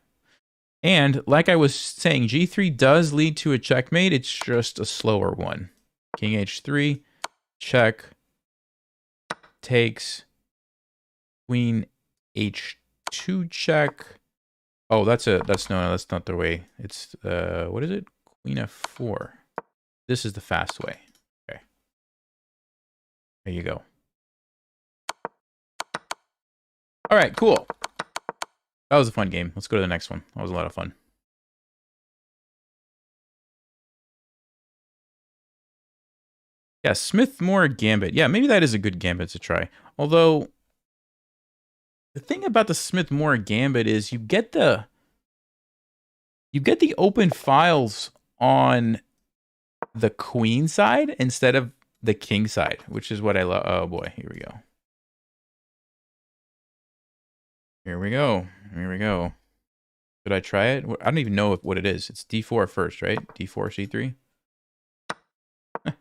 And like I was saying, g3 does lead to a checkmate. It's just a slower one. King h3. Check. Takes. Queen h2 check. Oh, that's not the way. It's what is it? Queen f4. This is the fast way. Okay. There you go. All right, cool. That was a fun game. Let's go to the next one. That was a lot of fun. Yeah, Smith-Morra Gambit. Yeah, maybe that is a good gambit to try. Although, the thing about the Smith-Morra Gambit is you get the open files on the queen side instead of the king side, which is what I love. Oh boy, here we go. Here we go. Here we go. Should I try it? I don't even know what it is. It's d4 first, right? d4,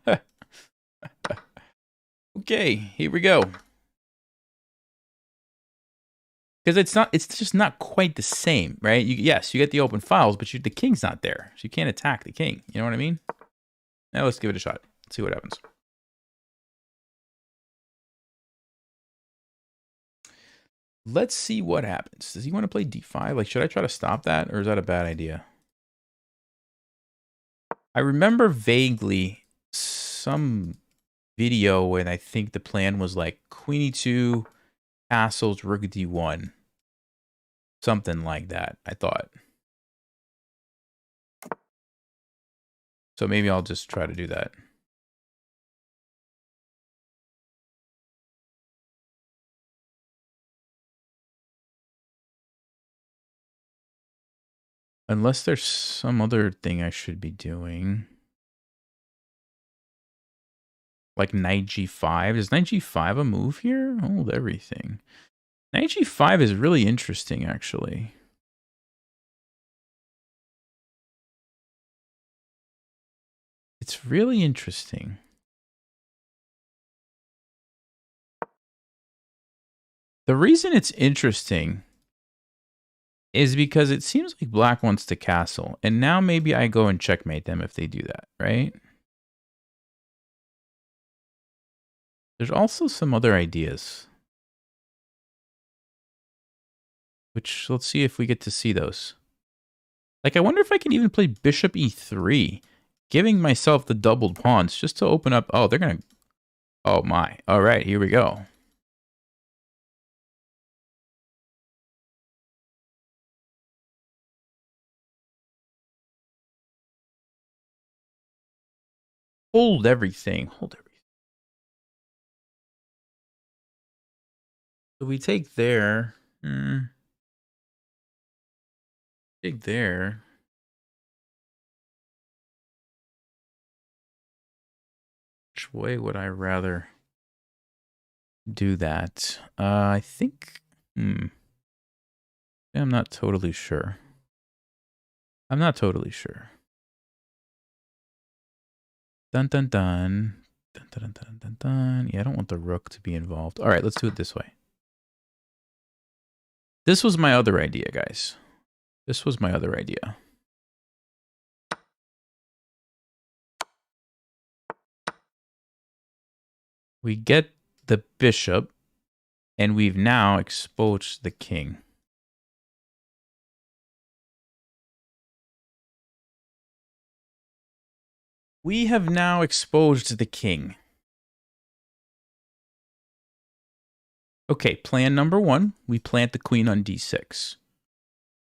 c3. Okay, here we go. Because it's just not quite the same, right? Yes, you get the open files, but the king's not there. So you can't attack the king. You know what I mean? Now let's give it a shot. Let's see what happens. Let's see what happens. Does he want to play d5? Like, should I try to stop that, or is that a bad idea? I remember vaguely some video when I think the plan was like queen e2, castles, rook d1. Something like that, I thought. So maybe I'll just try to do that. Unless there's some other thing I should be doing. like knight g5. Is knight g5 a move here? Hold everything. Knight g5 is really interesting, actually. It's really interesting. The reason it's interesting is because it seems like black wants to castle. And now maybe I go and checkmate them if they do that, right? There's also some other ideas. Which, let's see if we get to see those. Like, I wonder if I can even play bishop e3. Giving myself the doubled pawns just to open up. Oh, they're going to... Oh, my. All right, here we go. Hold everything. Hold everything. So we take there. Take there. Which way would I rather do that? I think... I'm not totally sure. I'm not totally sure. Dun dun dun. Dun dun dun dun dun. Yeah, I don't want the rook to be involved. All right, let's do it this way. This was my other idea, guys. This was my other idea. We get the bishop, and we've now exposed the king. We have now exposed the king. Okay, plan number one, we plant the queen on d6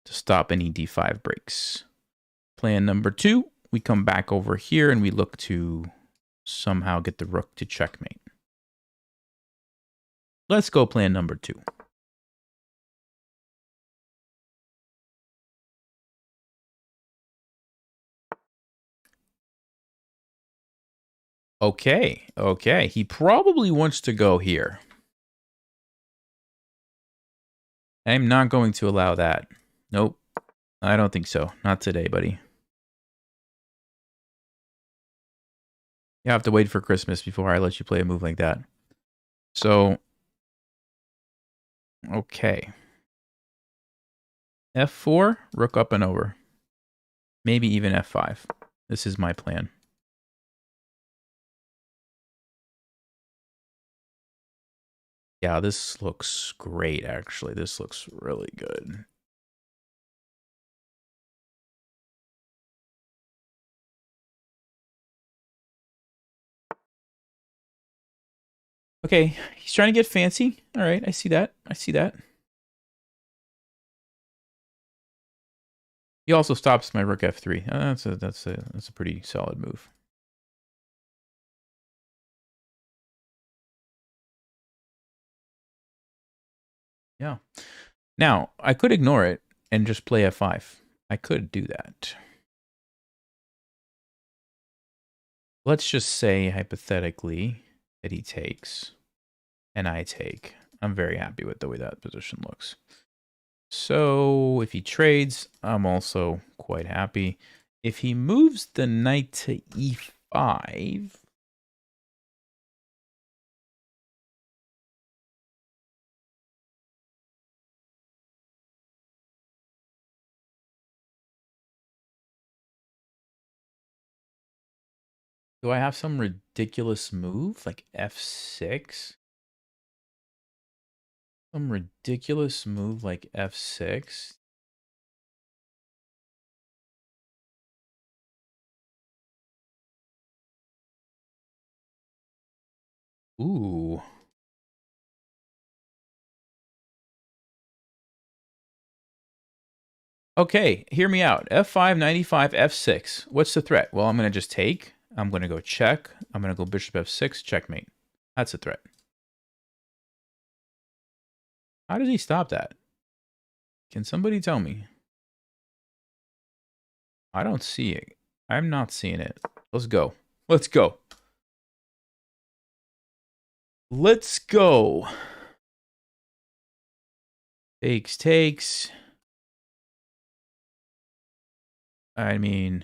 to stop any d5 breaks. Plan number two, we come back over here and we look to somehow get the rook to checkmate. Let's go plan number two. Okay, okay. He probably wants to go here. I'm not going to allow that. Nope. I don't think so. Not today, buddy. You have to wait for Christmas before I let you play a move like that. So, okay. F4, rook up and over. Maybe even F5. This is my plan. Yeah, this looks great, actually. This looks really good. Okay, he's trying to get fancy. All right, I see that. I see that. He also stops my rook f3. That's a pretty solid move. Yeah. Now, I could ignore it and just play f5. I could do that. Let's just say, hypothetically, that he takes and I take. I'm very happy with the way that position looks. So if he trades, I'm also quite happy. If he moves the knight to e5... Do I have some ridiculous move like f6? Some ridiculous move like f6? Ooh. Okay, hear me out. f5, 95, f6. What's the threat? Well, I'm going to just take. I'm going to go check. I'm going to go bishop f6, checkmate. That's a threat. How does he stop that? Can somebody tell me? I don't see it. I'm not seeing it. Let's go. Let's go. Let's go. Takes. I mean,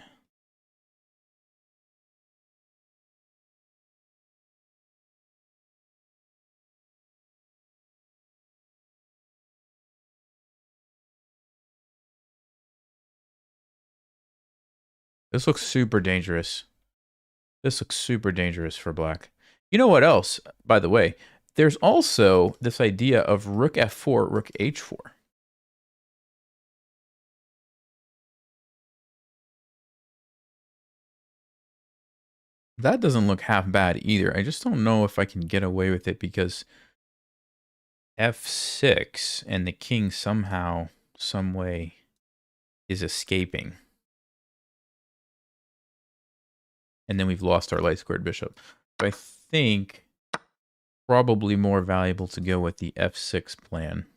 this looks super dangerous. This looks super dangerous for black. You know what else, by the way? There's also this idea of rook f4, rook h4. That doesn't look half bad either. I just don't know if I can get away with it because f6 and the king somehow, some way is escaping. And then we've lost our light squared bishop. So I think probably more valuable to go with the f6 plan.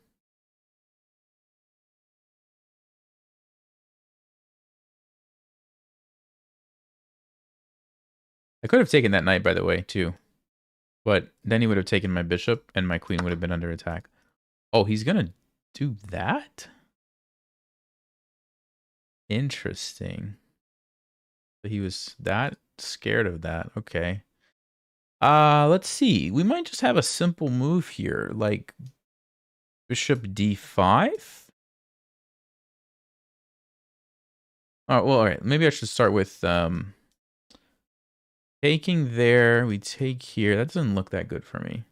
I could have taken that knight, by the way, too. But then he would have taken my bishop, and my queen would have been under attack. Oh, he's going to do that? Interesting. But he was that scared of that. Okay. Let's see. We might just have a simple move here, like bishop d5. Oh, well, all right. Maybe I should start with taking there. We take here. That doesn't look that good for me.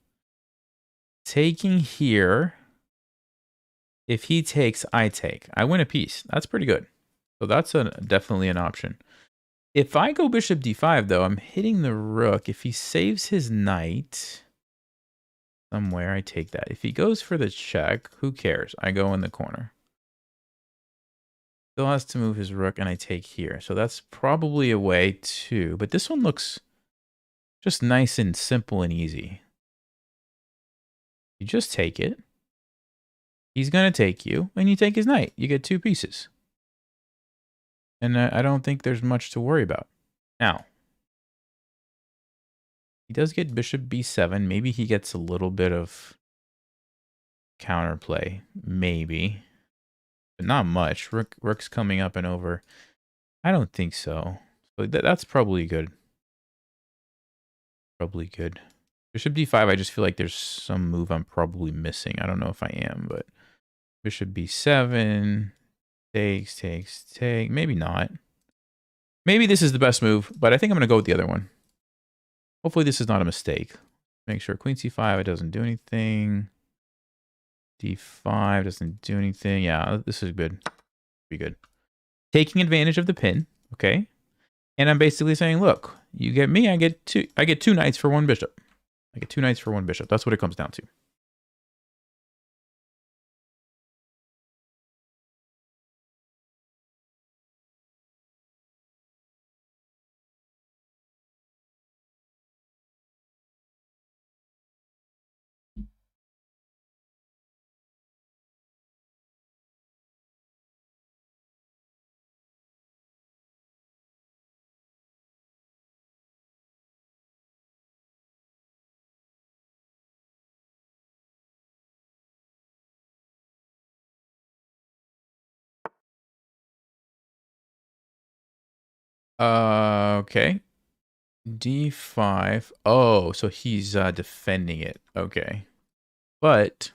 Taking here. If he takes, I take. I win a piece. That's pretty good. So that's definitely an option. If I go bishop d5, though, I'm hitting the rook. If he saves his knight somewhere, I take that. If he goes for the check, who cares? I go in the corner. Still has to move his rook, and I take here. So that's probably a way, too. But this one looks just nice and simple and easy. You just take it. He's going to take you, and you take his knight. You get 2 pieces. And I don't think there's much to worry about. Now, he does get bishop b7. Maybe he gets a little bit of counterplay. Maybe. But not much. Rook's coming up and over. I don't think so. So that's probably good. Probably good. Bishop d5, I just feel like there's some move I'm probably missing. I don't know if I am, but bishop b7. Takes. Maybe not. Maybe this is the best move, but I think I'm going to go with the other one. Hopefully this is not a mistake. Make sure queen c5, it doesn't do anything. d5 doesn't do anything. Yeah, this is good. Be good. Taking advantage of the pin, okay? And I'm basically saying, look, you get me, I get two knights for 1 bishop. I get 2 knights for 1 bishop. That's what it comes down to. Okay. d5. Oh, so he's defending it. Okay. But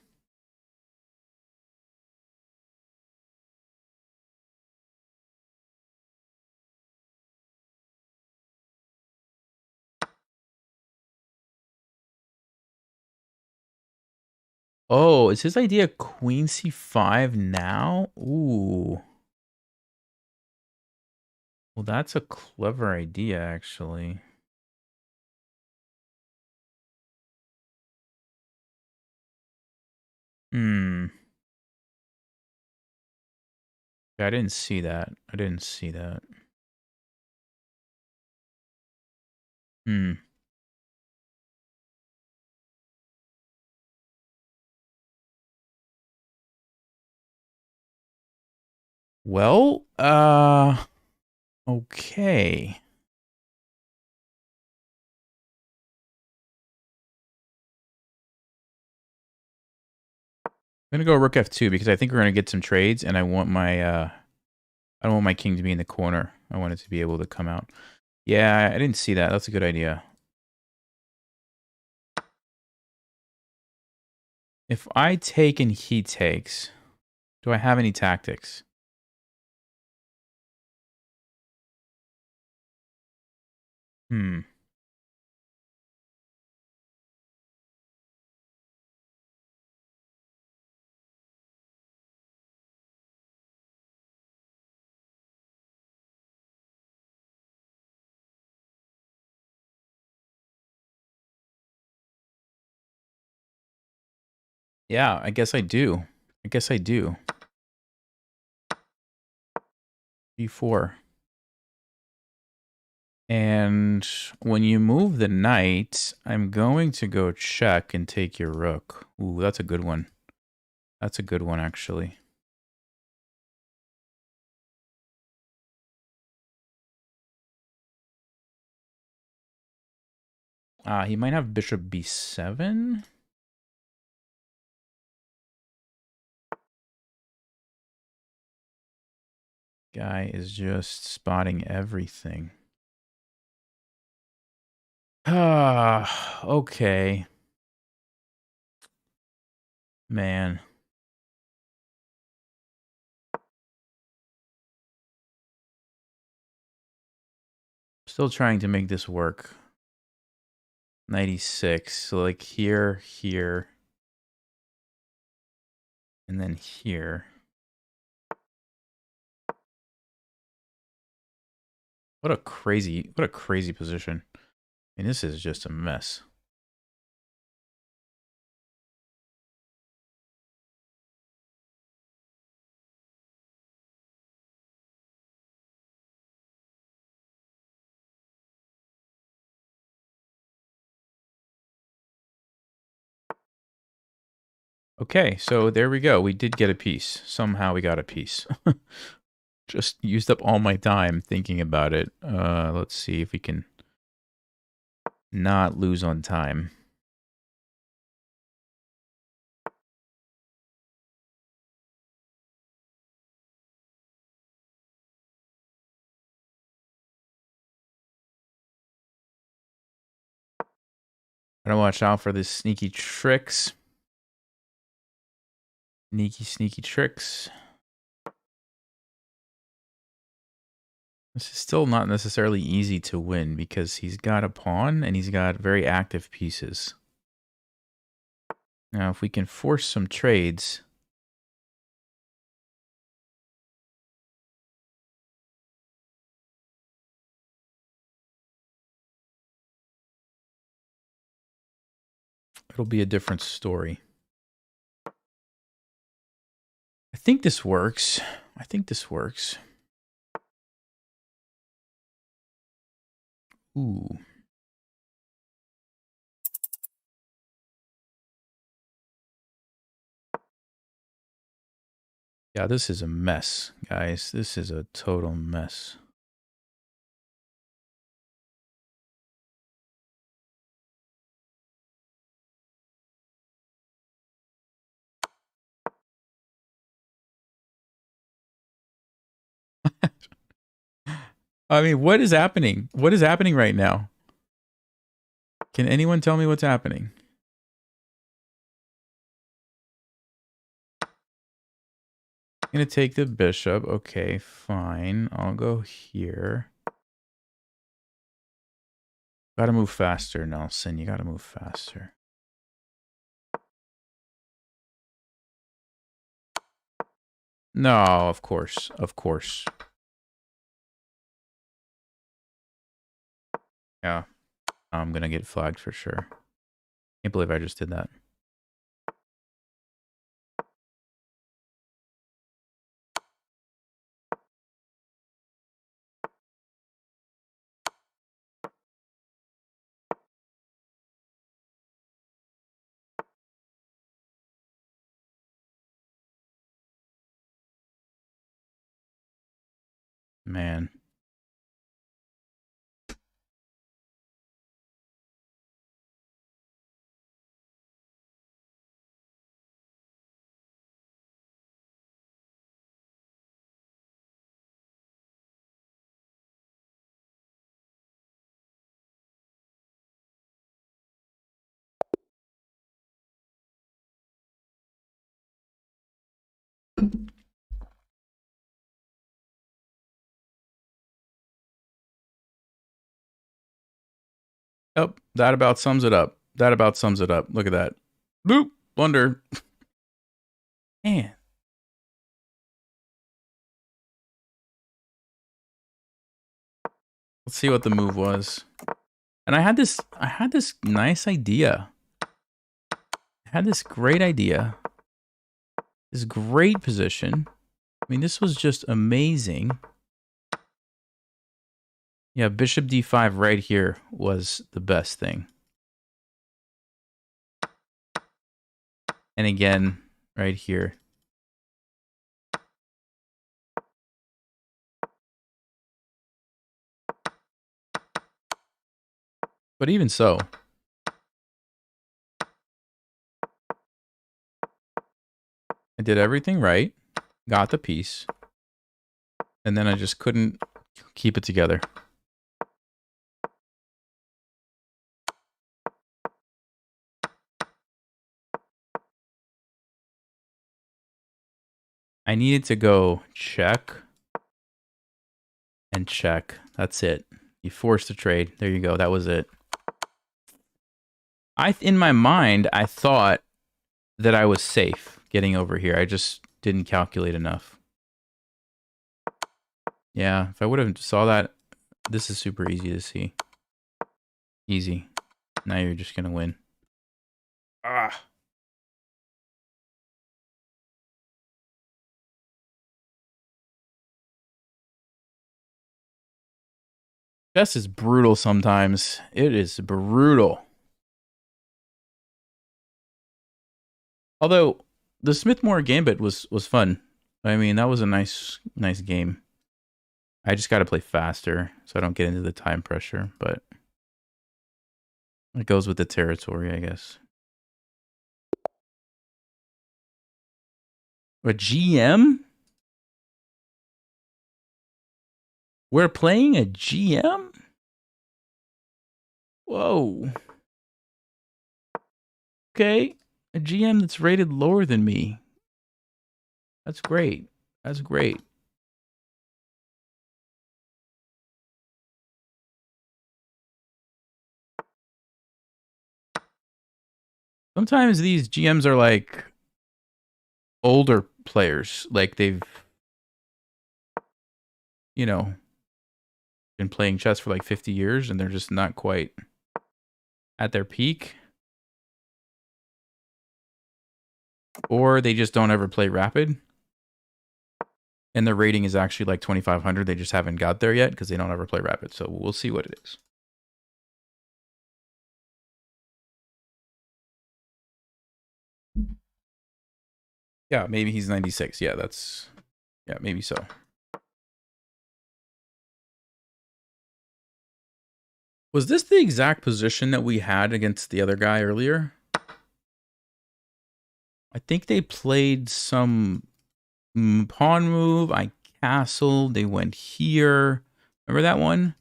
oh, is his idea queen c5 now? Ooh. Well, that's a clever idea, actually. Hmm. I didn't see that. I didn't see that. Hmm. Well, okay. I'm gonna go rook f2 because I think we're gonna get some trades, and I want my I don't want my king to be in the corner. I want it to be able to come out. Yeah, I didn't see that. That's a good idea. If I take and he takes, do I have any tactics? Hmm. Yeah, I guess I do. I guess I do. d4. And when you move the knight, I'm going to go check and take your rook. Ooh, that's a good one. That's a good one, actually. He might have bishop b7. Guy is just spotting everything. Ah, okay. Man. Still trying to make this work. 96. So like here, here, and then here. What a crazy position. And this is just a mess. Okay, so there we go. We did get a piece. Somehow we got a piece. Just used up all my time thinking about it. Let's see if we can not lose on time. Gotta watch out for these sneaky tricks. Sneaky tricks. This is still not necessarily easy to win because he's got a pawn and he's got very active pieces. Now, if we can force some trades... it'll be a different story. I think this works. I think this works. Ooh. Yeah, this is a mess, guys. This is a total mess. I mean, what is happening? What is happening right now? Can anyone tell me what's happening? I'm gonna take the bishop. Okay, fine. I'll go here. Gotta move faster, Nelson. You gotta move faster. No, of course. Of course. Yeah. I'm gonna get flagged for sure. Can't believe I just did that. Man. Oh, that about sums it up. That about sums it up. Look at that. Boop. Blunder. Man. Let's see what the move was. And I had this nice idea. I had this great idea. This great position. I mean, this was just amazing. Yeah, bishop d5 right here was the best thing. And again, right here. But even so, I did everything right, got the piece, and then I just couldn't keep it together. I needed to go check and check. That's it. You forced the trade. There you go. That was it. In my mind, I thought that I was safe getting over here. I just didn't calculate enough. Yeah, if I would have saw that, this is super easy to see. Easy. Now you're just going to win. Ah. Chess is brutal sometimes. It is brutal. Although the Smith-Morra Gambit was fun. I mean, that was a nice game. I just got to play faster so I don't get into the time pressure, but it goes with the territory, I guess. A GM? We're playing a GM? Whoa. Okay. A GM that's rated lower than me. That's great. That's great. Sometimes these GMs are like older players. Like they've, you know, been playing chess for like 50 years and they're just not quite at their peak. Or they just don't ever play rapid. And their rating is actually like 2,500. They just haven't got there yet because they don't ever play rapid. So we'll see what it is. Yeah, maybe he's 96. Yeah, maybe so. Was this the exact position that we had against the other guy earlier? I think they played some pawn move. I castled. They went here. Remember that one?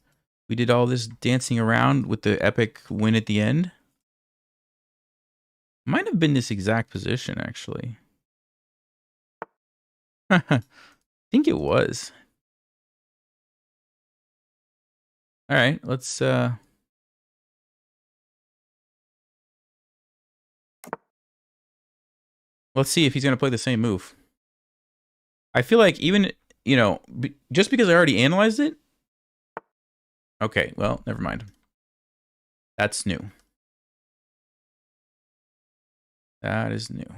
We did all this dancing around with the epic win at the end. Might have been this exact position, actually. I think it was. All right, let's see if he's going to play the same move. I feel like even, you know, just because I already analyzed it. Okay, well, never mind. That's new. That is new.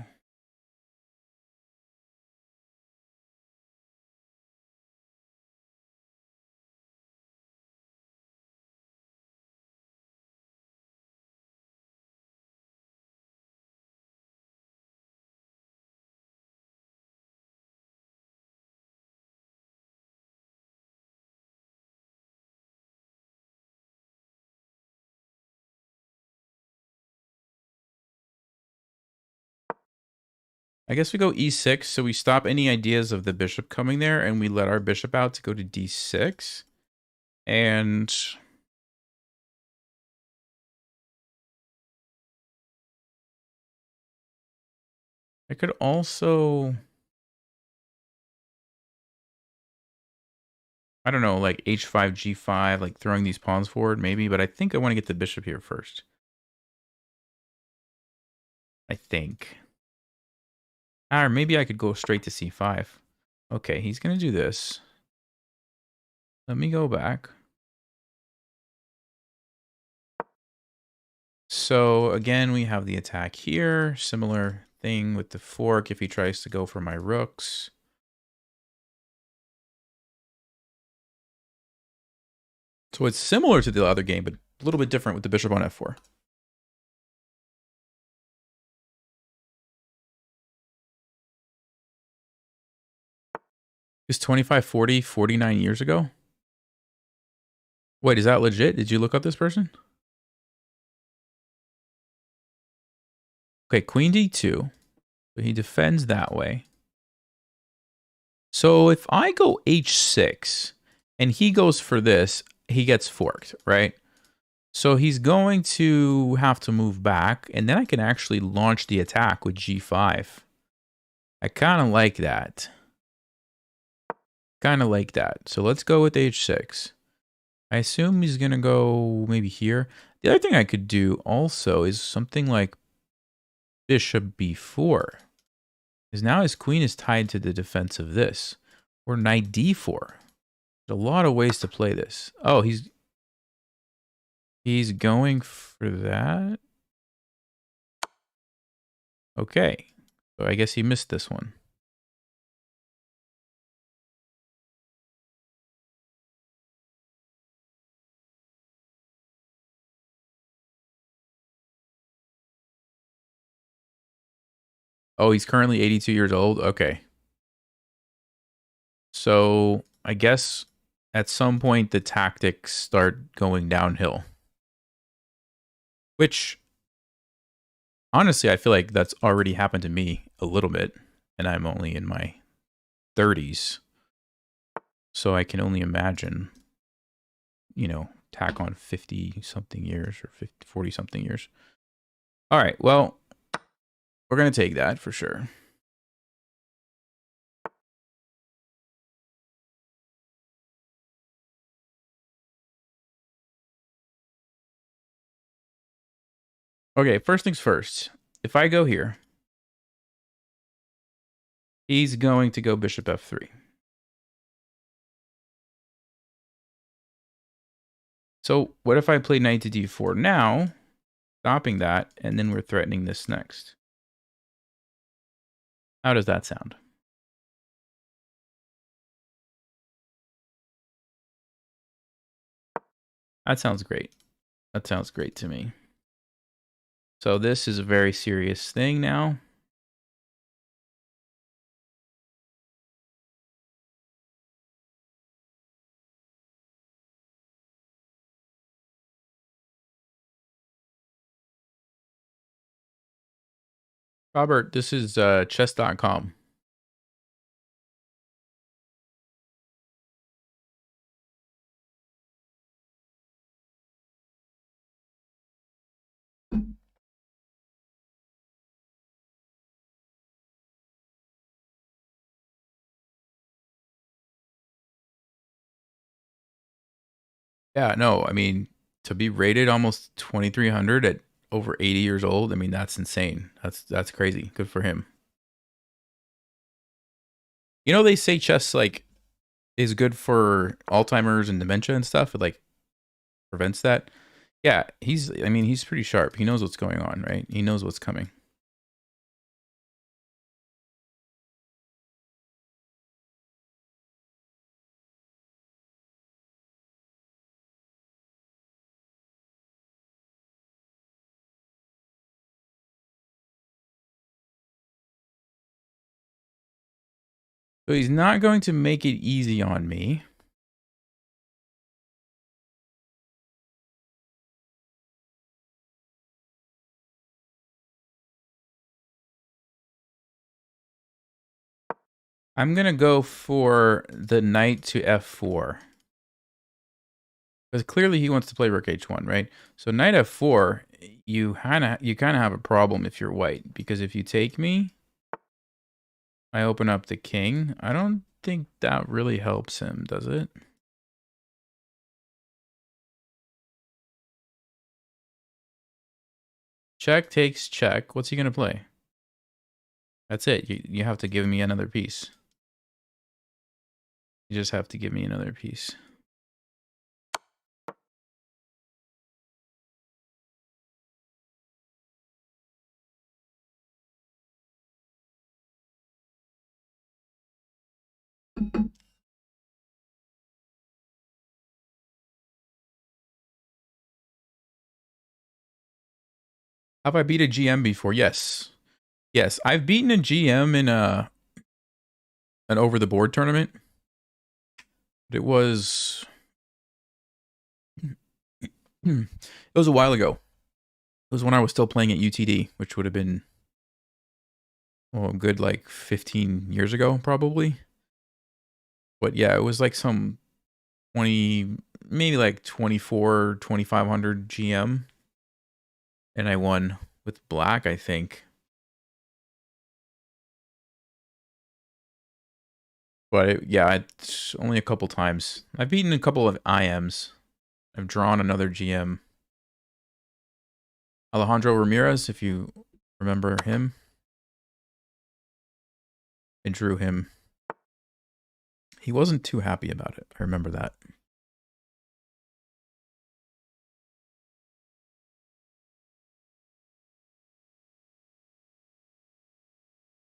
I guess we go e6, so we stop any ideas of the bishop coming there, and we let our bishop out to go to d6. And I could also I don't know, like h5, g5, like throwing these pawns forward maybe, but I think I want to get the bishop here first. I think. Or maybe I could go straight to c5. Okay, he's going to do this. Let me go back. So again, we have the attack here. Similar thing with the fork if he tries to go for my rooks. So it's similar to the other game, but a little bit different with the bishop on f4. Is 2540 49 years ago? Wait, is that legit? Did you look up this person? Okay, queen d2. So he defends that way. So if I go h6 and he goes for this, he gets forked, right? So he's going to have to move back, and then I can actually launch the attack with g5. I kind of like that. So let's go with h6. I assume he's going to go maybe here. The other thing I could do also is something like bishop b4. Because now his queen is tied to the defense of this. Or knight d4. There's a lot of ways to play this. Oh, he's going for that. Okay. So I guess he missed this one. Oh, he's currently 82 years old. Okay. So I guess at some point the tactics start going downhill. Which, honestly, I feel like that's already happened to me a little bit. And I'm only in my 30s. So I can only imagine, you know, tack on 50-something years or 40-something years. All right, well, we're going to take that for sure. Okay, first things first. If I go here, he's going to go bishop f3. So what if I play knight to d4 now, stopping that, and then we're threatening this next? How does that sound? That sounds great. That sounds great to me. So this is a very serious thing now. Robert, this is chess.com. Yeah, no, I mean, to be rated almost 2,300 at over 80 years old, I mean, that's insane. That's crazy. Good for him. You know, they say chess, like, is good for Alzheimer's and dementia and stuff. It, like, prevents that. Yeah, I mean, he's pretty sharp. He knows what's going on, right? He knows what's coming. So he's not going to make it easy on me. I'm going to go for the knight to f4. Because clearly he wants to play rook h1, right? So knight f4, you kind of have a problem if you're white. Because if you take me, I open up the king. I don't think that really helps him, does it? Check takes check. What's he going to play? That's it. You have to give me another piece. You just have to give me another piece. Have I beat a GM before? Yes. Yes, I've beaten a GM in an over the board tournament. It was it was a while ago. It was when I was still playing at UTD, which would have been a good like 15 years ago probably. But yeah, it was like some 20, maybe like 24, 2500 GM. And I won with black, I think. But yeah, it's only a couple times. I've beaten a couple of IMs. I've drawn another GM. Alejandro Ramirez, if you remember him. I drew him. He wasn't too happy about it. I remember that.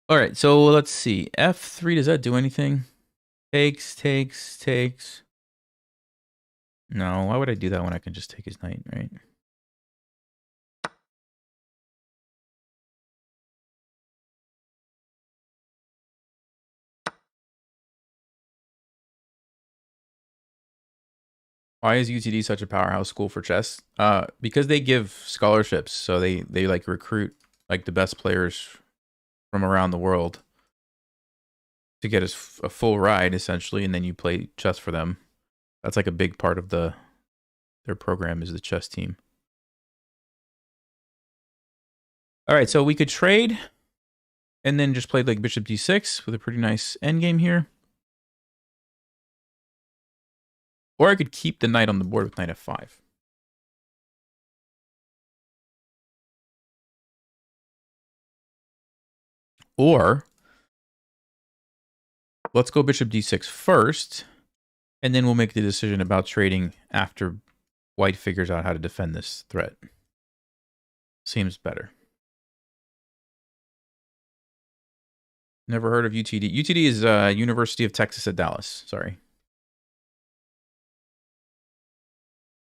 All right, so let's see. F3, does that do anything? Takes. No, why would I do that when I can just take his knight, right? Why is UTD such a powerhouse school for chess? Because they give scholarships, so they like recruit like the best players from around the world to get a full ride essentially, and then you play chess for them. That's like a big part of their program is the chess team. All right, so we could trade and then just play like bishop d6 with a pretty nice endgame here. Or I could keep the knight on the board with knight f5. Or let's go bishop d6 first, and then we'll make the decision about trading after white figures out how to defend this threat. Seems better. Never heard of UTD. UTD is University of Texas at Dallas. Sorry.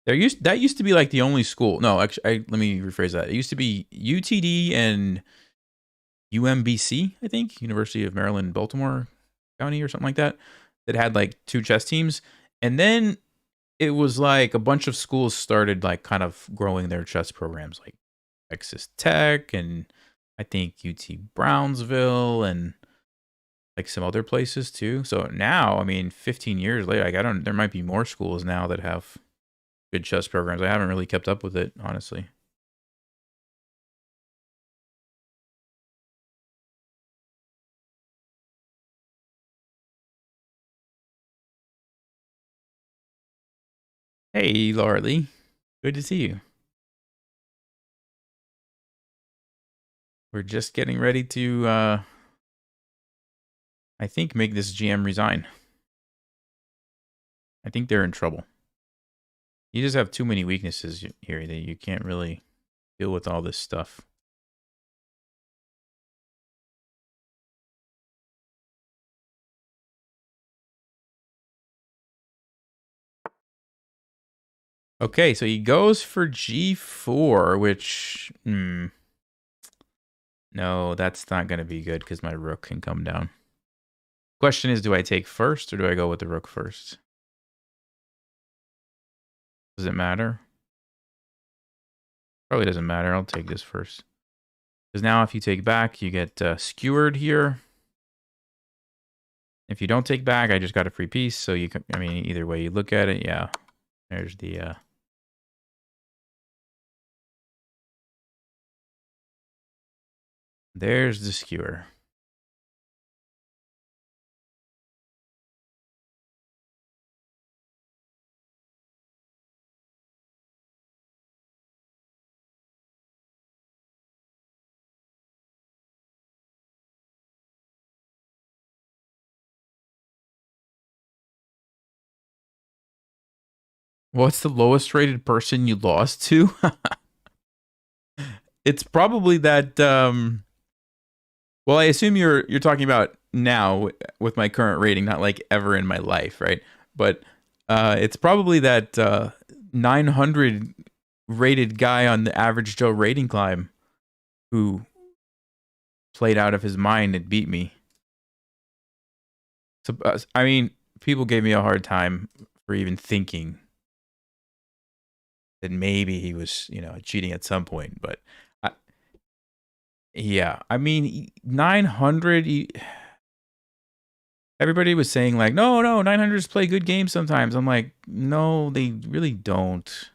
That used to be like the only school. No, actually, let me rephrase that. It used to be UTD and UMBC, I think, University of Maryland, Baltimore County or something like that, that had like two chess teams. And then it was like a bunch of schools started like kind of growing their chess programs, like Texas Tech and I think UT Brownsville and like some other places too. So now, I mean, 15 years later, like there might be more schools now that have good chess programs. I haven't really kept up with it, honestly. Hey, Laura Lee. Good to see you. We're just getting ready to, I think, make this GM resign. I think they're in trouble. You just have too many weaknesses here that you can't really deal with all this stuff. Okay, so he goes for g4, which... No, that's not going to be good because my rook can come down. Question is, do I take first or do I go with the rook first? Does it matter? Probably doesn't matter. I'll take this first. Because now if you take back, you get skewered here. If you don't take back, I just got a free piece. So you can, I mean, either way you look at it, yeah. There's the... There's the skewer. What's the lowest rated person you lost to? It's probably that. Well, I assume you're talking about now with my current rating, not like ever in my life, right? But it's probably that 900 rated guy on the average Joe rating climb who played out of his mind and beat me. So, I mean, people gave me a hard time for even thinking that maybe he was, cheating at some point. But yeah, I mean, 900. Everybody was saying like, no, 900s play good games sometimes. I'm like, no, they really don't.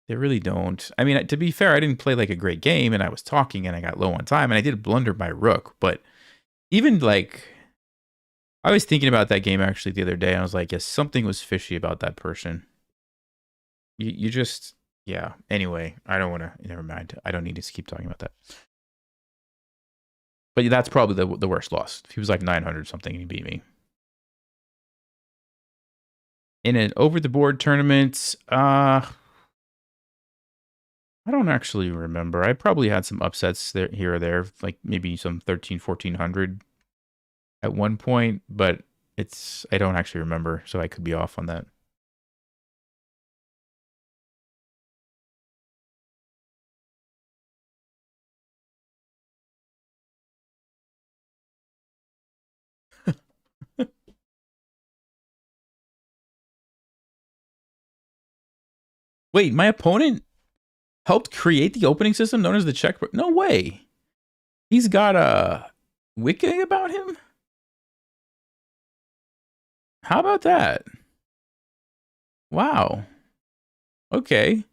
They really don't. I mean, to be fair, I didn't play like a great game, and I was talking, and I got low on time, and I did blunder my rook. But even like, I was thinking about that game actually the other day, and I was like, yes, something was fishy about that person. You just, yeah. Anyway, I don't want to. Never mind. I don't need to keep talking about that. But that's probably the worst loss. He was like 900 something, and he beat me. In an over-the-board tournament, I don't actually remember. I probably had some upsets there, here or there, like maybe some 1400 at one point, but I don't actually remember, so I could be off on that. Wait, my opponent helped create the opening system known as the check. No way. He's got a wiki about him? How about that? Wow. Okay.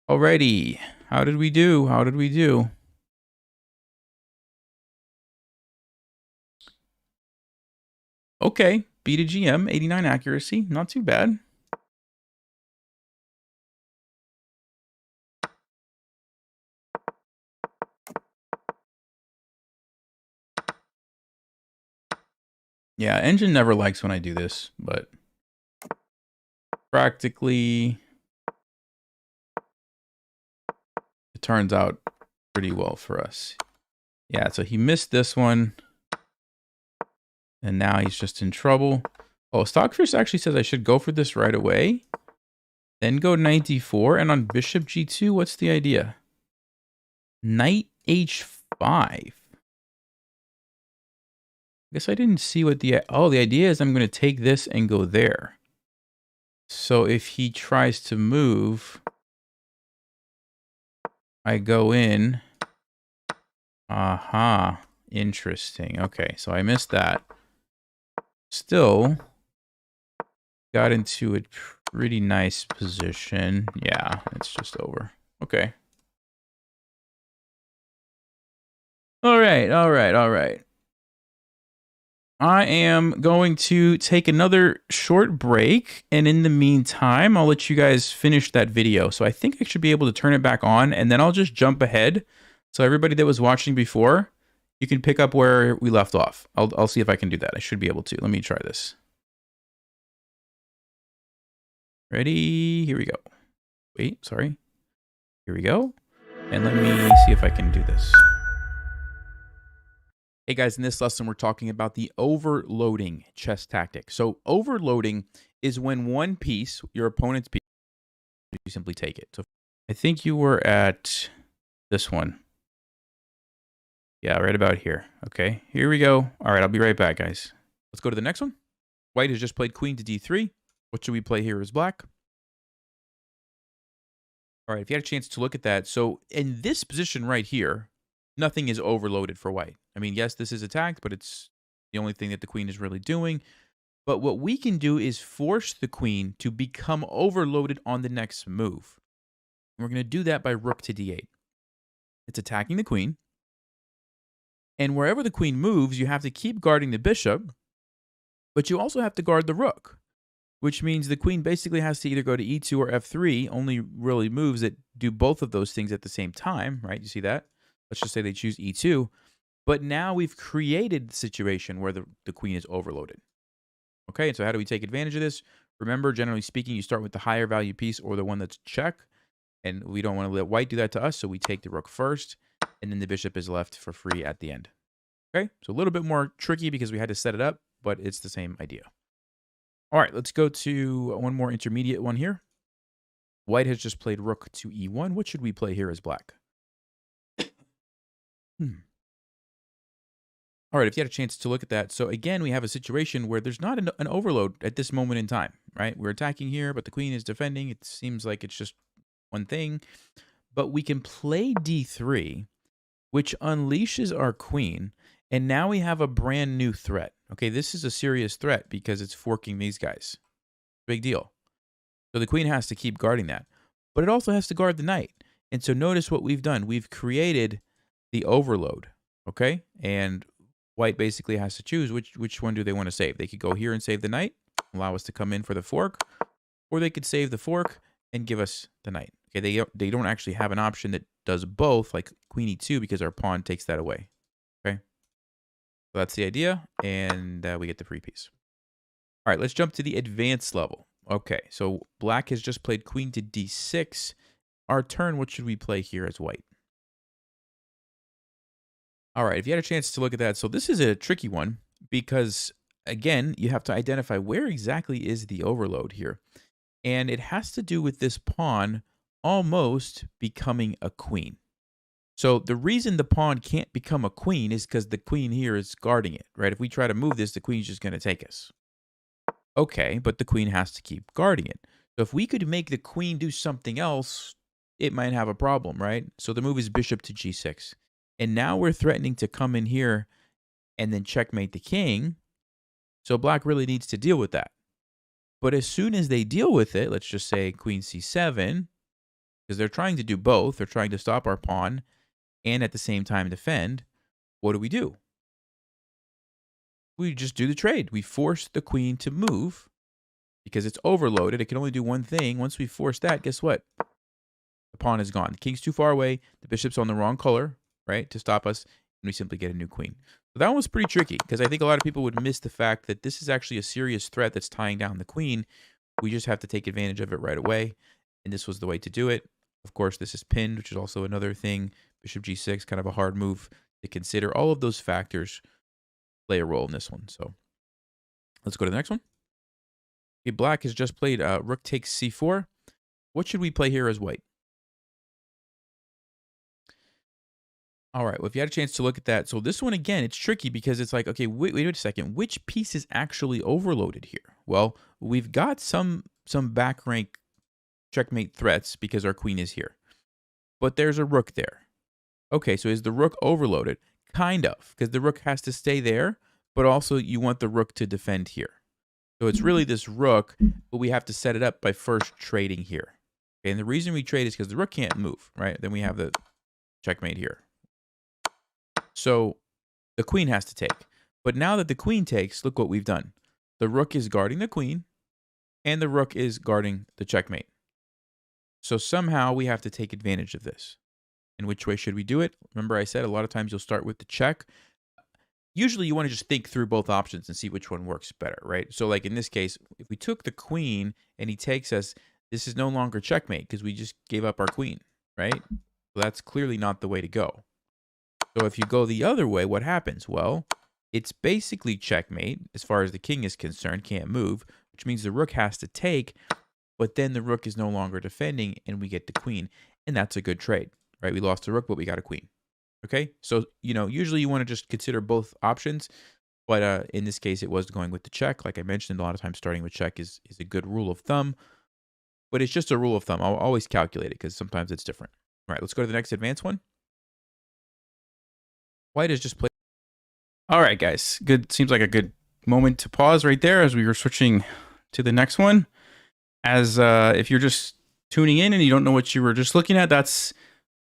Alrighty. How did we do? How did we do? Okay. Beat a GM, 89 accuracy. Not too bad. Yeah, engine never likes when I do this, but practically it turns out pretty well for us. Yeah, so he missed this one. And now he's just in trouble. Oh, Stockfish actually says I should go for this right away. Then go knight d4. And on bishop g2, what's the idea? Knight h5. I guess I didn't see what the idea is I'm going to take this and go there. So if he tries to move, I go in. Aha. Interesting. Okay, so I missed that. Still got into a pretty nice position. Yeah, it's just over. Okay. All right. I am going to take another short break, and in the meantime, I'll let you guys finish that video. So I think I should be able to turn it back on, and then I'll just jump ahead. So everybody that was watching before, you can pick up where we left off. I'll see if I can do that. I should be able to. Let me try this. Ready? Here we go. Wait, sorry. Here we go. And let me see if I can do this. Hey guys, in this lesson, we're talking about the overloading chess tactic. So overloading is when one piece, your opponent's piece, you simply take it. So I think you were at this one. Yeah, right about here. Okay, here we go. All right, I'll be right back, guys. Let's go to the next one. White has just played queen to d3. What should we play here is black. All right, if you had a chance to look at that. So in this position right here, nothing is overloaded for white. I mean, yes, this is attacked, but it's the only thing that the queen is really doing. But what we can do is force the queen to become overloaded on the next move. And we're going to do that by rook to d8. It's attacking the queen. And wherever the queen moves, you have to keep guarding the bishop, but you also have to guard the rook, which means the queen basically has to either go to e2 or f3, only really moves that do both of those things at the same time, right? You see that? Let's just say they choose e2. But now we've created the situation where the queen is overloaded. Okay, so how do we take advantage of this? Remember, generally speaking, you start with the higher value piece or the one that's check, and we don't want to let white do that to us, so we take the rook first, and then the bishop is left for free at the end. Okay, so a little bit more tricky because we had to set it up, but it's the same idea. All right, let's go to one more intermediate one here. White has just played rook to e1. What should we play here as black? All right, if you had a chance to look at that. So again, we have a situation where there's not an overload at this moment in time, right? We're attacking here, but the queen is defending. It seems like it's just one thing. But we can play d3, which unleashes our queen. And now we have a brand new threat. Okay, this is a serious threat because it's forking these guys. Big deal. So the queen has to keep guarding that. But it also has to guard the knight. And so notice what we've done. We've created the overload, okay? And white basically has to choose which one do they want to save. They could go here and save the knight, allow us to come in for the fork, or they could save the fork and give us the knight. Okay, they don't actually have an option that does both, like queen e2, because our pawn takes that away. Okay, so that's the idea, and we get the free piece. All right, let's jump to the advanced level. Okay, so black has just played queen to d6. Our turn, what should we play here as white? All right, if you had a chance to look at that, so this is a tricky one because, again, you have to identify where exactly is the overload here. And it has to do with this pawn almost becoming a queen. So the reason the pawn can't become a queen is because the queen here is guarding it, right? If we try to move this, the queen's just going to take us. Okay, but the queen has to keep guarding it. So if we could make the queen do something else, it might have a problem, right? So the move is bishop to g6. And now we're threatening to come in here and then checkmate the king. So black really needs to deal with that. But as soon as they deal with it, let's just say queen c7, because they're trying to do both. They're trying to stop our pawn and at the same time defend. What do? We just do the trade. We force the queen to move because it's overloaded. It can only do one thing. Once we force that, guess what? The pawn is gone. The king's too far away. The bishop's on the wrong color, right, to stop us, and we simply get a new queen. So that one was pretty tricky because I think a lot of people would miss the fact that this is actually a serious threat that's tying down the queen. We just have to take advantage of it right away, and this was the way to do it. Of course, this is pinned, which is also another thing. Bishop g6, kind of a hard move to consider. All of those factors play a role in this one. So let's go to the next one. Okay, black has just played rook takes c4. What should we play here as white? All right, well, if you had a chance to look at that. So this one, again, it's tricky because it's like, okay, wait a second. Which piece is actually overloaded here? Well, we've got some back rank checkmate threats because our queen is here. But there's a rook there. Okay, so is the rook overloaded? Kind of, because the rook has to stay there, but also you want the rook to defend here. So it's really this rook, but we have to set it up by first trading here. Okay, and the reason we trade is because the rook can't move, right? Then we have the checkmate here. So the queen has to take. But now that the queen takes, look what we've done. The rook is guarding the queen, and the rook is guarding the checkmate. So somehow we have to take advantage of this. And which way should we do it? Remember I said a lot of times you'll start with the check. Usually you want to just think through both options and see which one works better, right? So like in this case, if we took the queen and he takes us, this is no longer checkmate because we just gave up our queen, right? So that's clearly not the way to go. So if you go the other way, what happens? Well, it's basically checkmate as far as the king is concerned, can't move, which means the rook has to take, but then the rook is no longer defending and we get the queen. And that's a good trade, right? We lost the rook, but we got a queen. Okay, so, usually you want to just consider both options, but in this case, it was going with the check. Like I mentioned, a lot of times starting with check is a good rule of thumb, but it's just a rule of thumb. I'll always calculate it because sometimes it's different. All right, let's go to the next advanced one. White has just played. All right, guys, good. Seems like a good moment to pause right there as we were switching to the next one. As if you're just tuning in and you don't know what you were just looking at, that's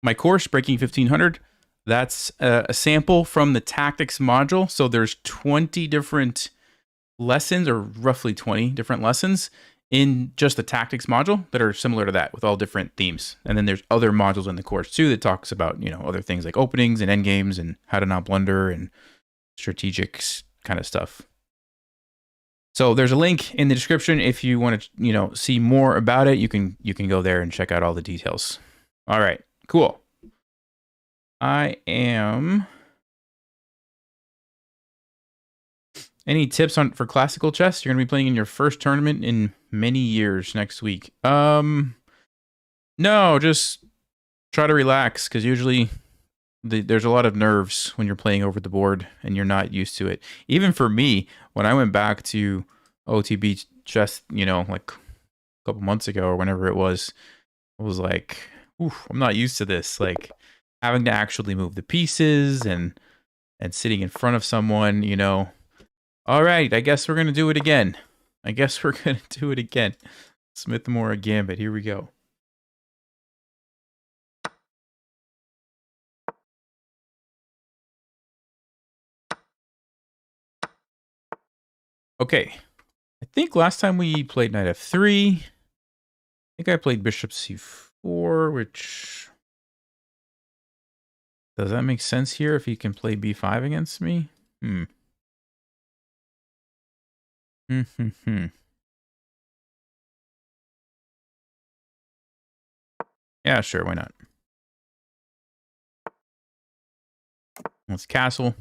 my course, Breaking 1500. That's a sample from the tactics module. So there's 20 different lessons, or roughly 20 different lessons in just the tactics module that are similar to that with all different themes. And then there's other modules in the course too that talks about, you know, other things like openings and endgames and how to not blunder and strategic kind of stuff. So there's a link in the description if you want to, you know, see more about it. You can go there and check out all the details. All right, cool. I am. Any tips for classical chess? You're gonna be playing in your first tournament in many years next week. No, just try to relax because usually there's a lot of nerves when you're playing over the board and you're not used to it. Even for me, when I went back to OTB chess, you know, like a couple months ago or whenever it was, I was like, oof, I'm not used to this. Like having to actually move the pieces and sitting in front of someone, you know. All right, I guess we're going to do it again. Smith-Morra Gambit, here we go. Okay, I think last time we played knight f3. I think I played bishop c4, which... Does that make sense here if he can play b5 against me? Yeah, sure, why not? Let's castle.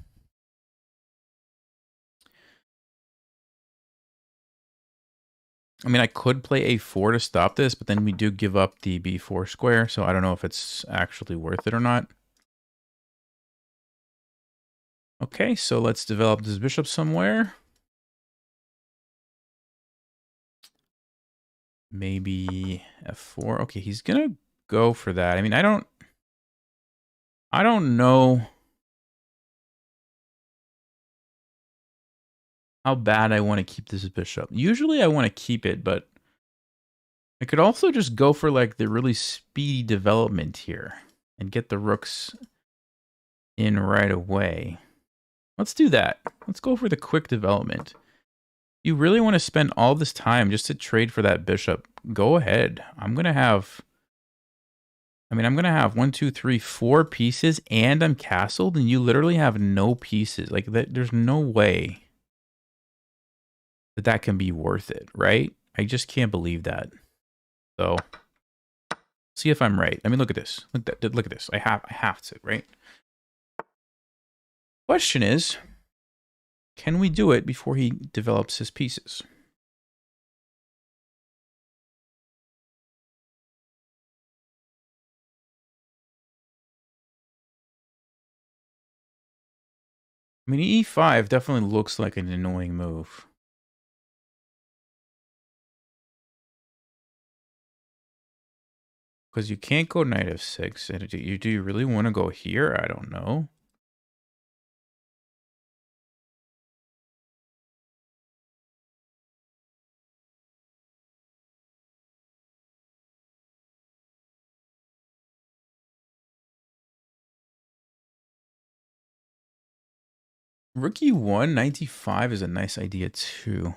I mean, I could play a4 to stop this, but then we do give up the b4 square, so I don't know if it's actually worth it or not. Okay, so let's develop this bishop somewhere. Maybe f4. Okay, he's gonna go for that. I mean, I don't know how bad I want to keep this bishop. Usually I want to keep it, but I could also just go for like the really speedy development here and get the rooks in right away. Let's do that. Let's go for the quick development. You really want to spend all this time just to trade for that bishop? Go ahead. I'm going to have 1, 2, 3, 4 pieces and I'm castled and you literally have no pieces. Like there's no way that can be worth it, right? I just can't believe that. So see if I'm right. I mean, look at this. Look at this. I have to, right? Question is, can we do it before he develops his pieces? I mean, e5 definitely looks like an annoying move. Because you can't go knight f6. And do you really want to go here? I don't know. Rook e1, knight d5 is a nice idea too.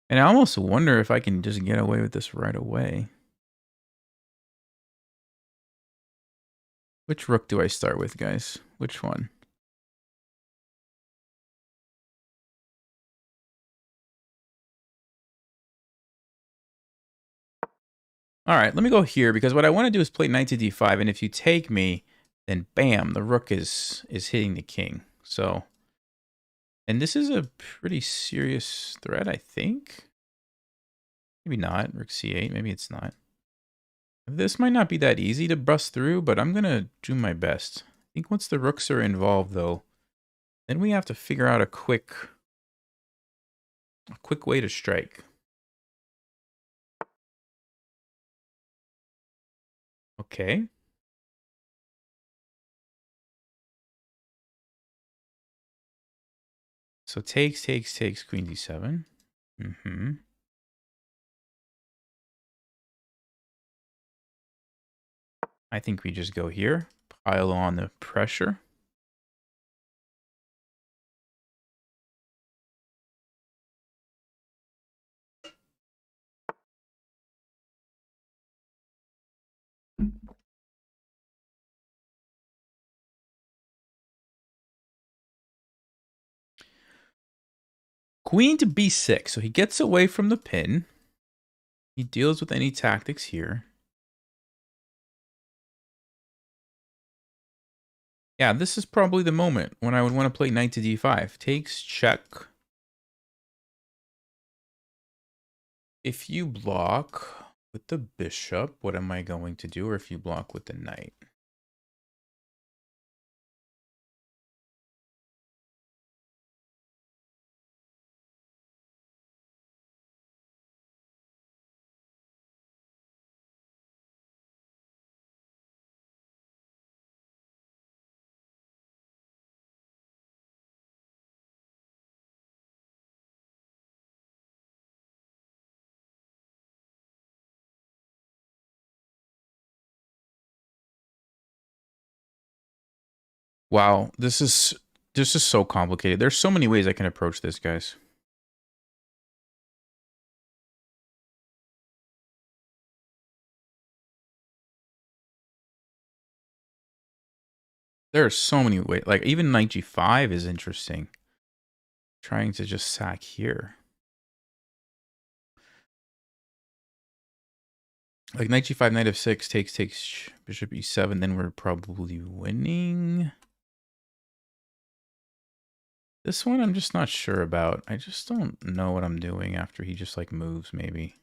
And I almost wonder if I can just get away with this right away. Which rook do I start with, guys? Which one? All right, let me go here because what I want to do is play knight to d5, and if you take me, then bam, the rook is hitting the king. So, and this is a pretty serious threat, I think. Maybe not. Rook c8. Maybe it's not. This might not be that easy to bust through, but I'm gonna do my best. I think once the rooks are involved, though, then we have to figure out a quick way to strike. Okay. So takes, queen d7. I think we just go here, pile on the pressure. queen to b6. So he gets away from the pin. He deals with any tactics here. Yeah, this is probably the moment when I would want to play knight to d5. Takes, check. If you block with the bishop, what am I going to do? Or if you block with the knight? Wow, this is so complicated. There's so many ways I can approach this, guys. There are so many ways. Like, even knight g5 is interesting. Trying to just sack here. Like, knight g5, knight f6, takes, bishop e7, then we're probably winning. This one I'm just not sure about. I just don't know what I'm doing after he just, like, moves, maybe.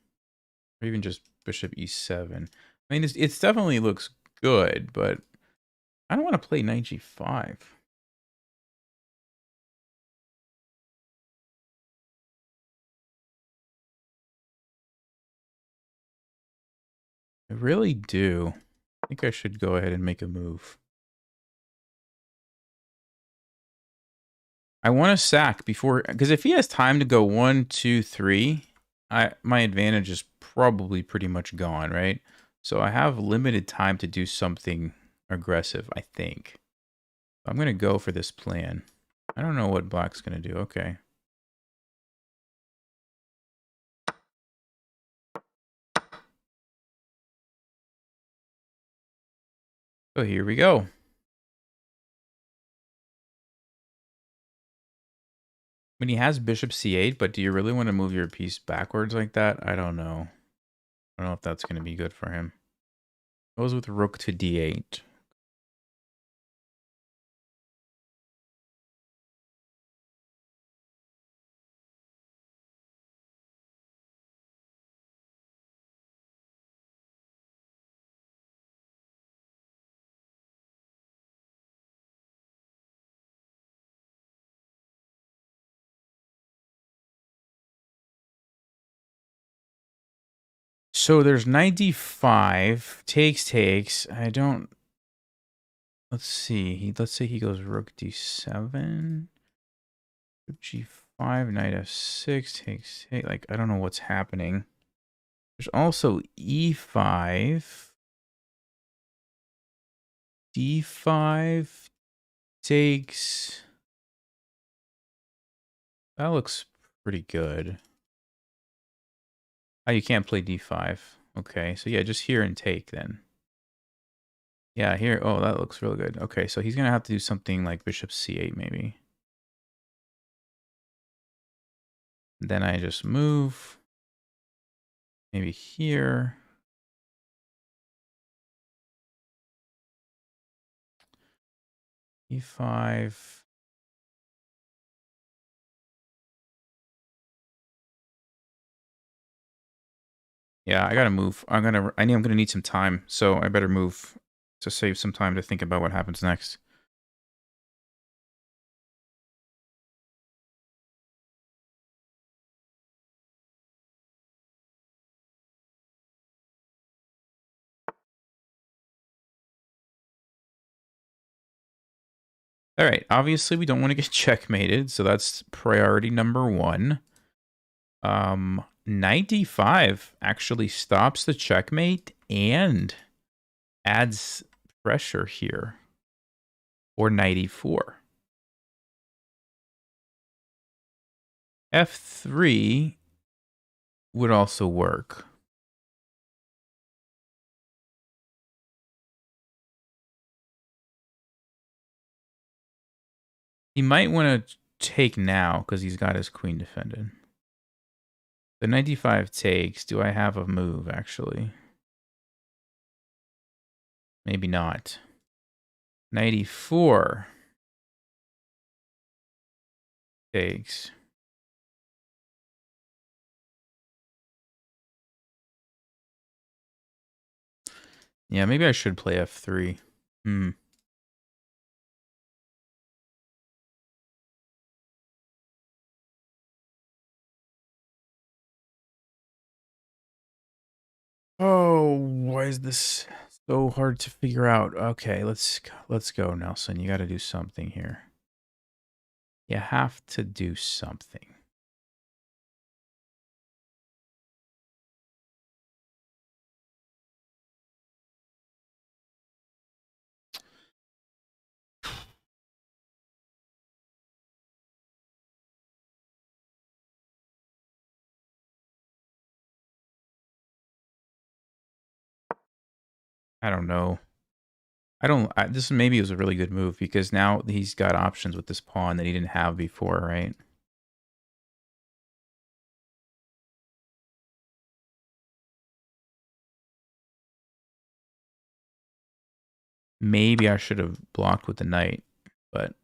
Or even just bishop e7. I mean, it definitely looks good, but I don't want to play knight g5. I really do. I think I should go ahead and make a move. I want to sack before, because if he has time to go 1, 2, 3, my advantage is probably pretty much gone, right? So I have limited time to do something aggressive, I think. I'm going to go for this plan. I don't know what black's going to do. Okay. So here we go. When he has bishop c8, but do you really want to move your piece backwards like that? I don't know. I don't know if that's going to be good for him. Goes with rook to d8. So there's knight d5, takes. I don't. Let's see. Let's say he goes rook d7, g5, knight f6, takes. Like, I don't know what's happening. There's also e5, d5, takes. That looks pretty good. Oh, you can't play d5. Okay, so yeah, just here and take then. Yeah, here. Oh, that looks really good. Okay, so he's going to have to do something like bishop c8 maybe. Then I just move. Maybe here. e5. Yeah, I gotta move. I think I'm gonna need some time, so I better move to save some time to think about what happens next. All right, obviously we don't want to get checkmated, so that's priority number 1. Knight d5 actually stops the checkmate and adds pressure here. Or knight e4. f3 would also work. He might want to take now because he's got his queen defended. The 95 takes. Do I have a move, actually? Maybe not. 94 takes. Yeah, maybe I should play F3. Oh, why is this so hard to figure out? Okay, let's go, Nelson. You got to do something here. You have to do something. I don't know. This maybe was a really good move because now he's got options with this pawn that he didn't have before, right? Maybe I should have blocked with the knight, but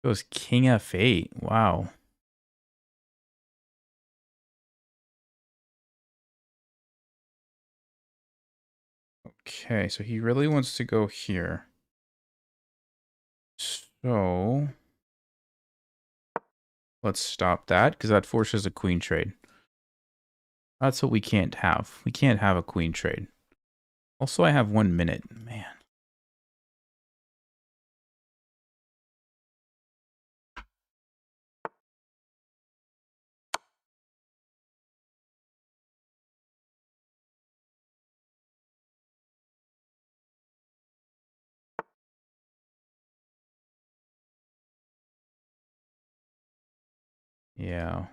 it was King F8. Wow. Okay, so he really wants to go here. So let's stop that because that forces a queen trade. That's what we can't have. We can't have a queen trade. Also, I have 1 minute. Man. Yeah.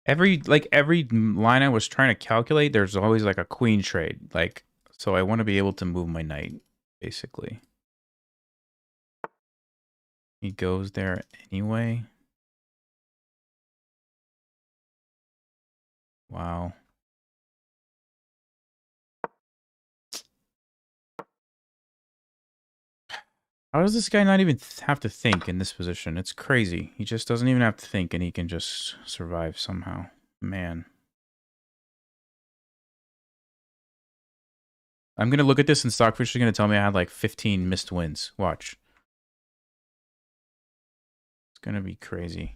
Every line I was trying to calculate, there's always like a queen trade. Like, so I want to be able to move my knight, basically. He goes there anyway. Wow. How does this guy not even have to think in this position? It's crazy. He just doesn't even have to think and he can just survive somehow. Man. I'm going to look at this and Stockfish is going to tell me I had like 15 missed wins. Watch. It's going to be crazy.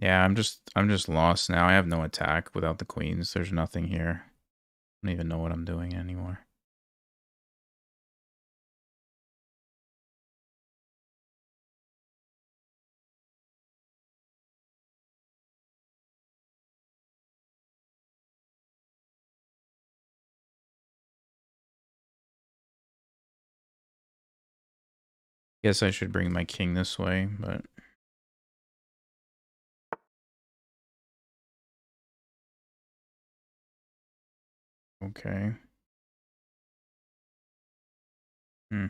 Yeah, I'm just lost now. I have no attack without the queens. There's nothing here. I don't even know what I'm doing anymore. Guess I should bring my king this way, but... Okay. Hmm.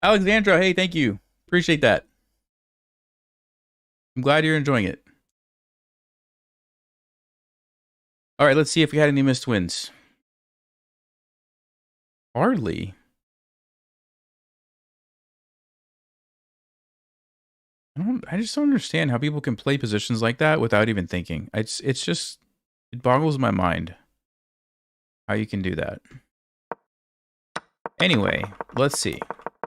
Alexandra, hey, thank you. Appreciate that. I'm glad you're enjoying it. All right, let's see if we had any missed wins. Hardly. I just don't understand how people can play positions like that without even thinking. It's just, it boggles my mind how you can do that. Anyway, let's see.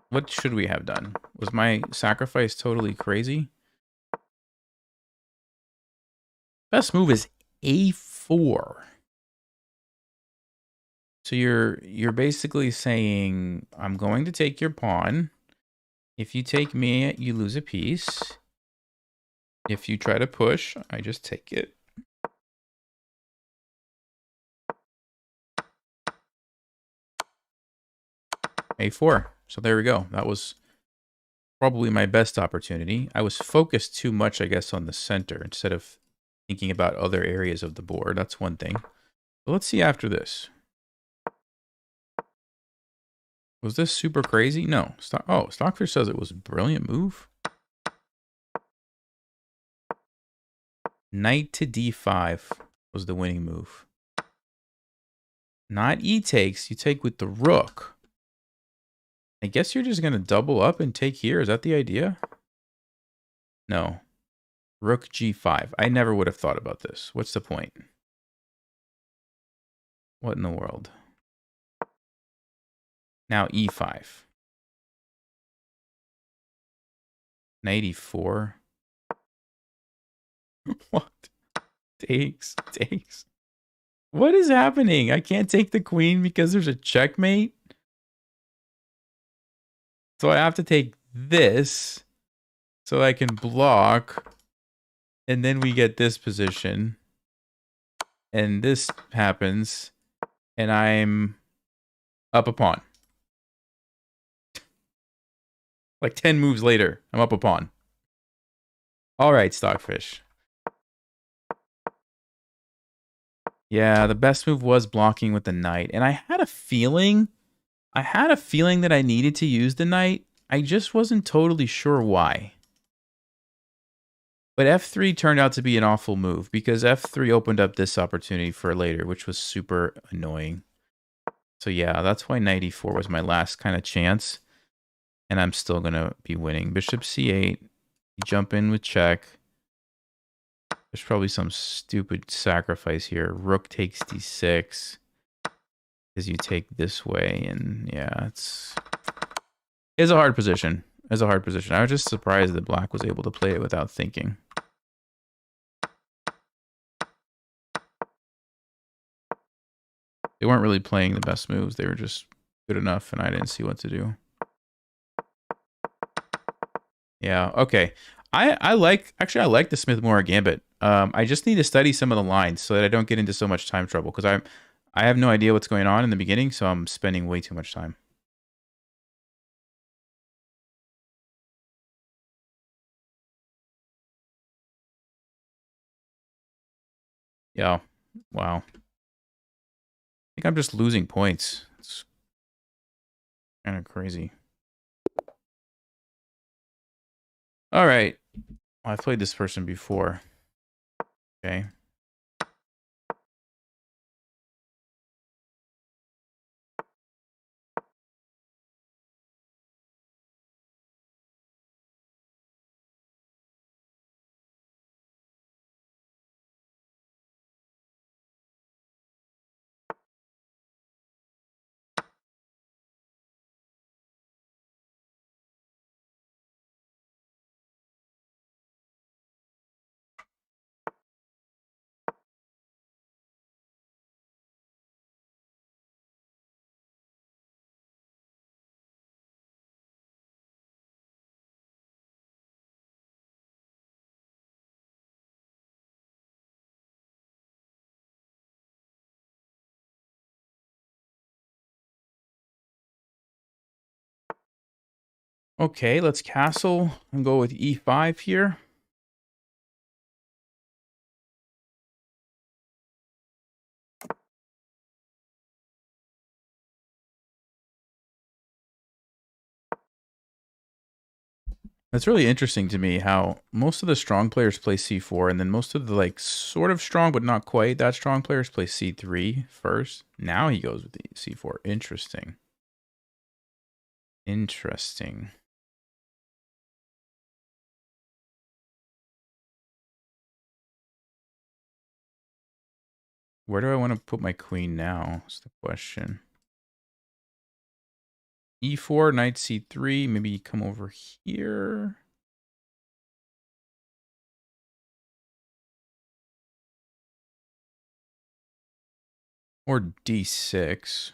What should we have done? Was my sacrifice totally crazy? Best move is A4. So you're basically saying, I'm going to take your pawn. If you take me, you lose a piece. If you try to push, I just take it. A4. So there we go. That was probably my best opportunity. I was focused too much, I guess, on the center instead of thinking about other areas of the board. That's one thing. But let's see after this. Was this super crazy? No. Stockfish says it was a brilliant move. Knight to D5 was the winning move. Not E takes. You take with the rook. I guess you're just going to double up and take here. Is that the idea? No. Rook G5. I never would have thought about this. What's the point? What in the world? Now E5. Knight E4. What? Takes. What is happening? I can't take the queen because there's a checkmate? So I have to take this so I can block. And then we get this position. And this happens. And I'm up a pawn. Like 10 moves later, I'm up a pawn. All right, Stockfish. Yeah, the best move was blocking with the knight. And I had a feeling that I needed to use the knight. I just wasn't totally sure why. But F3 turned out to be an awful move because F3 opened up this opportunity for later, which was super annoying. So yeah, that's why knight E4 was my last kind of chance. And I'm still going to be winning. Bishop C8. Jump in with check. There's probably some stupid sacrifice here. Rook takes D6. Because you take this way. And yeah, it's a hard position. I was just surprised that black was able to play it without thinking. They weren't really playing the best moves. They were just good enough, and I didn't see what to do. Yeah, okay. I like the Smith-Morra Gambit. I just need to study some of the lines so that I don't get into so much time trouble because I have no idea what's going on in the beginning, so I'm spending way too much time. Yeah. Wow. think I'm just losing points. It's kind of crazy. All right. Well, I've played this person before. Okay. Okay, let's castle and go with e5 here. That's really interesting to me how most of the strong players play c4, and then most of the like sort of strong but not quite that strong players play c3 first. Now he goes with the c4. Interesting. Interesting. Where do I want to put my queen now? Is the question. e4, knight c3. Maybe come over here. Or d6.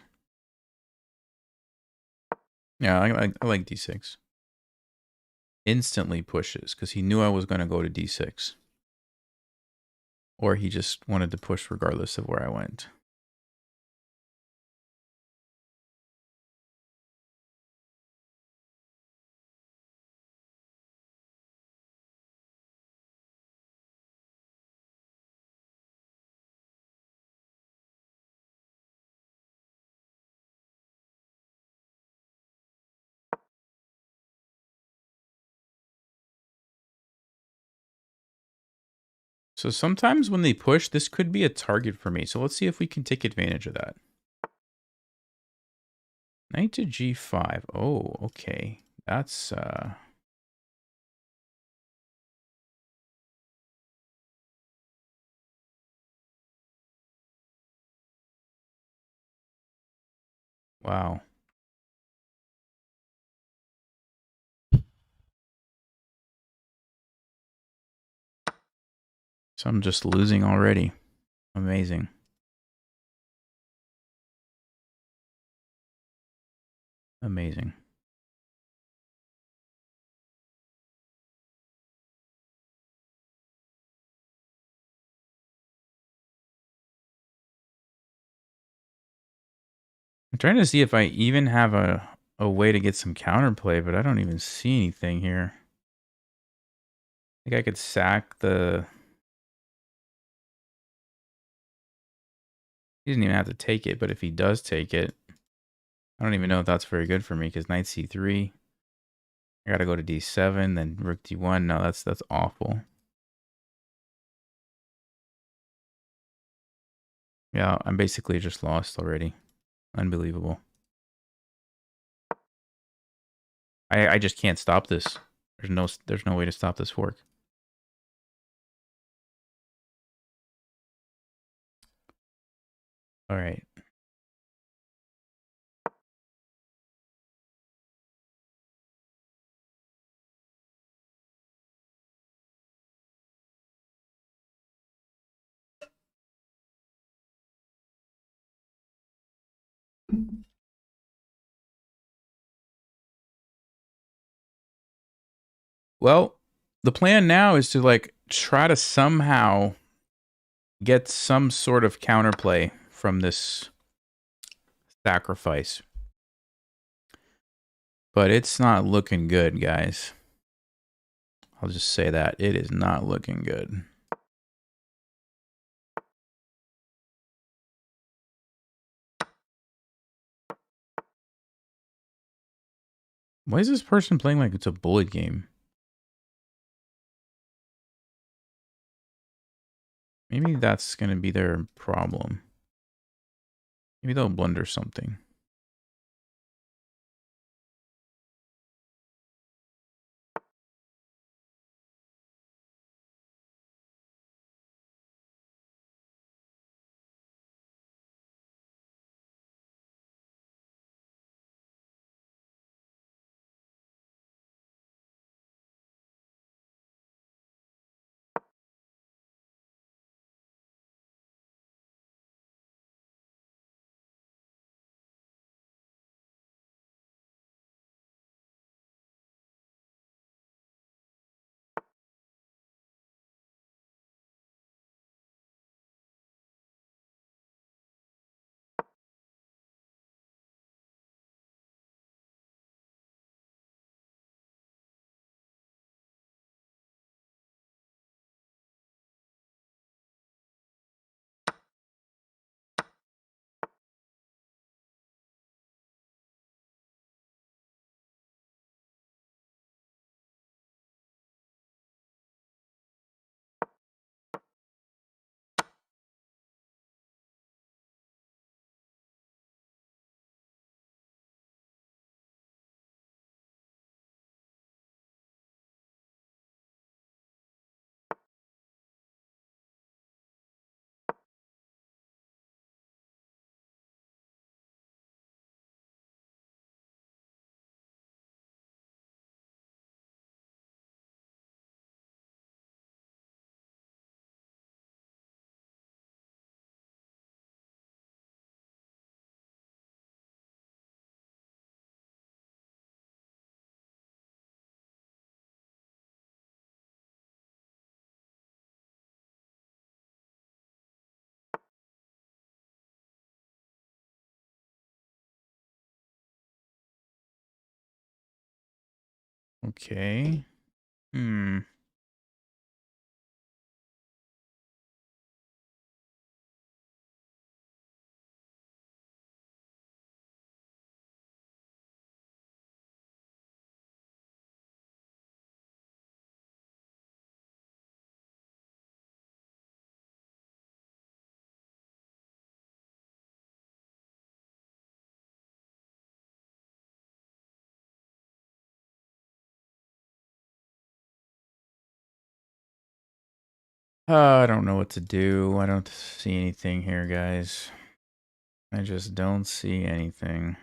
Yeah, I like d6. Instantly pushes because he knew I was going to go to d6. Or he just wanted to push regardless of where I went. So sometimes when they push, this could be a target for me. So let's see if we can take advantage of that. Knight to g5. Oh, okay. That's wow. So I'm just losing already. Amazing. Amazing. I'm trying to see if I even have a way to get some counterplay, but I don't even see anything here. I think I could sack the... He doesn't even have to take it, but if he does take it, I don't even know if that's very good for me because knight c3. I gotta go to d7, then rook d1. No, that's awful. Yeah, I'm basically just lost already. Unbelievable. I just can't stop this. There's no way to stop this fork. All right. Well, the plan now is to like try to somehow get some sort of counterplay from this sacrifice. But it's not looking good, guys. I'll just say that. It is not looking good. Why is this person playing like it's a bullet game? Maybe that's going to be their problem. Maybe they'll blunder something. Okay. Hmm. I don't know what to do. I don't see anything here, guys. I just don't see anything.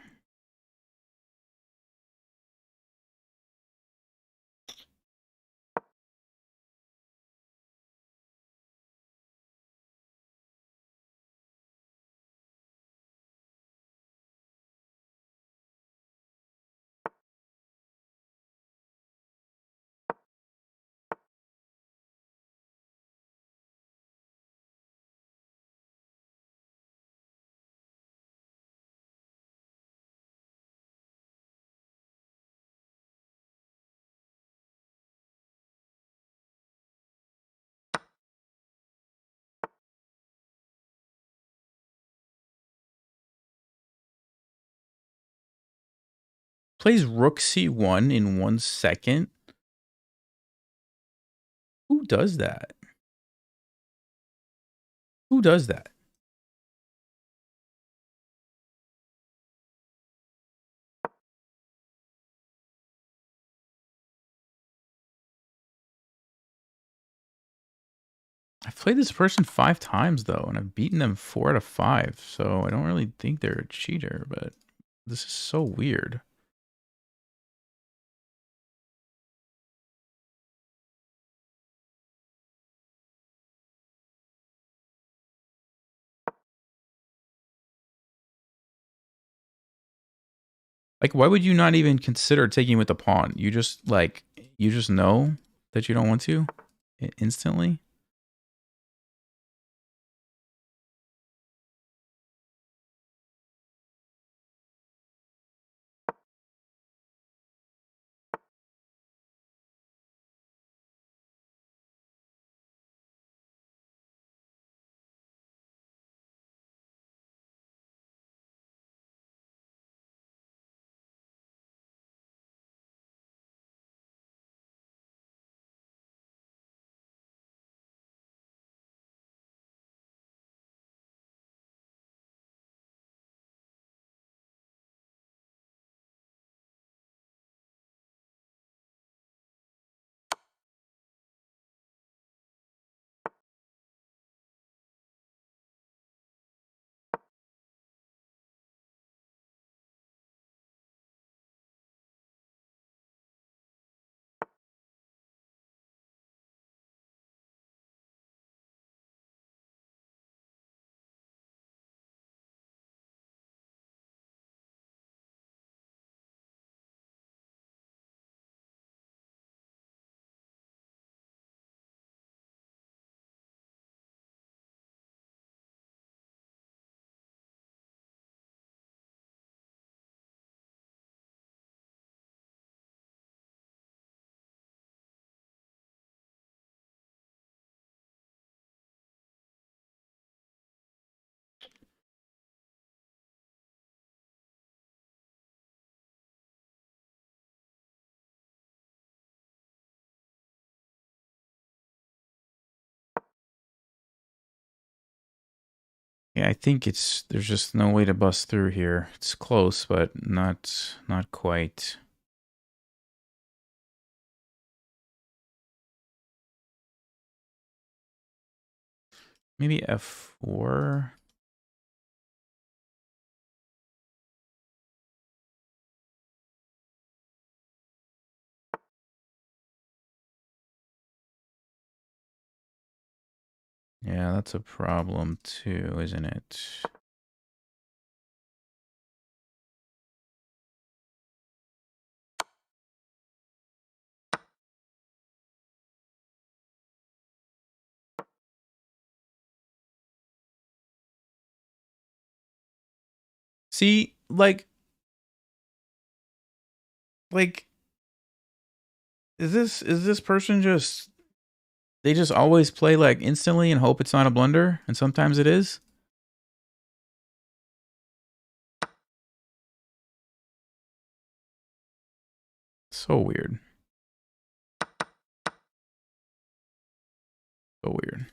Plays rook c1 in 1 second? Who does that? Who does that? I've played this person 5 times, though, and I've beaten them 4 out of 5, so I don't really think they're a cheater, but this is so weird. Like, why would you not even consider taking with the pawn? You just, like, you just know that you don't want to instantly? Yeah, I think there's just no way to bust through here. It's close, but not quite. Maybe F4. Yeah, that's a problem too, isn't it? See, like is this person just they just always play like instantly and hope it's not a blunder, and sometimes it is? So weird. So weird.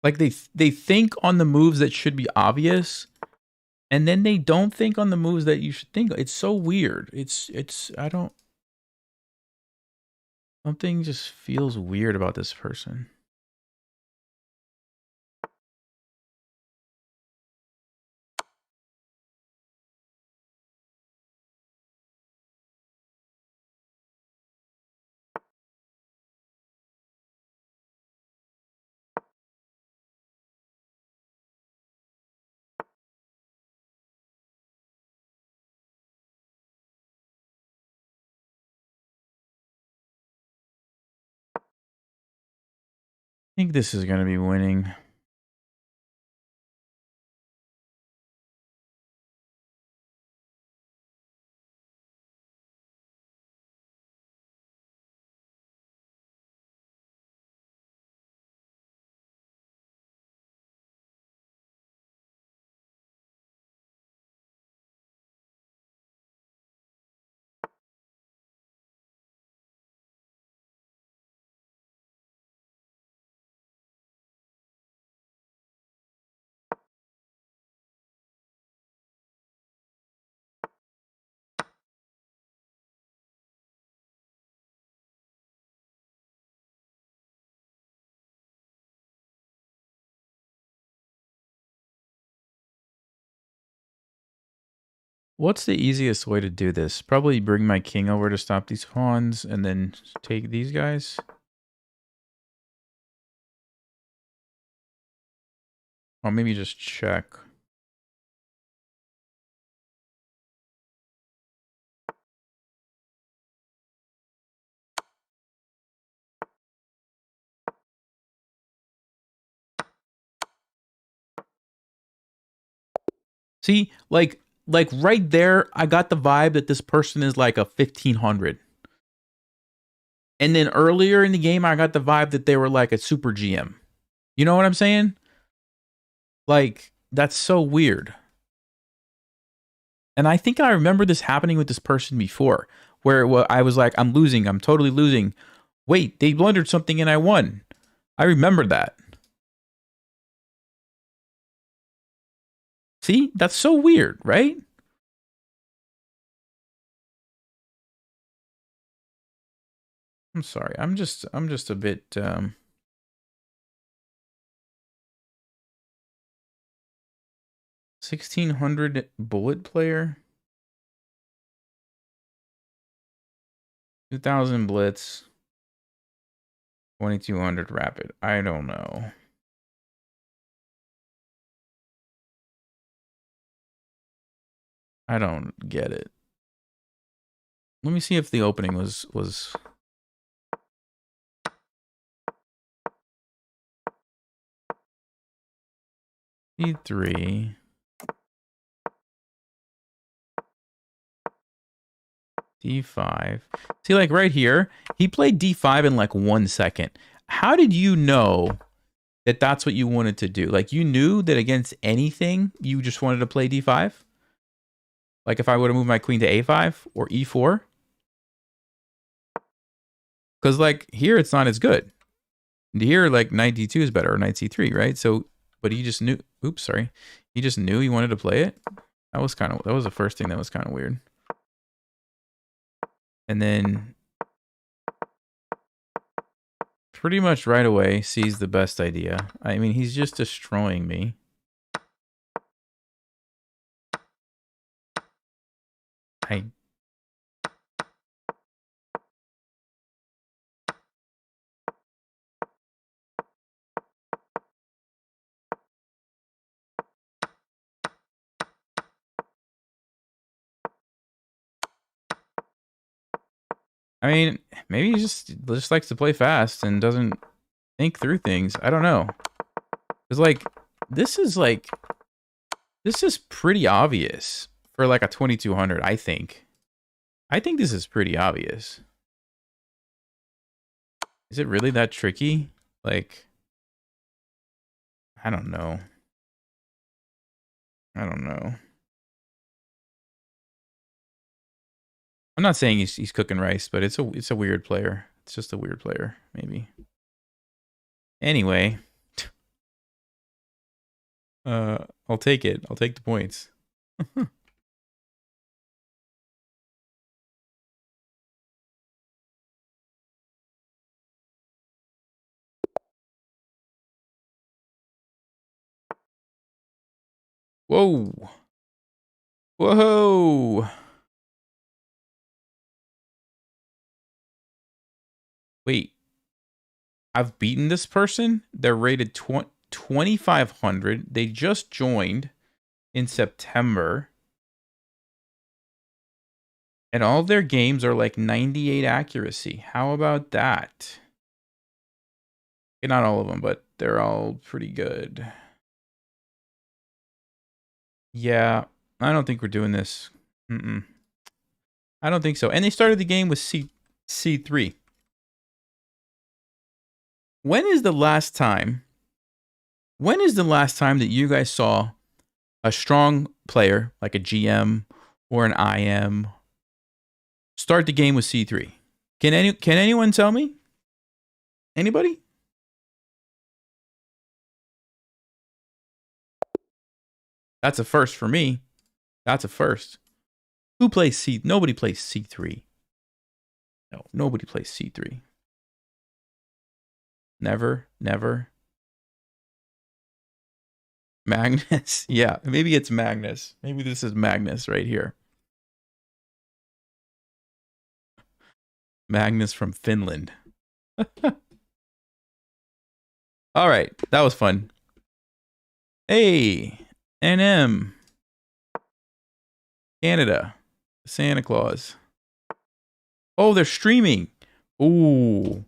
Like they think on the moves that should be obvious, and then they don't think on the moves that you should think. It's so weird. It's I don't something just feels weird about this person. I think this is going to be winning. What's the easiest way to do this? Probably bring my king over to stop these pawns and then take these guys. Or maybe just check. See, like right there, I got the vibe that this person is like a 1500. And then earlier in the game, I got the vibe that they were like a super GM. You know what I'm saying? Like, that's so weird. And I think I remember this happening with this person before, where I was like, I'm losing. I'm totally losing. Wait, they blundered something and I won. I remember that. See, that's so weird, right? I'm sorry. I'm just a bit 1600 bullet player. 2000 blitz. 2200 rapid. I don't know. I don't get it. Let me see if the opening was D3. D5. See, like right here, he played D5 in like 1 second. How did you know that that's what you wanted to do? Like, you knew that against anything, you just wanted to play D5? Like, if I would have moved my queen to A5 or E4? Because, like, here it's not as good. Here, like, knight D2 is better, or knight C3, right? So, but he just knew. Oops, sorry. He just knew he wanted to play it. That was the first thing that was kind of weird. And then pretty much right away sees the best idea. I mean, he's just destroying me. I mean, maybe he just likes to play fast and doesn't think through things. I don't know. It's like this is pretty obvious for like a 2200, I think. I think this is pretty obvious. Is it really that tricky? Like, I don't know. I don't know. I'm not saying he's cooking rice, but it's a weird player. It's just a weird player, maybe. Anyway, I'll take it. I'll take the points. Whoa. Whoa. Wait. I've beaten this person. They're rated 2,500. They just joined in September. And all their games are like 98 accuracy. How about that? Okay, not all of them, but they're all pretty good. Yeah, I don't think we're doing this. I don't think so. And they started the game with C3. When is the last time that you guys saw a strong player like a GM or an IM start the game with C3? Can anyone tell me? Anybody? That's a first for me. That's a first. Who plays C? Nobody plays C3. No, nobody plays C3. Never. Magnus. Yeah, maybe it's Magnus. Maybe this is Magnus right here. Magnus from Finland. All right, that was fun. Hey, NM. Canada. Santa Claus. Oh, they're streaming. Ooh.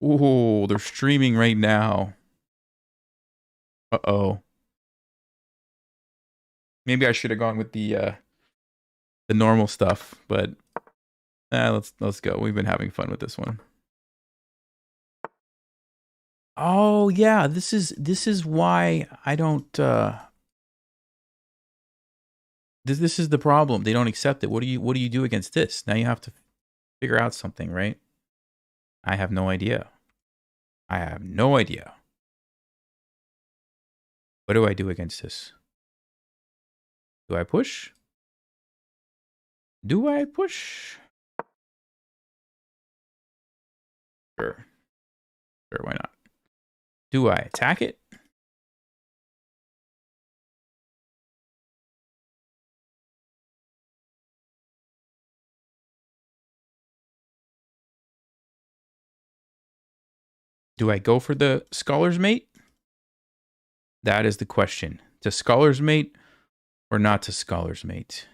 Ooh, they're streaming right now. Uh-oh. Maybe I should have gone with the normal stuff, but let's go. We've been having fun with this one. Oh yeah, this is why I don't this is the problem. They don't accept it. What do you do against this? Now you have to figure out something, right? I have no idea. I have no idea. What do I do against this? Do I push? Do I push? Sure. Sure, why not? Do I attack it? Do I go for the Scholar's Mate? That is the question. To Scholar's Mate or not to Scholar's Mate?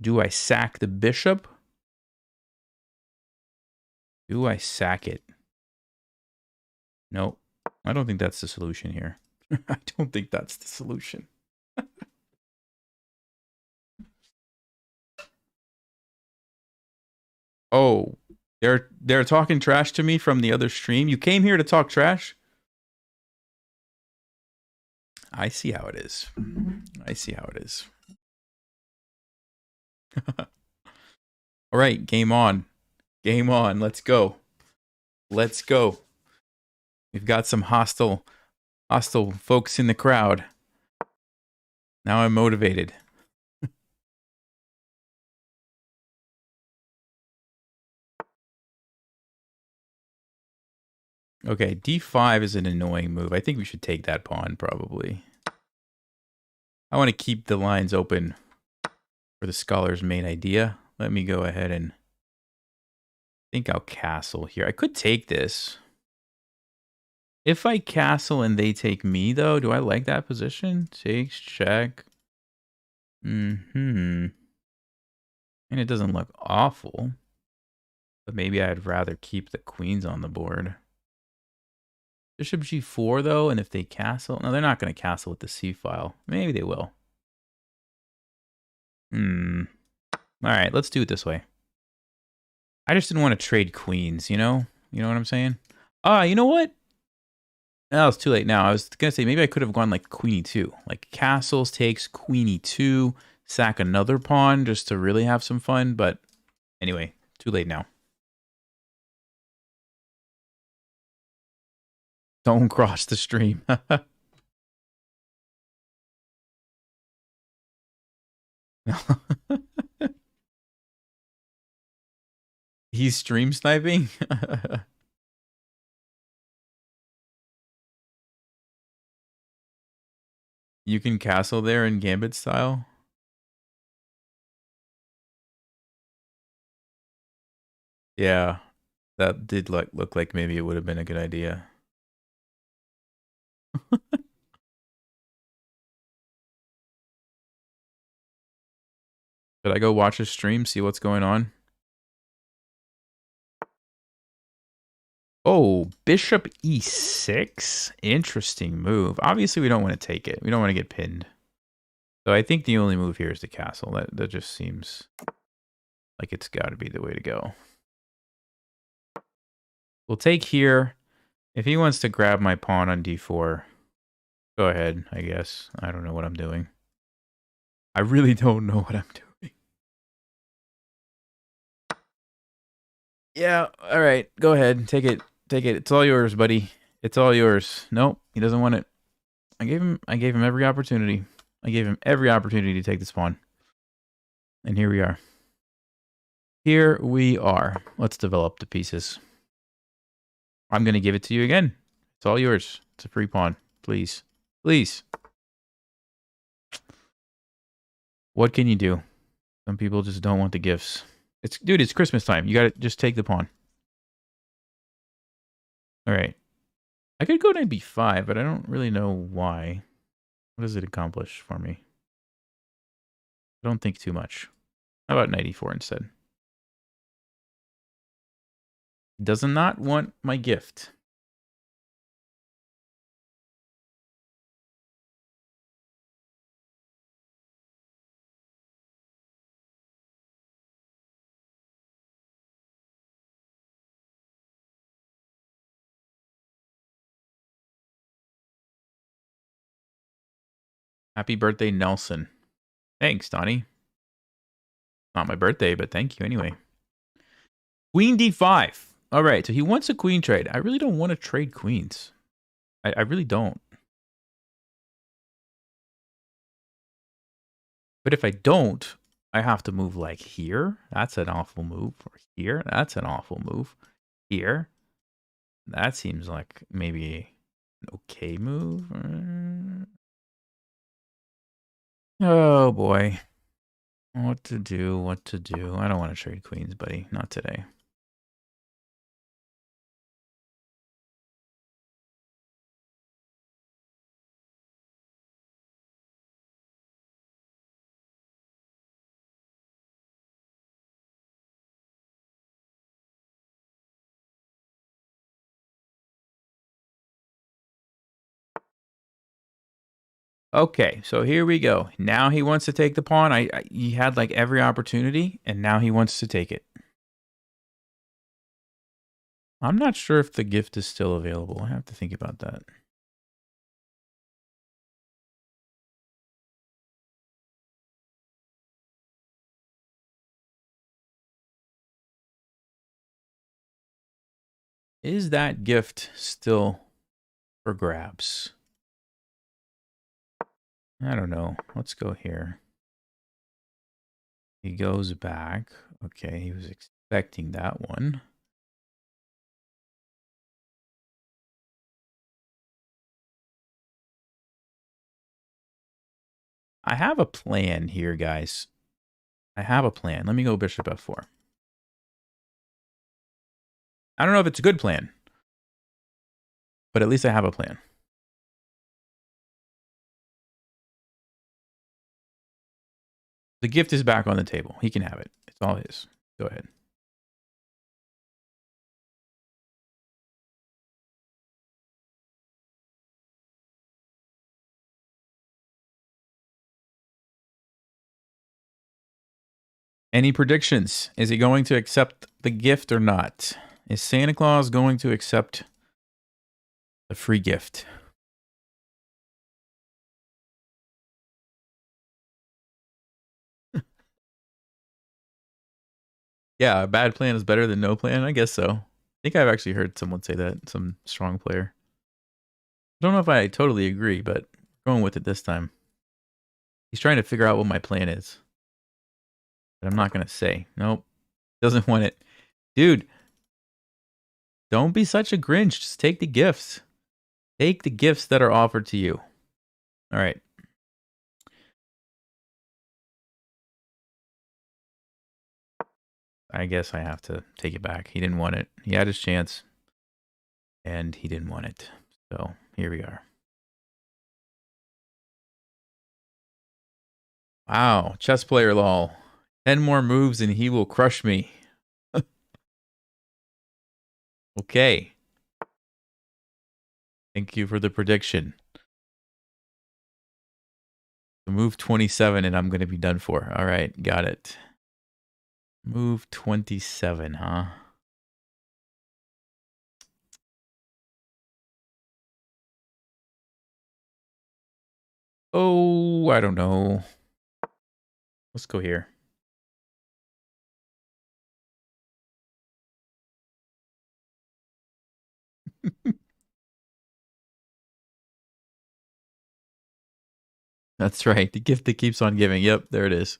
Do I sack the bishop? Do I sack it? Nope. I don't think that's the solution here. I don't think that's the solution. Oh, they're talking trash to me from the other stream. You came here to talk trash? I see how it is. I see how it is. All right, game on. Game on. Let's go. Let's go. We've got some hostile folks in the crowd. Now I'm motivated. Okay, d5 is an annoying move. I think we should take that pawn, probably. I want to keep the lines open for the Scholar's Mate idea. Let me go ahead and... I think I'll castle here. I could take this. If I castle and they take me, though, do I like that position? Takes, check. And it doesn't look awful. But maybe I'd rather keep the queens on the board. Bishop g4, though, and if they castle... No, they're not going to castle with the c-file. Maybe they will. Alright, let's do it this way. I just didn't want to trade queens, you know? You know what I'm saying? You know what? No, it's too late now. I was going to say maybe I could have gone like queen e2. Like castles takes queen e2, sack another pawn just to really have some fun. But anyway, too late now. Don't cross the stream. He's stream sniping? You can castle there in Gambit style? Yeah, that did look like maybe it would have been a good idea. Should I go watch his stream, see what's going on? Oh, bishop e6. Interesting move. Obviously, we don't want to take it. We don't want to get pinned. So I think the only move here is the castle. That just seems like it's got to be the way to go. We'll take here. If he wants to grab my pawn on d4, go ahead, I guess. I don't know what I'm doing. I really don't know what I'm doing. Yeah, all right. Go ahead. Take it. Take it. It's all yours, buddy. It's all yours. Nope, he doesn't want it. I gave him every opportunity. I gave him every opportunity to take this pawn. And here we are. Here we are. Let's develop the pieces. I'm going to give it to you again. It's all yours. It's a free pawn. Please. Please. What can you do? Some people just don't want the gifts. Dude, it's Christmas time. You got to just take the pawn. All right. I could go knight b5, but I don't really know why. What does it accomplish for me? I don't think too much. How about knight e4 instead? Does not want my gift. Happy birthday, Nelson. Thanks, Donnie. Not my birthday, but thank you anyway. Queen d5. All right, so he wants a queen trade. I really don't want to trade queens. I really don't. But if I don't, I have to move like here. That's an awful move. Or here. That's an awful move. Here. That seems like maybe an okay move. Oh, boy. What to do, what to do. I don't want to trade queens, buddy. Not today. Okay, so here we go. Now he wants to take the pawn. He had like every opportunity, and now he wants to take it. I'm not sure if the gift is still available. I have to think about that. Is that gift still for grabs? I don't know. Let's go here. He goes back. Okay, he was expecting that one. I have a plan here, guys. I have a plan. Let me go bishop f4. I don't know if it's a good plan, but at least I have a plan. The gift is back on the table. He can have it. It's all his. Go ahead. Any predictions? Is he going to accept the gift or not? Is Santa Claus going to accept the free gift? Yeah, a bad plan is better than no plan. I guess so. I think I've actually heard someone say that, some strong player. I don't know if I totally agree, but going with it this time. He's trying to figure out what my plan is. But I'm not going to say. Nope. Doesn't want it. Dude, don't be such a Grinch. Just take the gifts. Take the gifts that are offered to you. All right. I guess I have to take it back. He didn't want it. He had his chance, and he didn't want it. So here we are. Wow. Chess player lol. 10 more moves and he will crush me. Okay. Thank you for the prediction. Move 27 and I'm going to be done for. All right. Got it. Move 27, huh? Oh, I don't know. Let's go here. That's right. The gift that keeps on giving. Yep, there it is.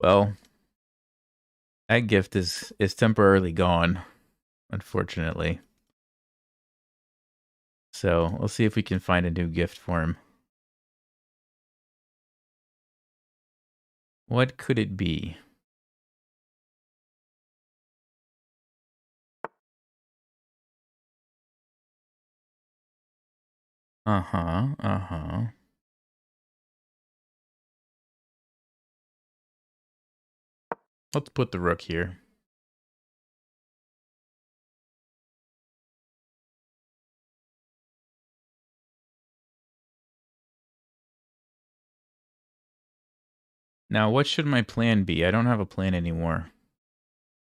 Well, that gift is temporarily gone, unfortunately. So let's see if we can find a new gift for him. What could it be? Uh-huh, uh-huh. Let's put the rook here. Now, what should my plan be? I don't have a plan anymore.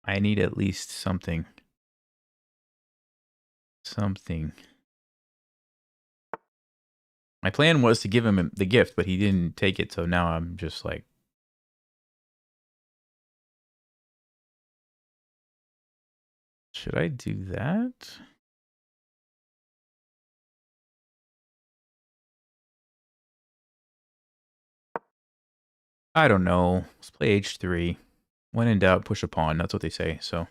I need at least something. Something. My plan was to give him the gift, but he didn't take it, so now I'm just like... Should I do that? I don't know. Let's play h3. When in doubt, push a pawn. That's what they say, so...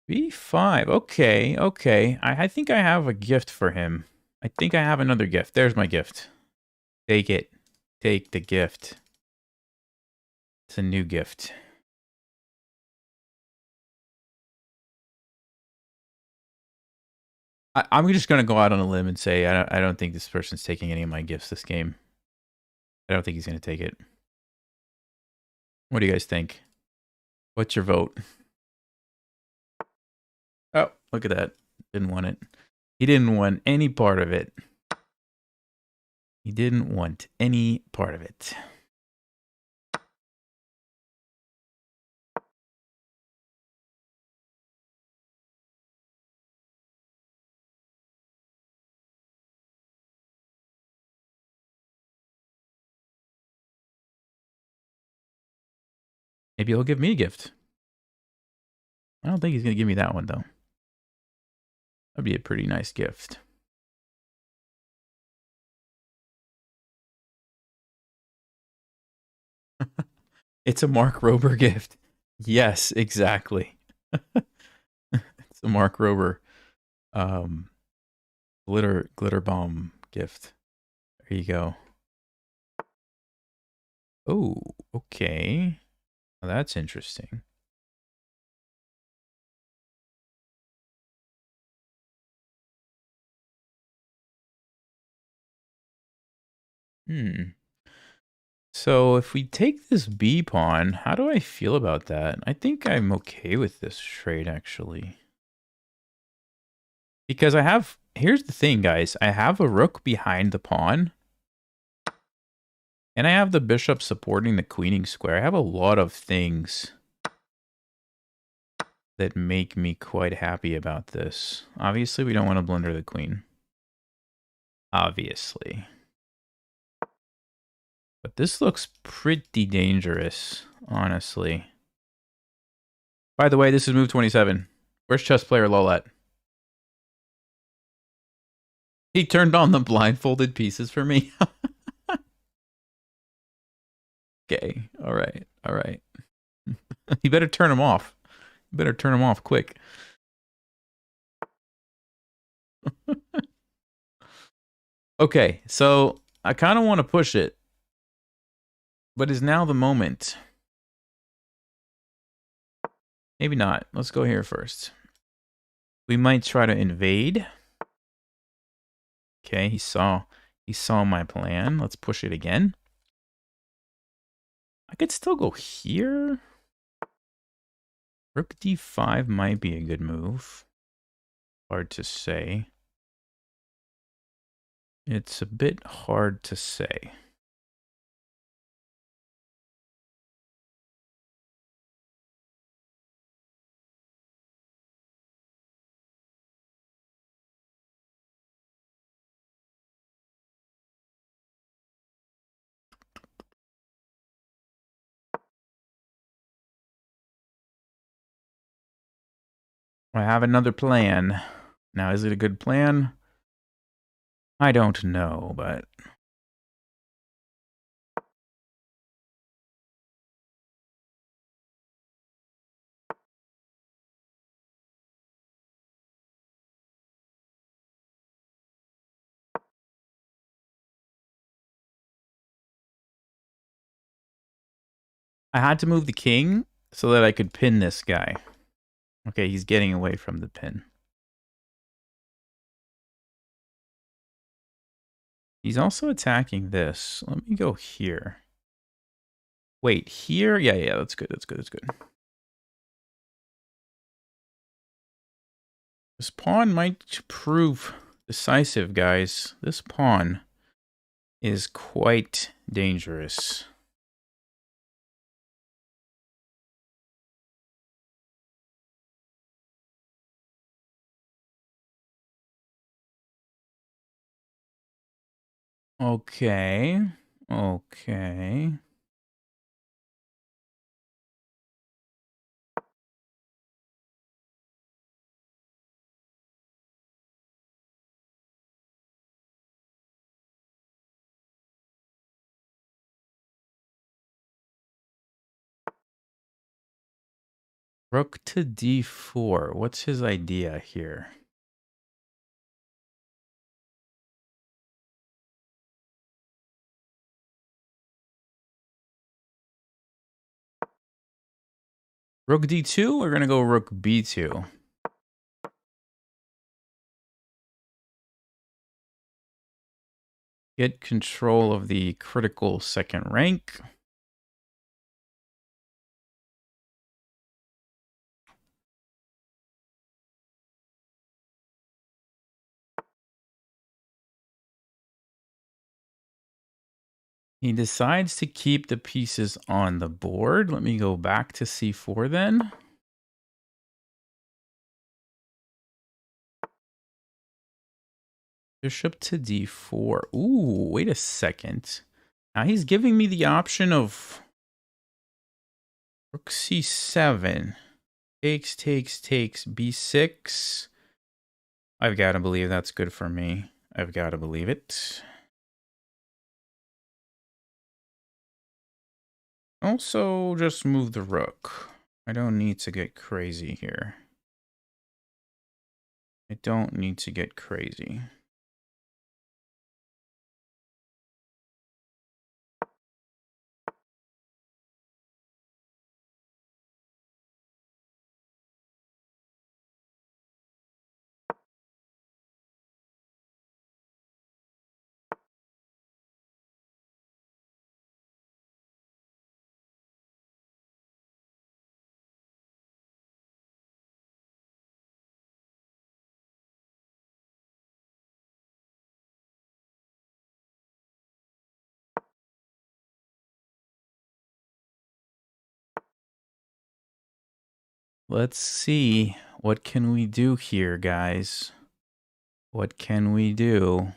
b5. Okay, okay. I think I have a gift for him. I think I have another gift. There's my gift. Take it. Take the gift. It's a new gift. I'm just going to go out on a limb and say I don't think this person's taking any of my gifts this game. I don't think he's going to take it. What do you guys think? What's your vote? Oh, look at that. Didn't want it. He didn't want any part of it. He didn't want any part of it. Maybe he'll give me a gift. I don't think he's going to give me that one, though. That'd be a pretty nice gift. It's a Mark Rober gift. Yes, exactly. It's a Mark Rober glitter bomb gift. There you go. Oh, okay. Well, that's interesting. So if we take this B pawn, how do I feel about that? I think I'm okay with this trade, actually. Because I have... Here's the thing, guys. I have a rook behind the pawn. And I have the bishop supporting the queening square. I have a lot of things that make me quite happy about this. Obviously, we don't want to blunder the queen. Obviously. But this looks pretty dangerous, honestly. By the way, this is move 27. Where's chess player Lolet? He turned on the blindfolded pieces for me. Okay, all right, all right. You better turn them off. You better turn them off quick. Okay, so I kind of want to push it. But is now the moment? Maybe not. Let's go here first. We might try to invade. Okay, he saw my plan. Let's push it again. I could still go here. Rook d5 might be a good move. Hard to say. It's a bit hard to say. I have another plan. Now, is it a good plan? I don't know, but... I had to move the king so that I could pin this guy. Okay, he's getting away from the pin. He's also attacking this. Let me go here. Wait, here? Yeah, that's good, that's good, that's good. This pawn might prove decisive, guys. This pawn is quite dangerous. Okay. Okay. Rook to d4. What's his idea here? Rook d2? We're going to go rook b2. I Get control of the critical second rank. He decides to keep the pieces on the board. Let me go back to C4 then. Bishop to D4. Ooh, wait a second. Now he's giving me the option of Rook C7. Takes, B6. I've got to believe that's good for me. I've got to believe it. Also, just move the rook. I don't need to get crazy here. I don't need to get crazy. Let's see. What can we do here, guys? What can we do?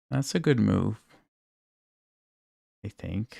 That's a good move, I think.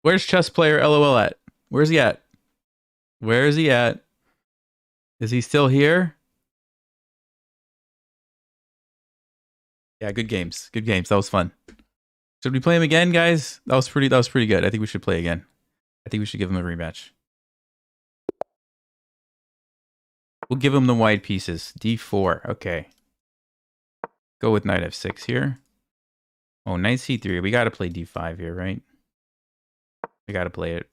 Where's chess player LOL at? Where's he at? Where is he at? Is he still here? Yeah, good games. Good games. That was fun. Should we play him again, guys? That was pretty good. I think we should play again. I think we should give him a rematch. We'll give him the wide pieces. D4. Okay. Go with knight F6 here. Oh, knight C3. We got to play D5 here, right? We got to play it.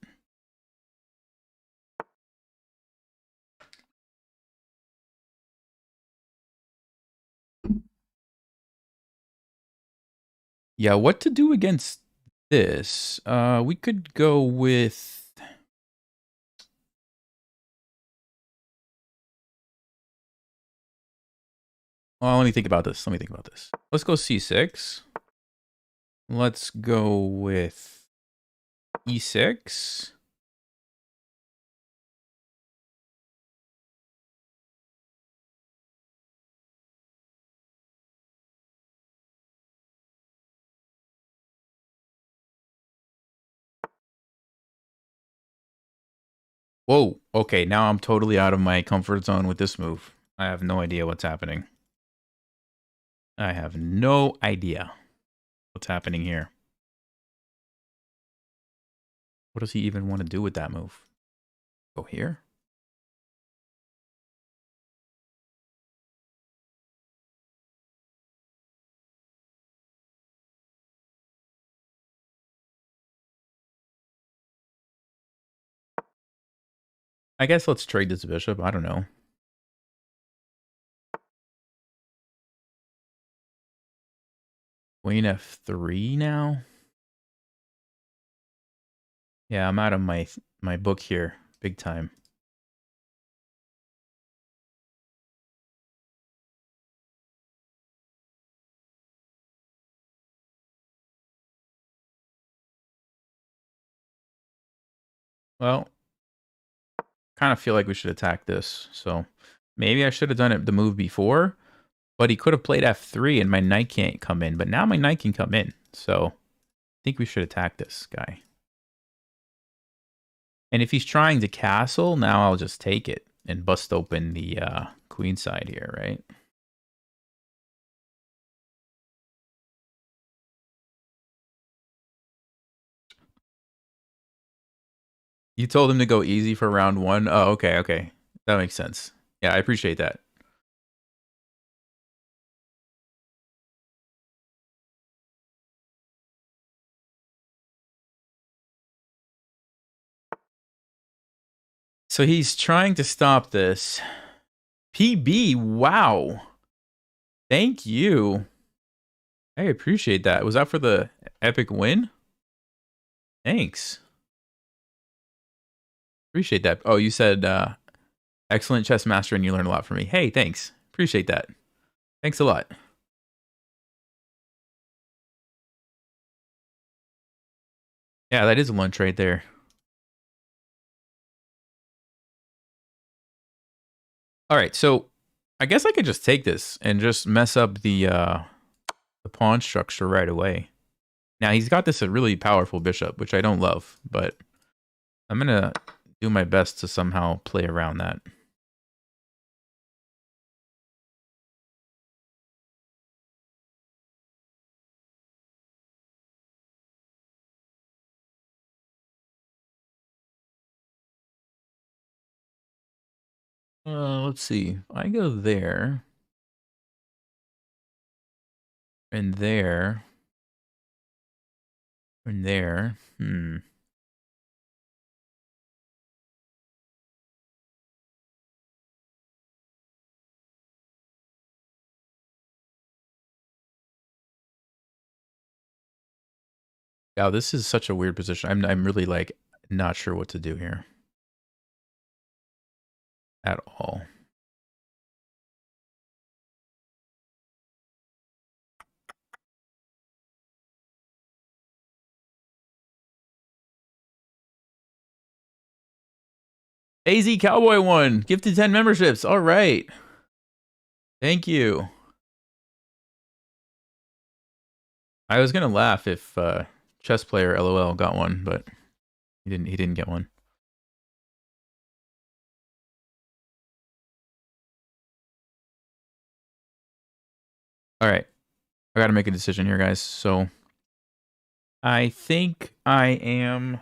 Yeah, what to do against this? We could go with... Well, let me think about this. Let's go C6. Let's go with E6. Whoa, okay, now I'm totally out of my comfort zone with this move. I have no idea what's happening. I have no idea what's happening here. What does he even want to do with that move? Go here? I guess let's trade this bishop. I don't know. Queen f3 now? Yeah, I'm out of my book here. Big time. Well, kind of feel like we should attack this. So maybe I should have done it the move before, but he could have played f3 and my knight can't come in. But now my knight can come in. So I think we should attack this guy. And if he's trying to castle, now I'll just take it and bust open the queen side here, right? You told him to go easy for round one? Oh, okay, okay. That makes sense. Yeah, I appreciate that. So he's trying to stop this. PB, wow. Thank you. I appreciate that. Was that for the epic win? Thanks. Appreciate that. Oh, you said excellent chess master and you learned a lot from me. Hey, thanks. Appreciate that. Thanks a lot. Yeah, that is a lunch right there. All right, so I guess I could just take this and just mess up the pawn structure right away. Now he's got this a really powerful bishop, which I don't love, but I'm gonna do my best to somehow play around that. Let's see. I go there and there and there. Wow, this is such a weird position. I'm really like not sure what to do here at all. AZ Cowboy won. Gifted 10 memberships. All right. Thank you. I was gonna laugh if chess player LOL got one, but he didn't get one. All right. I got to make a decision here, guys. So I think I am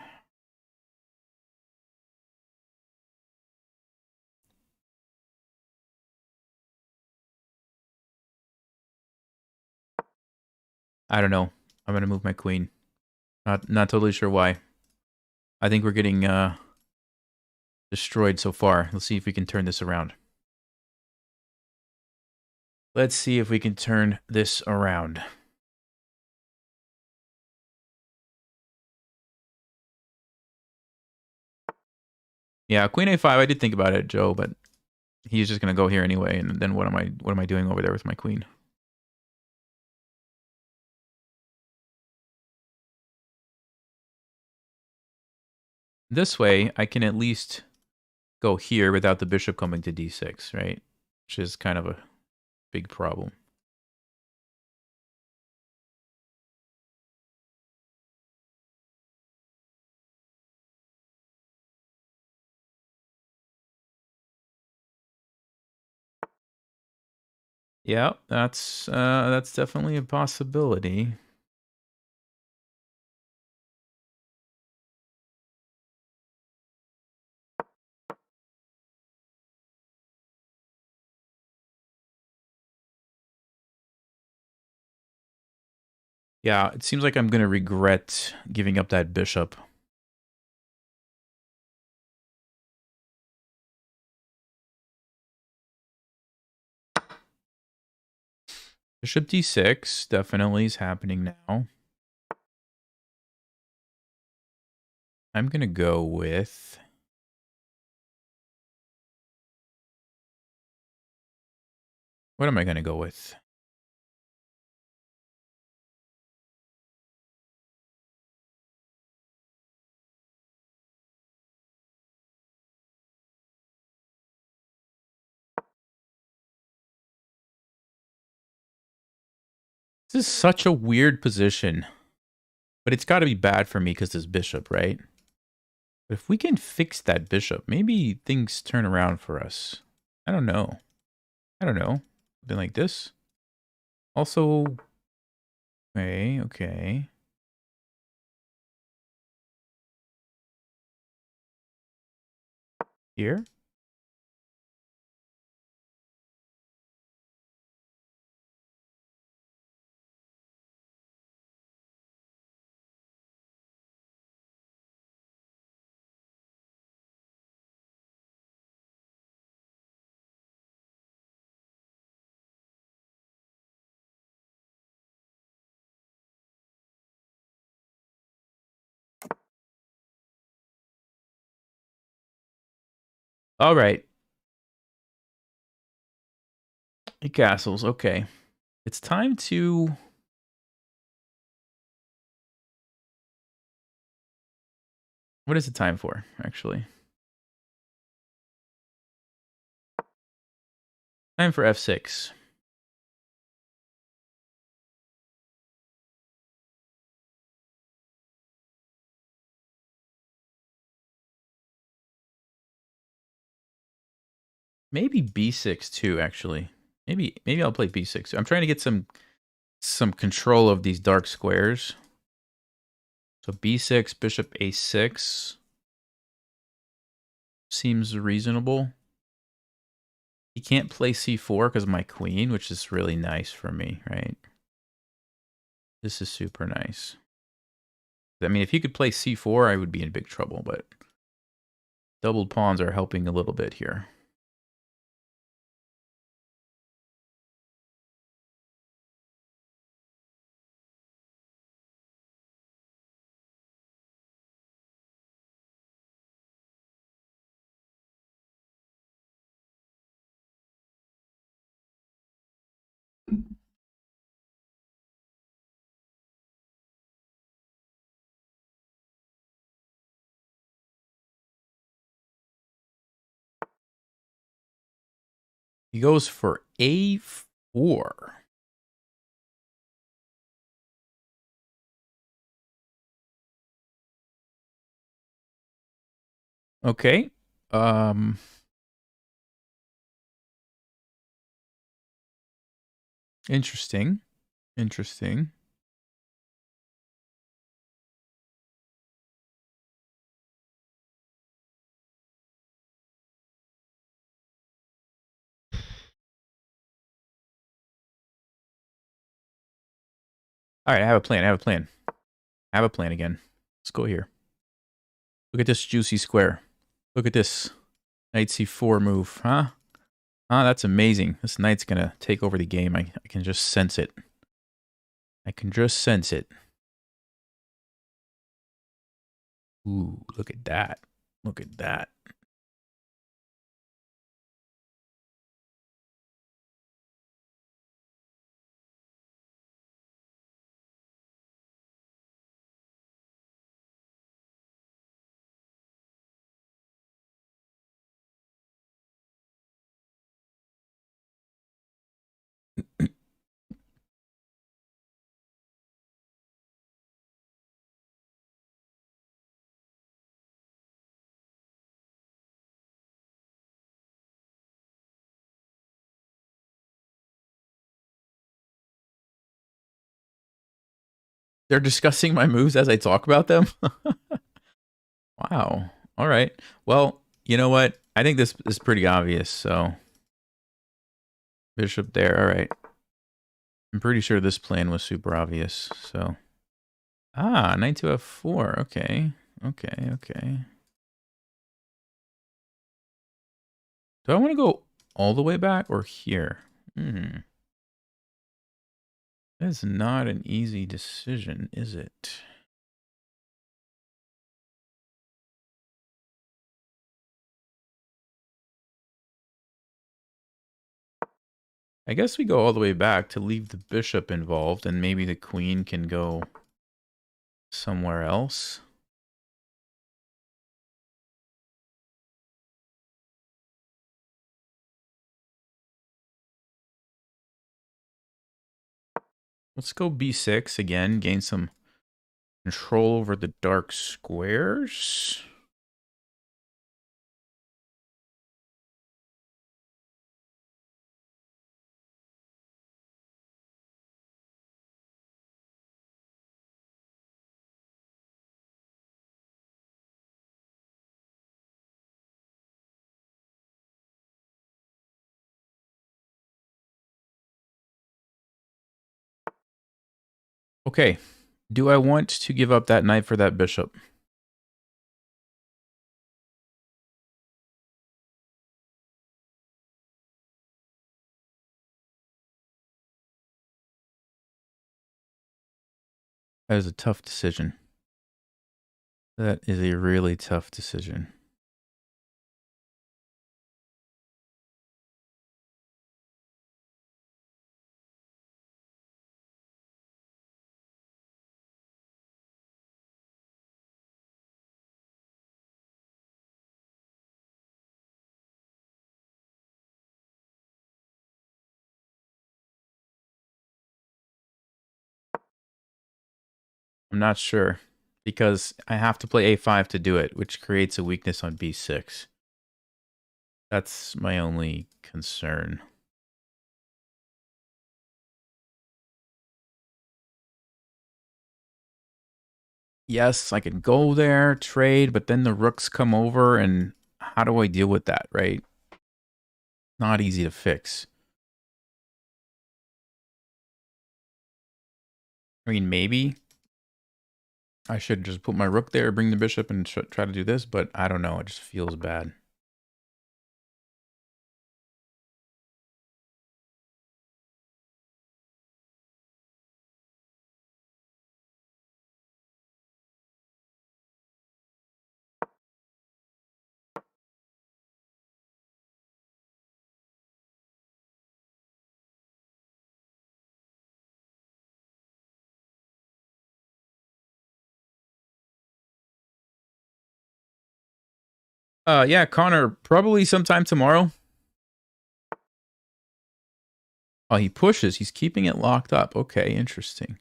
I don't know. I'm going to move my queen. Not totally sure why. I think we're getting destroyed so far. Let's see if we can turn this around. Let's see if we can turn this around. Yeah, queen a5. I did think about it, Joe, but he's just going to go here anyway. And then what am I doing over there with my queen? This way, I can at least go here without the bishop coming to d6, right? Which is kind of a big problem. Yeah, that's definitely a possibility. Yeah, it seems like I'm going to regret giving up that bishop. Bishop d6 definitely is happening now. I'm going to go with... What am I going to go with? This is such a weird position. But it's got to be bad for me because this bishop, right? But if we can fix that bishop, maybe things turn around for us. I don't know. I don't know. Something like this. Also, okay. Here. All right. 8 castles. Okay. It's time to... What is it time for, actually? Time for f6. Maybe b6 too, actually. Maybe I'll play b6. I'm trying to get some control of these dark squares. So b6, bishop a6 seems reasonable. He can't play c4 because of my queen, which is really nice for me, right? This is super nice. I mean, if he could play c4, I would be in big trouble, but doubled pawns are helping a little bit here. He goes for a4. Okay. Interesting. Interesting. All right, I have a plan. I have a plan. I have a plan again. Let's go here. Look at this juicy square. Look at this. Knight c4 move, huh? Ah, that's amazing. This knight's going to take over the game. I can just sense it. I can just sense it. Ooh, look at that. Look at that. They're discussing my moves as I talk about them? Wow. All right. Well, you know what? I think this is pretty obvious, so... Bishop there, all right. I'm pretty sure this plan was super obvious, so. Ah, knight to f4. Okay. Okay, okay. Do I want to go all the way back or here? That's not an easy decision, is it? I guess we go all the way back to leave the bishop involved, and maybe the queen can go somewhere else. Let's go b6 again, gain some control over the dark squares. Okay, do I want to give up that knight for that bishop? That is a tough decision. That is a really tough decision. I'm not sure, because I have to play a5 to do it, which creates a weakness on b6. That's my only concern. Yes, I could go there, trade, but then the rooks come over, and how do I deal with that, right? Not easy to fix. I mean, maybe I should just put my rook there, bring the bishop, and try to do this, but I don't know. It just feels bad. Yeah, Connor, probably sometime tomorrow. Oh, he pushes. He's keeping it locked up. Okay, interesting.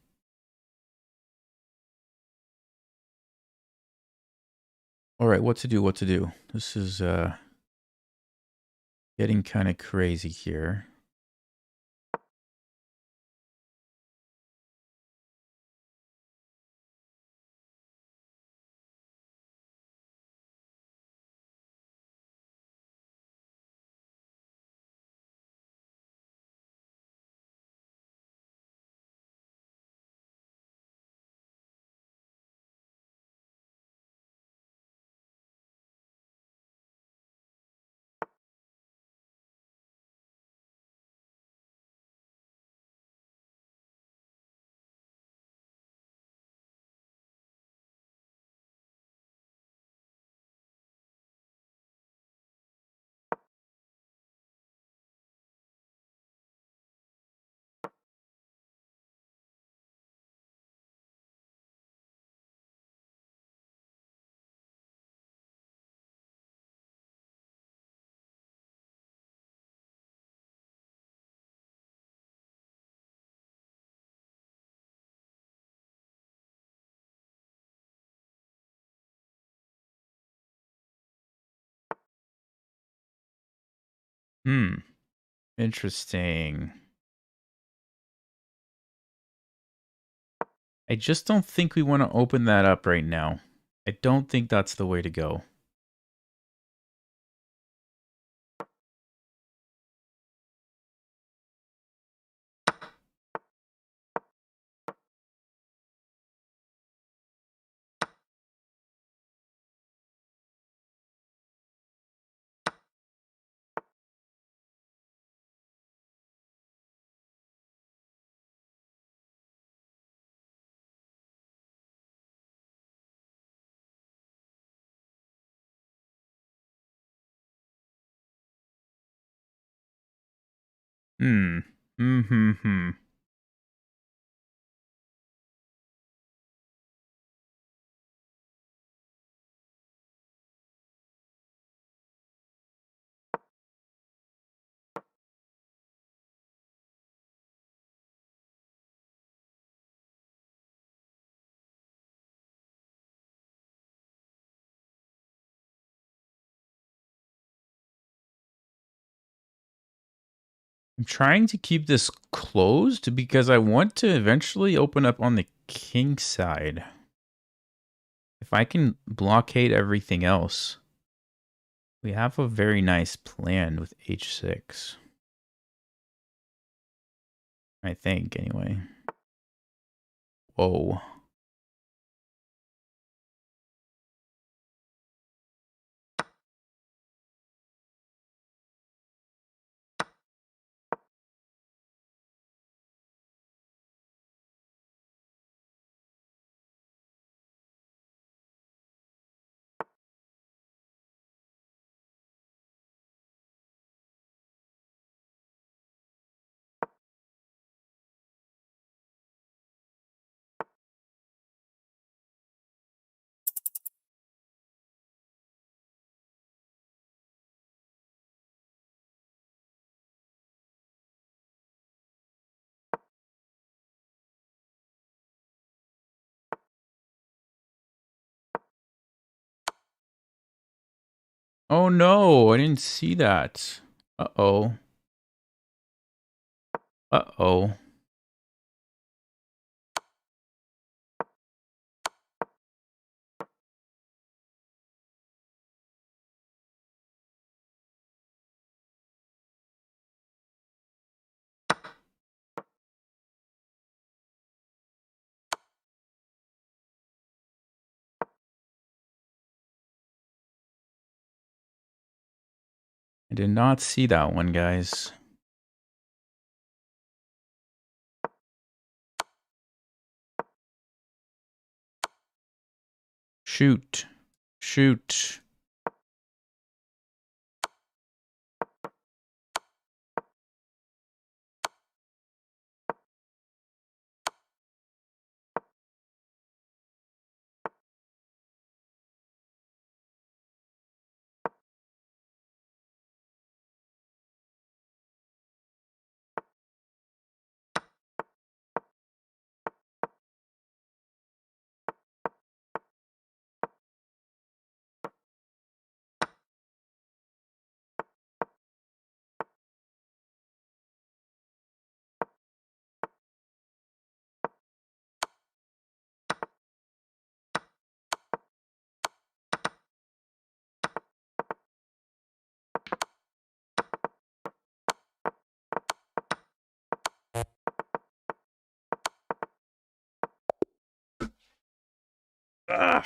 All right, what to do, what to do. This is getting kind of crazy here. Interesting. I just don't think we want to open that up right now. I don't think that's the way to go. Hmm. Hmm. I'm trying to keep this closed because I want to eventually open up on the king side. If I can blockade everything else, we have a very nice plan with h6. I think, anyway. Whoa. Oh no, I didn't see that. Uh-oh. Uh-oh. I did not see that one, guys. Shoot. Shoot. Ah.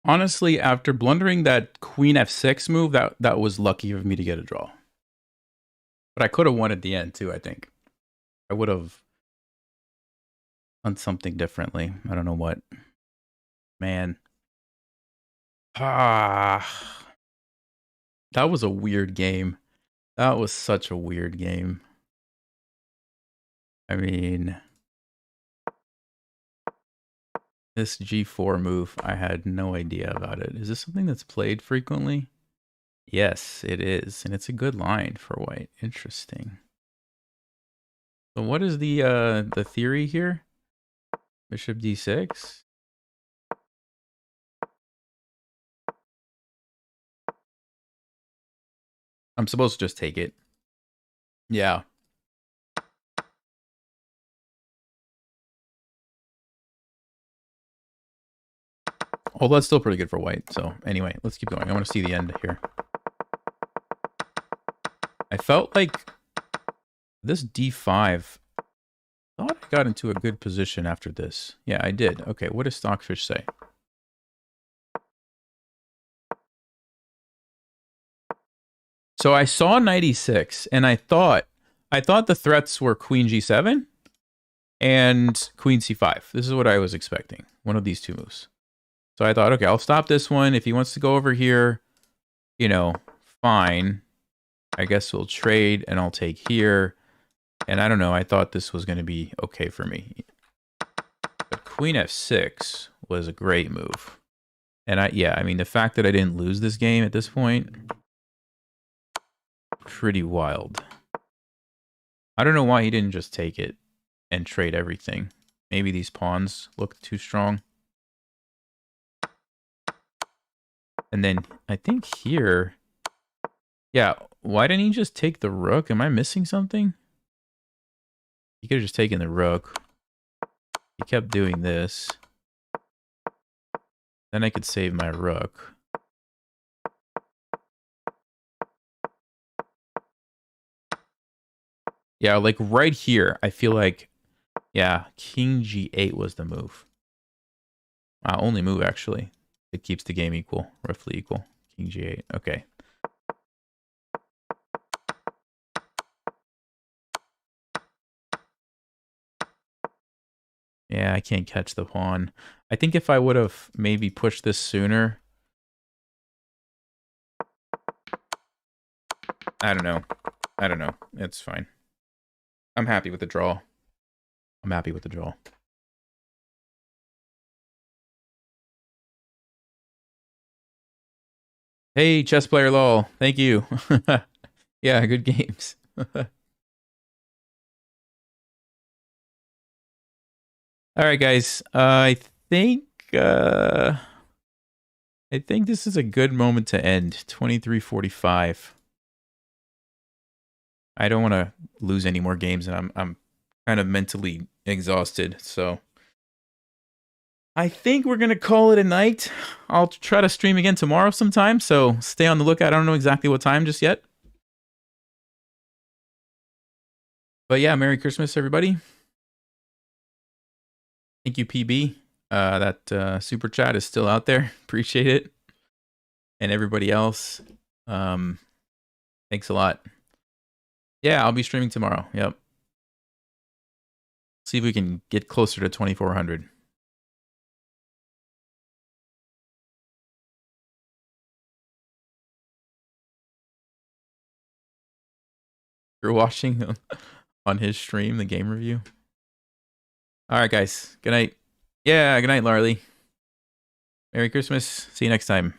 Honestly, after blundering that queen f6 move, that was lucky of me to get a draw. But I could have won at the end too, I think. I would have done something differently. I don't know what. Man. Ah. That was a weird game. That was such a weird game. I mean, this g4 move, I had no idea about it. Is this something that's played frequently? Yes, it is. And it's a good line for white. Interesting. So what is the theory here? Bishop d6? I'm supposed to just take it. Yeah. Well, that's still pretty good for white. So anyway, let's keep going. I want to see the end here. I felt like this d5, I thought I got into a good position after this. Yeah, I did. Okay, what does Stockfish say? So I saw knight e6, and I thought the threats were queen g7. and queen c5. This is what I was expecting. One of these two moves. So I thought, okay, I'll stop this one. If he wants to go over here, you know, fine. I guess we'll trade and I'll take here. And I don't know, I thought this was going to be okay for me. But queen f6 was a great move. And I mean, the fact that I didn't lose this game at this point, pretty wild. I don't know why he didn't just take it and trade everything. Maybe these pawns look too strong. And then I think here, yeah, why didn't he just take the rook? Am I missing something? He could have just taken the rook. He kept doing this. Then I could save my rook. Yeah, like right here, I feel like, yeah, king g8 was the move. Only move, actually. It keeps the game equal, roughly equal. King g8, okay. Yeah, I can't catch the pawn. I think if I would have maybe pushed this sooner. I don't know. I don't know. It's fine. I'm happy with the draw. I'm happy with the draw. Hey, chess player lol. Thank you. Yeah, good games. All right, guys. think uh I think this is a good moment to end. 23:45. I don't want to lose any more games, and I'm kind of mentally exhausted. So I think we're gonna call it a night. I'll try to stream again tomorrow sometime. So stay on the lookout. I don't know exactly what time just yet. But yeah, Merry Christmas, everybody. Thank you, PB. That super chat is still out there. Appreciate it. And everybody else, thanks a lot. Yeah, I'll be streaming tomorrow. Yep. See if we can get closer to 2400. You're watching on his stream the game review. All right, guys. Good night. Yeah, good night, Larly. Merry Christmas. See you next time.